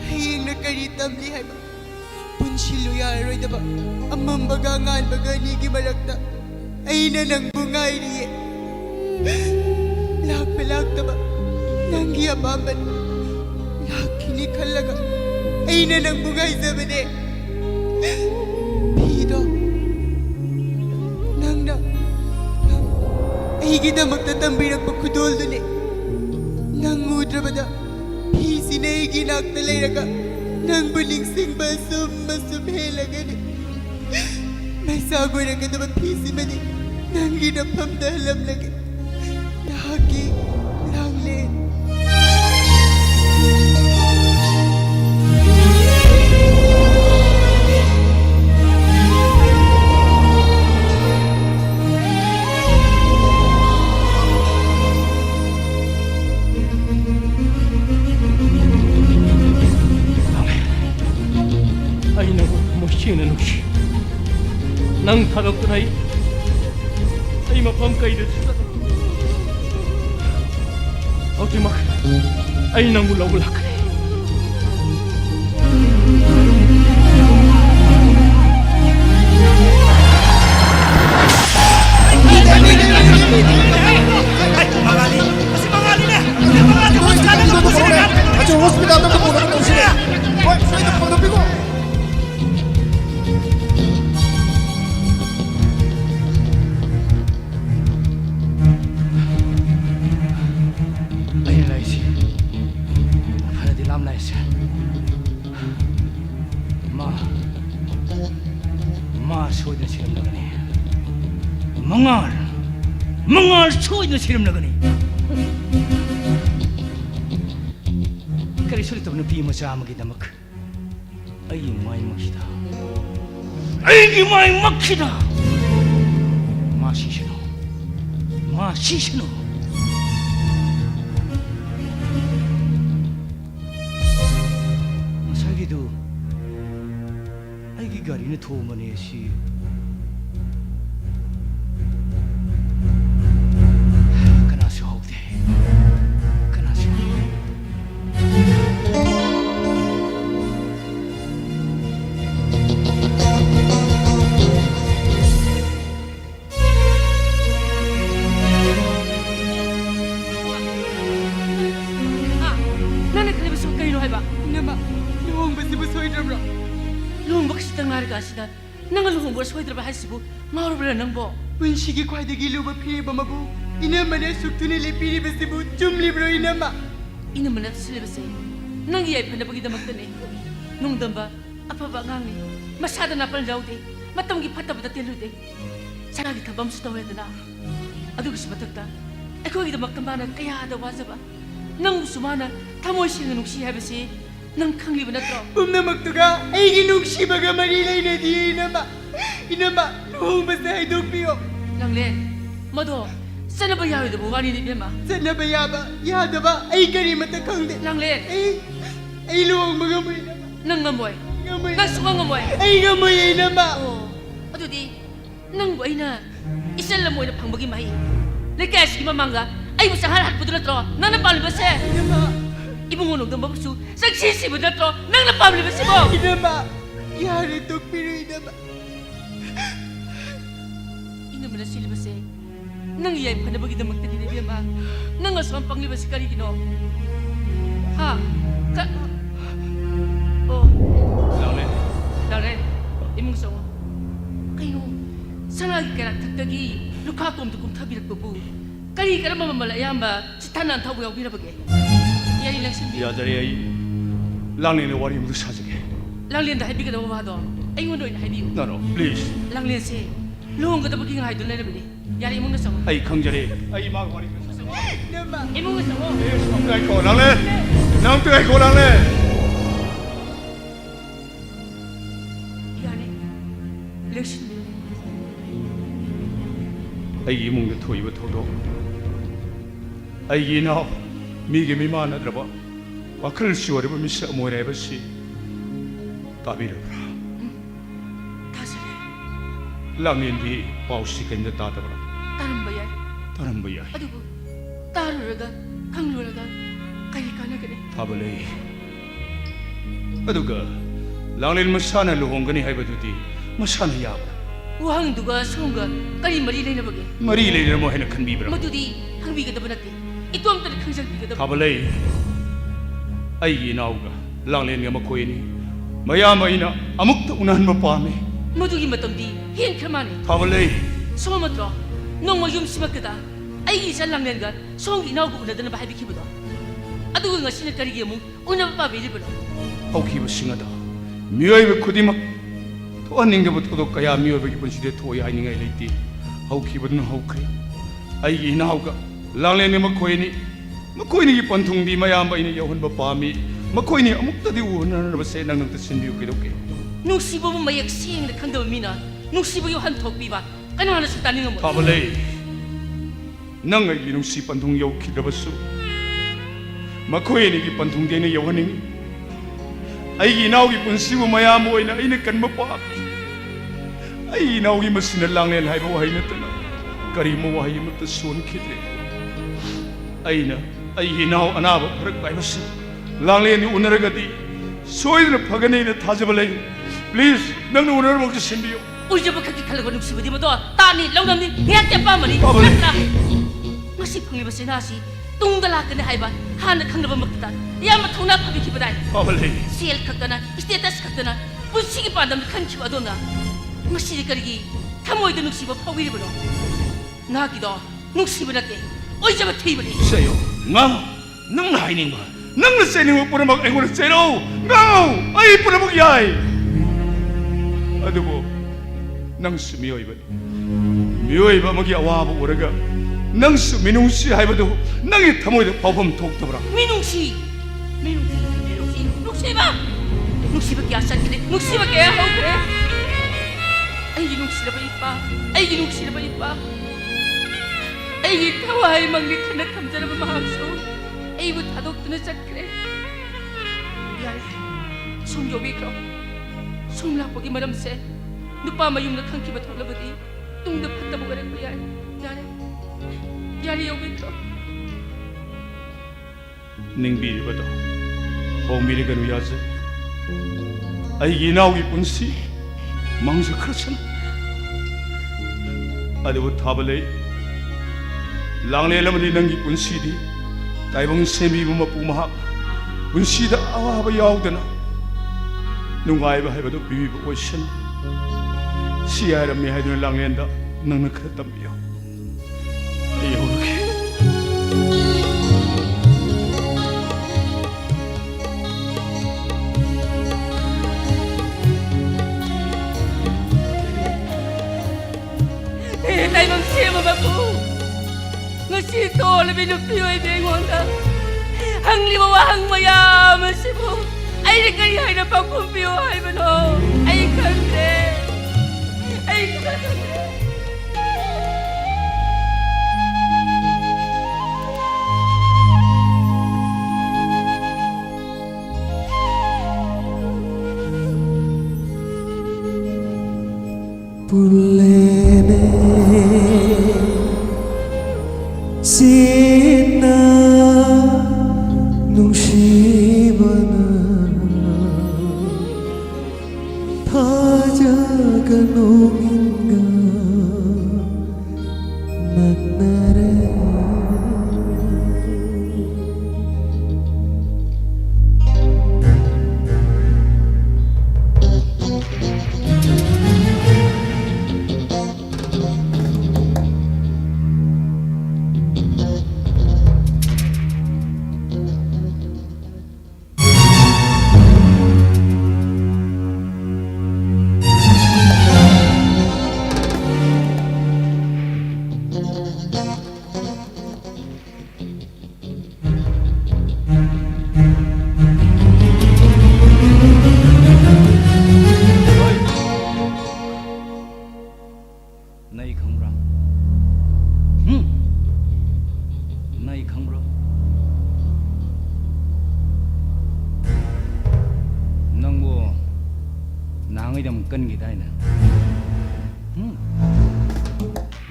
hayeng na kari tamli haiba punshilu yaroidaba amambaga nganbaga nigi marakta aina nang bungairiye lakba nangi abamban lakini khallaga aina nang bungaizabane pido Higidamagta tambiragpa kudoldoone nang udrabada hisina higinagtalayraga nang bulingsingba sumhelagane may sagoyragadaba hisimani nang ginapamdahalamlage nahaki langlen nang tharok nai ai mapam kai de ultimak ai nang ulau lak hospital 망할 소이는 시름나거니 그래 소리 때문에 비 맞아 아무기다 막 아이 마이 막히다 아이 마이 막히다 마시시노 마시시노 자기도 아이기 가리는 도움만 해시 그나시 호대 그나시 나는 그래서 그이로 해봐. 이놈아, 루홍버스부 소이드브라. 루홍버 시당 나르가시다. 나가 루홍버 소이드바 할시부 마르브라 낭보. 분식이 과대기 루버 피리버마부. 이놈만의 숙투는 레피리버스부 줌리브로 이놈아. 이놈은 슬리버세. 낭기 야이판다 보기다 막더네. 농담바 아파바 강니. 마사다 나팔 자우데. 마tam기 파타부다 텔루데. 사라기 타밤수 떠해드나. 아두기시 마탁다. 에코기다 막tam바나 까야하다 와자바. 낭 수마나 타모시는 농시 해버시. 낭 강리브 나트로. 봄나먹도가 애기 농시바가 말이라이나 뒤에 이놈아. 이놈아, 루홍버스 하이독비요. 낭렌 마도 싸나바 야외도 뭐가니 니베마. ꯆꯠꯅꯕ ꯌꯥꯕ ꯌꯥꯗꯕ ꯑꯩ ꯀꯔꯤꯃꯠꯇ ꯈꯪꯗꯦ 낭렌 ꯑꯩ ꯂꯨꯍꯣꯡꯕ ꯉꯝꯃꯣꯏ 낭 ngамꯣ이. ꯉꯝꯃꯣꯏ 낭 수강 ngамꯣ이. ꯑꯩ ꯉꯝꯃꯣꯏ 이놈아 어두디 낭부 아이나 이셀라 모이나 방법이 마이. 내가 아시기만 망가. 아이고 상할 할 부드러워. 나는 빨리 버세. 이놈아 이봉은 엉덩 먹수. 싹시시 부드러워. 나는 빨리 버세 뭐. 이놈아 야를 독비로 이놈아 이놈은 실버세. 낭 이야이 파나 보기도 먹더니 내비마. 낭가 수한 빵리 버세 까리기노. 하. 까. 랑렌 낭렌 이몽성. kayo sanagi kara tagtagi lukha kom tu kum thabirak babu kari kara mama mala yamba chitana thabu yaw birabage yari laksin bi 야자리 아이 랑렌의 와리 무드 사지게 langlen da habi kada wado ay ngondo ina habi 나로 플리즈 langlen se luong kada bagi ngai dun lele bini yari imong nasong 아이 강자리 아이 막 와리 이놈아 imong nasong 성가이 고 랑렌 낭뜨가이 고 랑렌 yari laksin bi 아이 이몽도 토이버 토도 아이 이나 미게 미만하더라 와클 시월이버 미사 모레버시 따비르브라 tasare 랑렌디 바우시 겐데 따더라 taram bayay 다른 뭐야 adugo taruraga kangluraga kay kana gane 타블레이 아두가 랑렌 마사나 루홍가니 하이버두디 마사나 야브 wang duga songa kari mari leina bage 머리 레이너 뭐 해는 큰 비브라 madudi hangbi kada banate ito am tar khangjal bi kada 타블레이 아이 나우가 랑렌가 마코이니 마야마이나 아묵도 운한 마파메 madugi matamdi hin khamane 타블레이 somatro nongma yum simakada aigi salanglenga songi naubu unadana bahabi kibudo aduga ngasina karigi mu unaba pa bilibno 하우키버 싱하다 미어이버 쿠디막 토안닝게부터도 까야 미어이버 기본 시대 토이 하이닝가 일레이티 하우키버는 하우크리 아이기 나우가 랑렌이 마코이니 기본 통디 마야마이니 여혼 바파미 마코이니 아묵다디 우나나 바세 낭낭다 신비우 기도게 nungsibo mo mayak sing na kangdaw mina nungsibo yo hantok biba kanana sa taninga mo 타블레이 낭가 이놈 시반통 여우키더버수 마코이니 기본 통디니 여혼이 아이기 나오기 본시고 마야 모이나 이네 간마 빠 아이 나오기 마시나 랑렌 하이버 와이나 뜨나 까리모 와이 무트 손 키드레 아이나 아이기 나오 아나바 버럭 바이버스 랑렌이 오늘가디 소이드는 파가네이나 타자발레 플리즈 낭나 오늘 먹지 신비요 uljaba kaki kalago nungsibo di mo to tani lawnamni hiyate pa mani Pabali. ngasi pangliba sinasi tungdala ka na haiba hana kanglaba magtata yama thongna pabi kibadai 타블레이 sel kakana status kakana punsigi pandam kanchi adona ngasi karigi tamoy da nungsibo pawiri bono nagido nungsibo nate uljaba theibani 세요 나 낭나 하이닝 봐 낭나 세닝 뿌려 먹 아이고는 세로 나 아이 뿌려 먹 야이 아두고 낭스 미어이바 먹이 아와보 오래가 낭수 민웅씨 하이버도 낭의 타모이도 바범 독더브라 민웅씨 봐 눅시밖에 안 쌌길래 눅시밖에 하고 그래 아이기 눅시라 봐 이빠 아이기 타와의 막내 타나 탐자라면 마음소 아이부 다독드는 짝그래 미안해 송교비 그럼 송락보기 마람새 누빠 마юм나 칸키바 털러버디 뚱득 팠다 보가래 미안해 여기 그럼 닝비리버도 호미리건 위하세 아이기 나오기 뿐시 망서 그렇잖아 아드부 타블레이 랑레라머니 낭기 뿐시디 다이봉 세미부마 뿌마학 뿐시다 아와바 야우드나 누가이바 하이바도 비비보 오션 시야람미 하이드는 랑렌다 너는 그랬답니다 여우르게 다이봉 세모바고 ngasi to lebih nupi oi bengonda hangli bawa hang maya masibu ai de kari hai na pa kumpio hai bano ai kande Pulene Sina Nungsibana Tajaga Nunginga Nagnare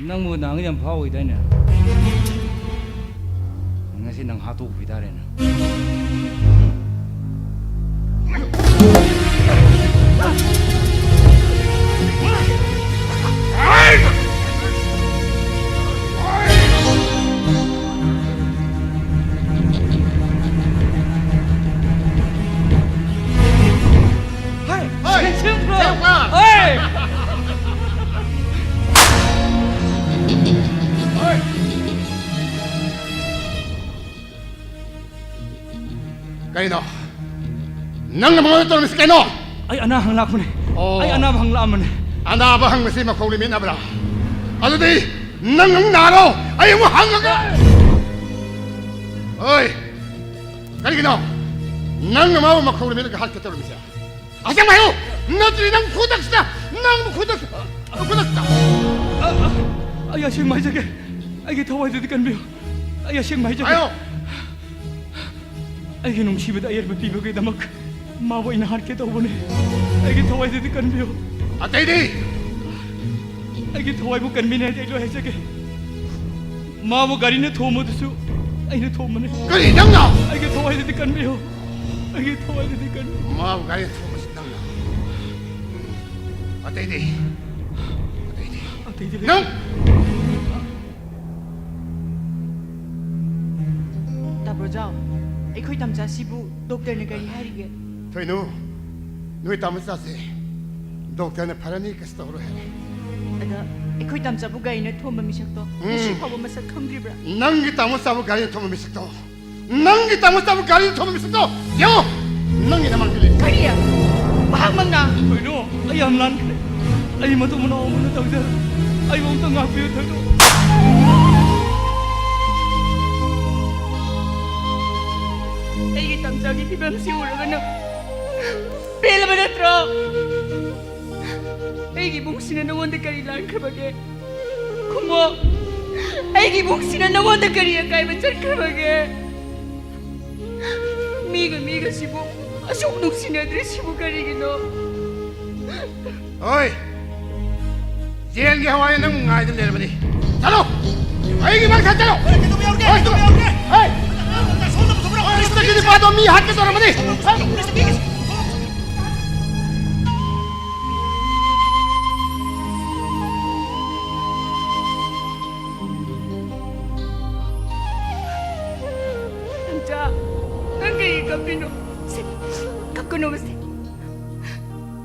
nang nang yang phao ida na ngasi nang hatu bidare na Kaino, nang mga ito na si Kaino. Ay ana hang lak mane. Ay ana hang la mane. Ana ba hang masi makaulimin na bra? Ano di nang naro ay mo hang ka. Oy, Kaino, nang mga makaulimin ka hal ka tawag siya. Asang mayo, natri nang kudak siya, nang kudak siya. Ay asing mai jage. Ay thawai de kan bio. Ay asing mai jage. Ayo. Ay nungsibada ayar bapiba kay damak mawa inahar ke tawone ay thawai de kan bio Atay di ay thawai bu kan mine ay lo hai jage mawa gari ne thomo dusu ay ne thomane Kari nang na ay thawai de kan bio ay thawai de kan mau gaya thomas nang na Atay di nang Tabro jao Aikoy tamsa sibu doktor na gari harige. Toy nuy tamasa se doktor na parani kastoro hai. Ada aikoy tamsa bu gari na thoma misakto. Nasi pabo masak khamdribra. Nangi tamasa bu gari thoma misakto. Nangi tamasa bu gari thoma misakto. Yo nangi naman kili. Kariya. Bahag mang na. Toy no ay am lan ay matu mo na tawda ay wong tanga pio tado फिवमसी उरगा नंग पेलबा नत्रो ꯑꯩꯒꯤ ꯏꯕꯨꯡꯁꯤꯅ ꯅꯉꯣꯟꯗ ꯀꯔꯤ ꯂꯥꯟꯈ꯭ꯔꯕꯒꯦ ꯈꯨꯝꯃꯣ ꯑꯩꯒꯤ ꯏꯕꯨꯡꯁꯤꯅ ꯅꯉꯣꯟꯗ ꯀꯔꯤ ꯑꯀꯥꯏꯕ ꯆꯠꯈ꯭ꯔꯕꯒꯦ ꯃꯤꯒꯁꯤꯕꯨ ꯑꯁꯨꯛ ꯅꯨꯡꯁꯤꯅꯗ꯭ꯔꯤꯁꯤꯕꯨ ꯀꯔꯤꯒꯤꯅꯣ ꯍꯣꯏ ꯖꯦꯜꯒꯤ ꯍꯋꯥꯏ ꯅꯪ ꯉꯥꯏꯗ ꯂꯩꯔꯕꯅꯤ ꯆꯠꯂꯣ ꯑꯩꯒꯤ ꯃꯥꯡꯊ ꯆꯠꯂꯣ ꯍꯣꯏ ꯄꯥꯗꯣ ꯃꯤ ꯍꯥꯠꯀꯦ ꯇꯧꯔꯝꯕꯅꯤ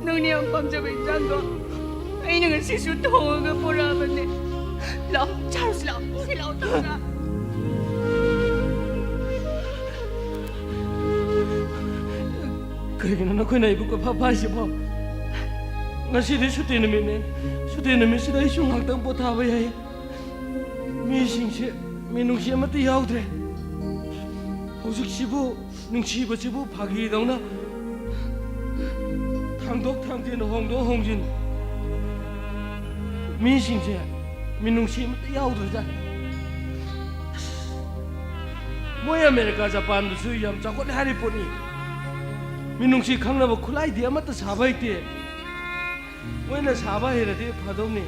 너네 안 밤자고 있잖아. 아이는 시수 통어가 보라버네. 라, 차로스 라, 세라오 따라. 그러기는 너희나 이북과 파파시보. ngasi디 수대는 시다 흉악당 보타봐야 해. 미싱시 민웅시 아무도 야우드래. 호식시부 능시버시부 파기다우나. 탕독탕진 홍동홍진 민싱제 민웅시 야우드자 뭐야 아메리카 자판도 수염 자꾸 하리포니 민웅시 강나버 쿨라이디 아마도 사바이티 왜나 사바해라디 파도니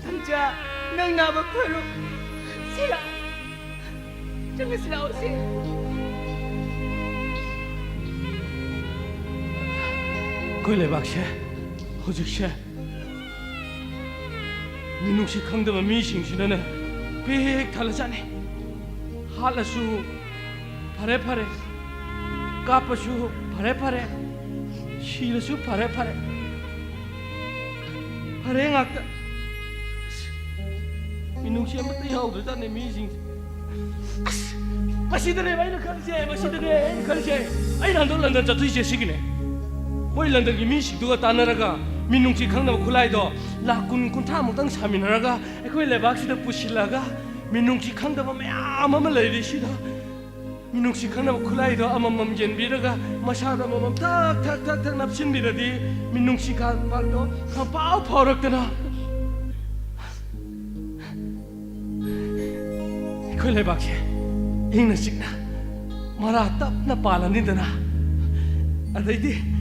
남자 넌 나봐 별로 세라 정말 세라오세 그래박셰 호직셰 민웅시 강대만 미싱시는 백 달라자네 할라수 파레파레 까빠수 파레파레 시르수 파레파레 파레ngakta 민웅시 아무도 야우드자네 미싱시 마시드네 마이나 칼제 마시드네 칼제 아이 난돌란다 자투이제 시기네 뭐 런던기 미식도가 따나라가 민웅치 강남 쿨라이도 라군 군타 못당 사미나라가 에코이 레박시다 부실라가 민웅치 강담 매아마마 레이시다 민웅치 강남 쿨라이도 아마맘 옌비라가 마샤다 마맘 탁탁탁탁 납신비라디 민웅치 강박도 파우 파럭더나 에코이 레박시 잉나 식나 마라 답나 발라니더나 아데이디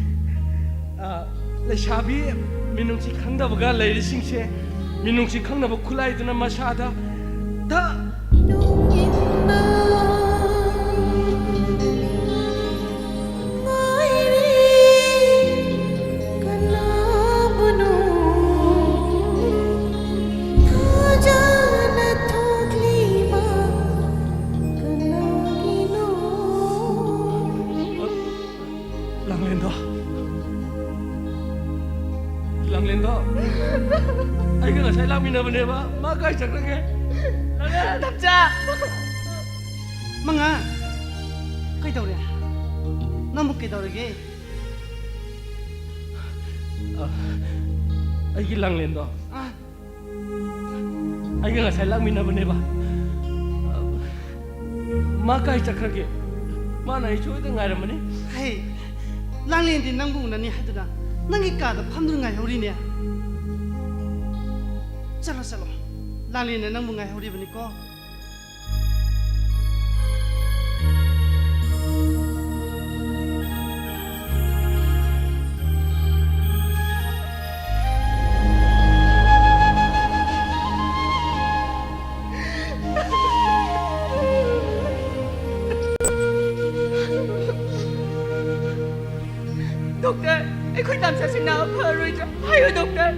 lesabi minungsi khangdabaga leirisingshe minungsi khangnaba khulaiduna masada ta 아이가 나 살라미나 보내봐 마까지 작랑해 남자 망아 그이더래 너무 그이더래게 아이기 랑렌도 아이가 나 살라미나 보내봐 마까지 작랑해 마나 이쪽에 가려면 헤이 랑렌디 낭부나니 하더라 낭이 까다 밤들은 가야 우리네 चलो चलो लाली ने नंग मुंगाई होरी बनी को डॉक्टर कोई तमसा से ना भरोई जो हायो डॉक्टर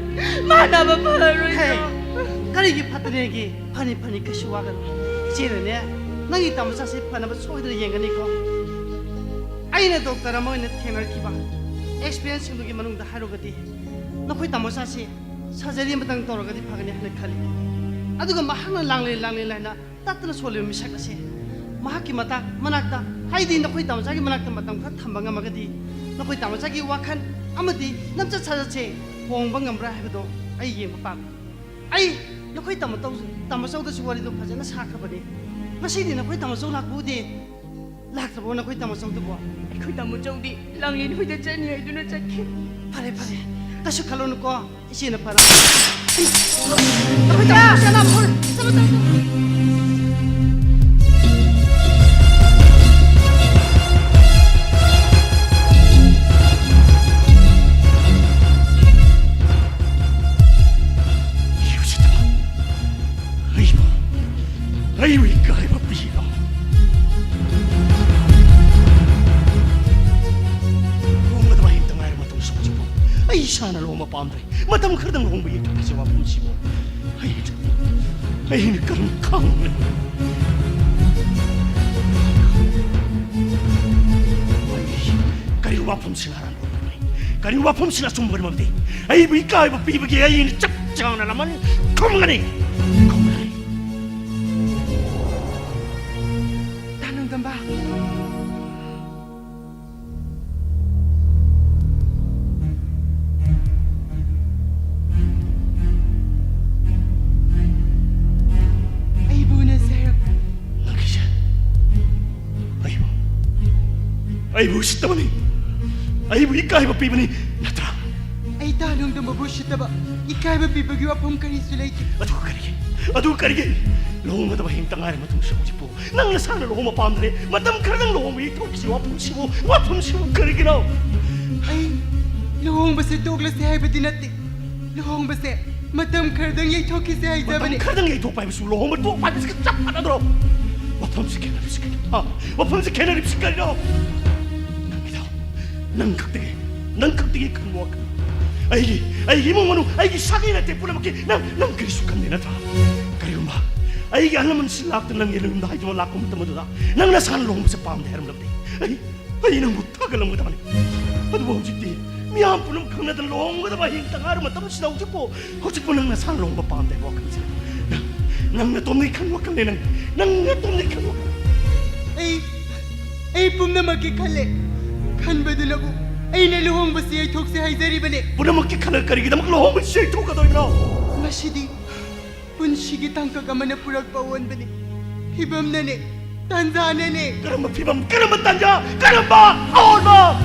माना भरोई जो करीगी फतनेगी फनी फनी कशु वागन चेरने नंगी तमसा से फनब सोइदर येंगनी को आइने डॉक्टर अमोइने थेनर किबा एक्सपीरियंस सिंगुगी मनुंग दा हारोगदी नखोई तमसा से सर्जरी मतंग तोरगदी फगनी हने खाली अदुगा महंगना लांगले लाइना ततना सोले मिसकसे महाकी मता मनाक्ता हाइदी नखोई तमसागी मनाक्ता मतंग ख थंबंगा मगदी नखोई तमसागी वाखन अमदी नमचा छाजचे होंबा ngambra हाइबदो आई येंग पाम आई नखोई तमसौदसु वारीदो फजना साखबने मसीदी नखोई तमसौ लाकबुदे ꯂꯥꯛꯇ꯭ꯔꯕꯣ ꯅꯈꯣꯏ ꯇꯥꯃꯣ ꯆꯧꯗꯨꯕꯣ ꯑꯩꯈꯣꯏ ꯇꯥꯃꯣ ꯆꯧꯗꯤ ꯂꯥꯡꯂꯦꯟ ꯍꯣꯏꯗ ꯆꯠꯅꯤ ꯍꯥꯏꯗꯨꯅ ꯆꯠꯈꯤ ꯐꯔꯦ ꯐꯔꯦ ꯀꯩꯁꯨ ꯈꯜꯂꯨꯅꯨꯀꯣ ꯏꯆꯦꯅ ꯐꯔ 아이고 이까이바 삐라 롱마다 많이 힘든 아이를 맡으면 속지고 아이 샤나 롱마 빰드레 맡으면 그러던 롱마 이렇게 와 뿜치고 아이 그런 강네 가리고 와품신 하라는 롱마니 가리고 와품신 하좀 버리면 돼 아이고 이까이바 삐부게 아이는 짝짝하나만 검가네 Damba. Ay buna sir. Nakisha. Aybo sitamani. Aybo ikaiba pibani. Natra. Ay tanong damba bullshit ba? Ikay ba bibagyo apong karisulay? Adu karige. Lohong mata bahing tangar matum siya po. Nang nasana lohong mapamdre, matam karang lohong ito kasi wapum siya karige na. Ay, lohong ba si Douglas si Haiba dinati? Lohong ba si matam kardang yay toki si Haiba Matam kardang yay toki pa lohong mato pa bis ka na dro. Wapum si Kenna bis ka. Wapum si Kenna bis ka na. Nang ito, nang kaktige kan mo ka. Ay mo mano, ay sakay na tepo na maki, nang kirisukan din na ta. Kayo ba? Ay alam man sila lang yan ang nakita mo lakom tamo doon. Nang nasaan lohong sa pam dahil mo ay nang butagal lang mo taman. At buong jiti, miyam po nang kang nadan lohong mo taman tangar mo tamo sila uji po. Kasi po nang nasaan lohong pa pam dahil mo kan sila. Nang natumnikan mo kan nang natumnikan mo. Ay pum na magkikali. Kan ba doon ako? Ay naluhong ba siya tok si Haizari ba ni? Puna magkikala karigi na maglohong mo siya ito ka doon na. Masidi. Punshigi tangka ka man na purag pawan ba ni? Hibam na ni, tanza na ni. Karamba pibam, karamba tanja, karamba, awon mo!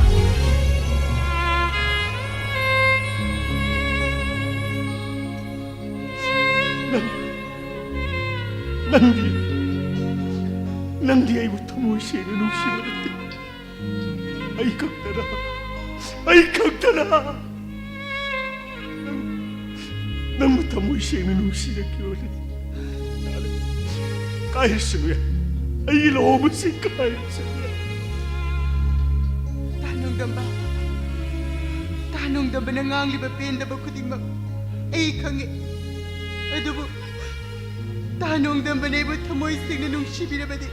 Nandi ay mo siya nung siya natin. Ay kagtara! Nang matamoy siya nung siya kiwala. Kahit siya, ay ilaw mo siya kahit siya. Tanong damba nangang libapin daba kuting mag ay kangi. Adubo, tanong damba na iba tamoy siya nung siya ba di?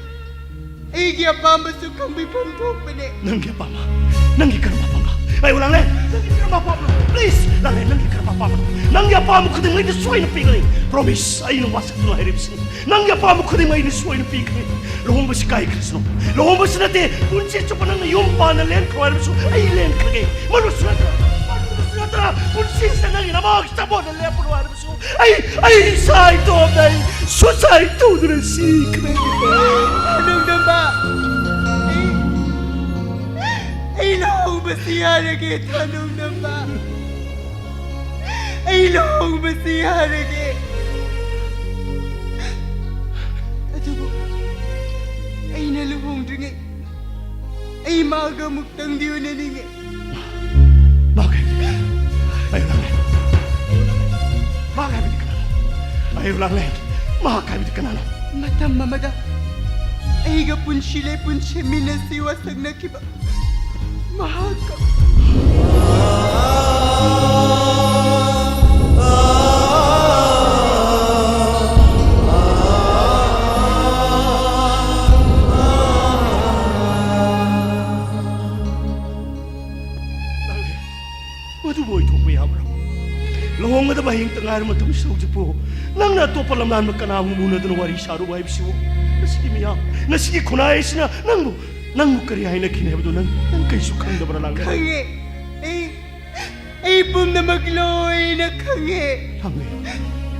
Ay giyapamba sukang may pamtok pa ni. Nanggi ka na mapamba. Ay, walang len! Nanggi ka na mapamba! Please! Nanggi ka na mapamba! Nanggi apa mo kuding may disuay na pigaling! Promise! Ay, nang wasak na lahirip siya! Nanggi apa mo kuding may disuay na pigaling! Lohong ba si Kai Krisno? Lohong ba si nati? Punsit siya pa nang nayumpa na len ko! Ay, len kagay! Manusunat na! Manusunat na! Punsit siya nang inamag sa mo na len po na ay, sa ito ay susay ito na si Kai! Tanong damba! Ay lohong ba siya naging tanong damba? Ay lohong ba siya naging? Adubo, ay naluhong dun eh. Ay magamuktang diyo na ning eh. Bakit? Ayaw lang len. Makakabit ka na. Ayaw lang len. Makakabit ka na. Matam mamada. Ay gapun sila'y punsi minasiwasag na kiba. Mahal ka. Maduboy ito po yaman ako. Lohong nga dabahing tangar mo itong isawag po. Nang nato palamnan magkanamong muna doon wari saro ba ibsiwo. Nasige miya. Nasige kunay sina. Nang mo kariyahin na kinahib doon. Nang kay sukang na lang. Kange. Ay pum na magloy na kange. Kange.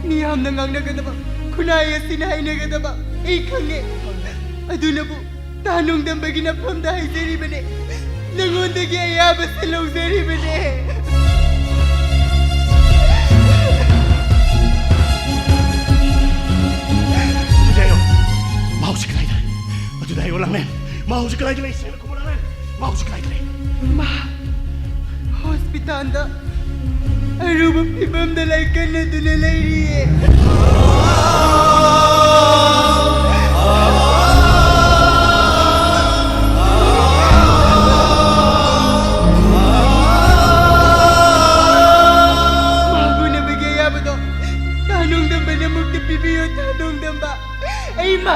Niyam na ngang nagadaba. Kunaya sinahay nagadaba. Ay kange. Ado na po. तानुंगदंबगी नफमदा हाइजरिबने नंगोंदगी अयाबसे लौजरिबने Jayo, mau si Clyde. Atu dayo lang men. Mau si Clyde lang. Sino ko mo lang. Mau si Clyde lang. मा हॉस्पिटल अरूब फिबम दलाई कन्न दुन लैरिए मागुन बगे याबदो तानुंग दम बने मुक्ति पिबियो तानुंग दम बा ऐ मा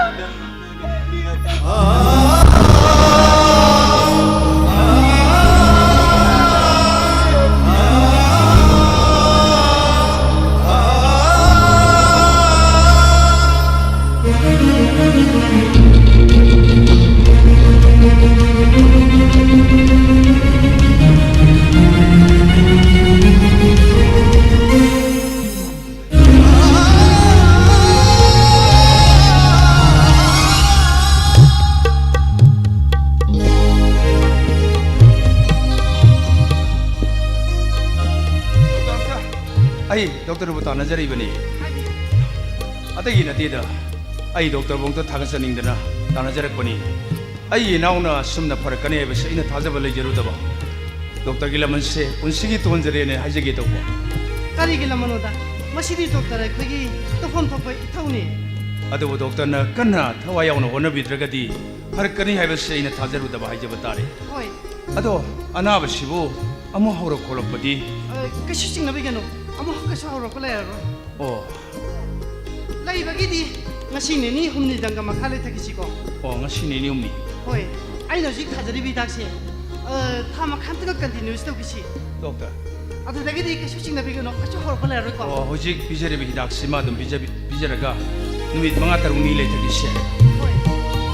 आई डॉक्टर बता नजरिबनी अतगी नतीदा आई डॉक्टर बोंग थागसनिंगदना तानजरकपनी आई नाउना सुमना फरकने बस इन थाजब लेजरुदबा डॉक्टर की लमन से उनसिगी तोंजरेने हाइजगे तोबा Kari gila manoda. Masih di dokter ay kagi tofom topoy itaw ni. अदुबो डॉक्टर न कन्ना थवायावना होनबिद्रगदी फरकनी हाइबसे इन थाजरुदबा हाइजबतारे Hoy, अदो अनाबसिबो अमो हौरो खोलपदी kasi sing nabi gano. Amo kasi hawro ko lero. ओ Lai bagi di ngasi ni humni dangga makhale takisi ko. ओ ngasiनि नियमनि Hoy, ay no jik thajari bi daksi. Thama khantaga continuous to kisi. Doctor Adu lagi di kasi sing nabi gano kasi hawro ko lero ko. ओ होजिक बिजरेबि हिदाकसिमा दम बिजरगा नुमित मंगा तरुंगनि लेथगिसे Hoy,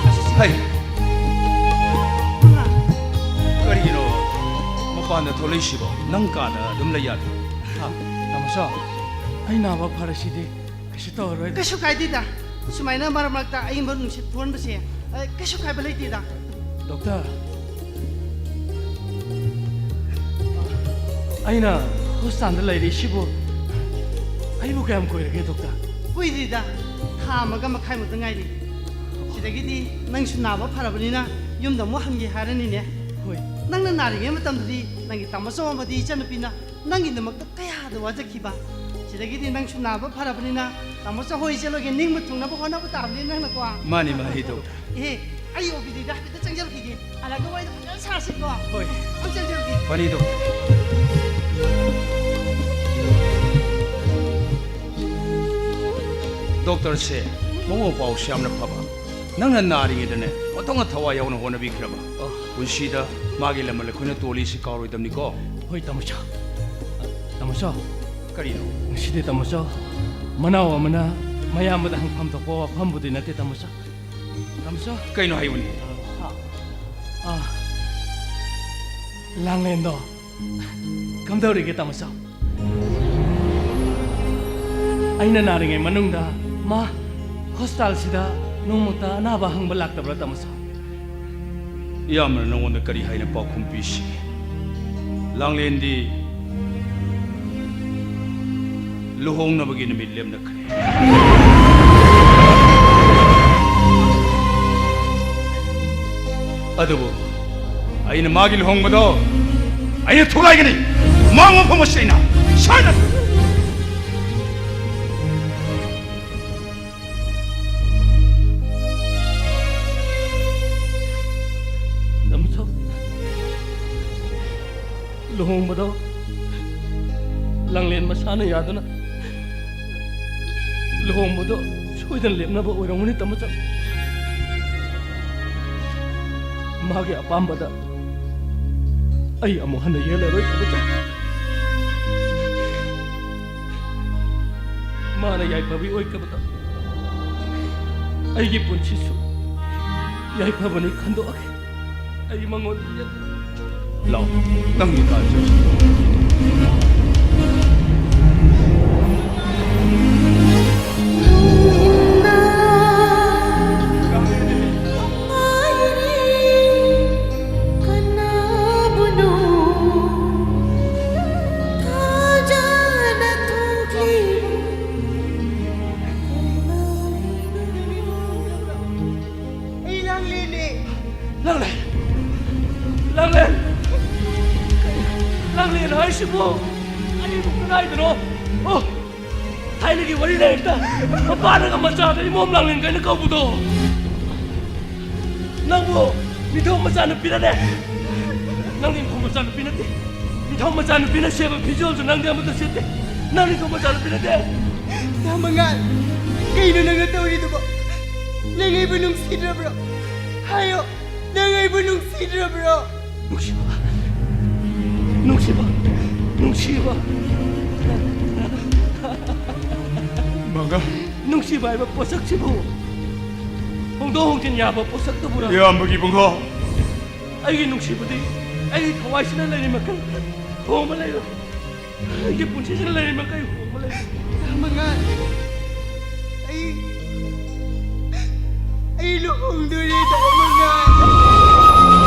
kasi sing. हाय Mga, करिनो मपान थोलैसिबो नंग काना दम लैयाद तमसा आई नाबा फरसिदे किसी तो रोय kasu kai di da. Sumaina maramakta ay mo nung sit tuan basi. Kasu kai balay di da. Doctor आइना हॉस्पिटल लैरिसिबो आइबो काम कोइरगे doctor Uy di da. Thamaga makai mo tangay di. Sidagi di nang sunaba parabani na yung damo hangi harani ne. होय Nang nanari ng matam di nang itamaso mo di siya napina nang inamak kaya daw sa kiba. Sidagi di nang sunaba parabani na tamaso hoy siya logi ning matung na bukan ako tabli nang nakwa. मानी माही doctor Eh, ayo bidi dah kita cangjal kiki. Alaga wai dah sa sik ko. होय Am cangjal kiki. पनी doctor doctor से मोमो पाउ श्यामना फबा नंगना नारिगेदने मतोंगा थवा यावना होनबिख्रबा पुंसीदा मागे लमल खुना तोली सि कारोइदमनिको होय तमसा तमसा करिनो ngsidे तमसा मनाव अमना मयामदा हंफम तो पो फमबुदि नते तमसा तमसा कइनो हाइवनी आ लांगलेंदो कमदौरिगे तमसा आइना नारिगे मनुंगदा मा हॉस्पिटल सिदा नोमता अनाबा हंगबा लाक्तब्रा तमसा यामना नंगोंदा करि हाइना पाखुम पिसि लांगलेंदी लुहोंगनबगी नमित लेमनखरे अदुबो आइना मागी लुहोंगबदो आइना थुगाइगनि मांग मफमसैना साना तमसा लुहोंगबदो लांगलेन मसाना यादना लुहोंगबदो सोइदन लेमनबा ओइरंगनि तमसा मागे अपाम्बदा आई अमु हन येलरोय तमसा माना याइफबि ओइकबदा आइगी पुंसिसु याइफबनि खंदोआखे आई मंगोन लाओ नंगी काजो Hãy subscribe cho kênh Ghiền Mì Gõ để không bỏ lỡ Langlen! Langlen! Langlen 하시고 아니 무슨 어? 타이르기 원리다 있다. 빠르가 맞자다 이 몸 langlen 가는 거부도. 나무 미터 맞자는 비라네. langlen 통 맞자는 비는데. 미터 맞자는 비는 쉐바 비주얼도 낭대 아무도 쉐대. langlen 통 맞자는 비는데. Namangal, kayo na nga tao rito ba? Nangay ba nung sidra bro? Hayo, nangay ba nung sidra bro? Nungsiba. Mga, Nungsiba ay maposak si Bo. Hongdo niya ba posak to bura? ya magibungho. Ay nungsiba di. Ay kawai sila lang ni makan. Ho malay. Ay punsi sila lang ni makan. Ho malay. Namangal, ay luhong doon rito, Namangal.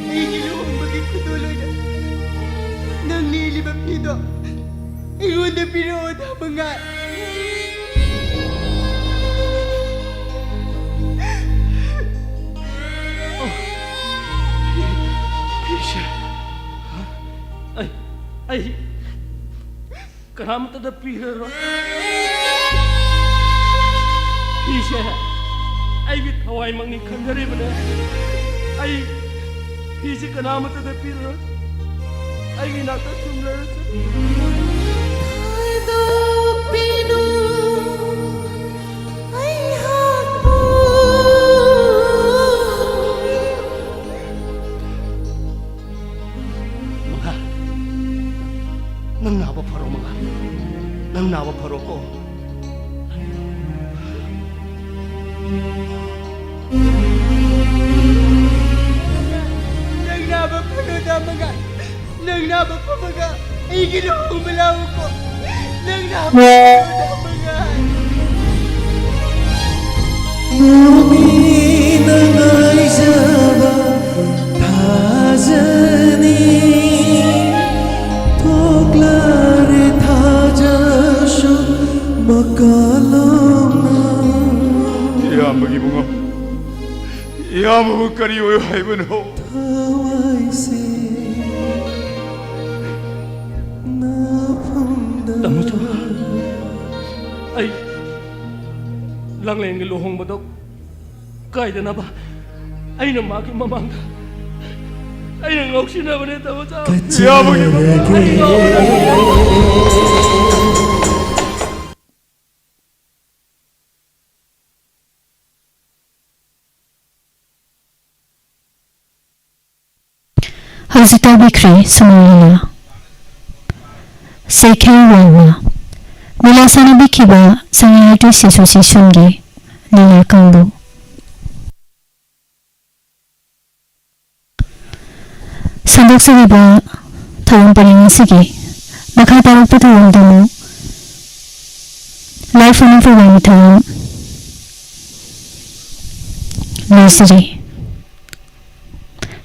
Ay giluhong bagay kutuloy na. Nang nilibap nito, ay wanda pinood, Namangal. Ay, karamata da pihero. Pisha, ay bit Hawaii mangi kandari bana. Ay, pisha karamata da pihero. Ay ginata sumrar. Nang nawa paro mga. Nang nawa paro ko. Nang napapanood ang mga, nang napapamaga, ay ginuhong malaw ko. Nang napapanood ang mga. Mumi nangay jaba thajani thoklare thajashu makalama Ya magibungho. Ya mabukari oyo haibano. hawaise napamda Tamuto. Ay, langlen luhong madok. Kaya na ba? Ay na maki mamang. Ay na ngok sina ba nito mo sa? Ya magibungho. Hazita Bikri Sumayila Sekhe Walma Nila Sana Bikiba Sangayatu Sisusi Shungi Nila Kambu Sandok Sabiba Tawang Palingisigi Makatarang Patuwang Damu Life on Overwhelming Tawang Nursery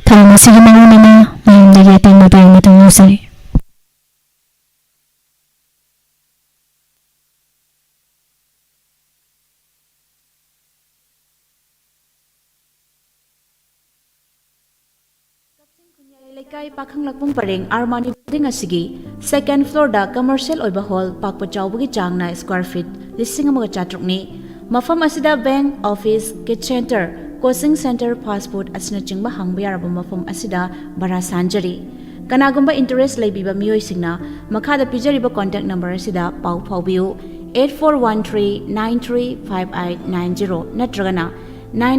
Tawang Masigi Mauna na ngayon nagiyating mabayang matangusay. Lekay pakanglakpong pareng Armani building asigi second floor da commercial oiba hall pakpa chawbagi changna square feet 1,400 ni mafam asida bank office kitchen center coaching center passport asina chingba hangba yaraba mafam asida bara sanjari kanagumba interest leibiba miyoi singna makhada pijariba contact number asida pau phaubiu 8413935890 natragana 9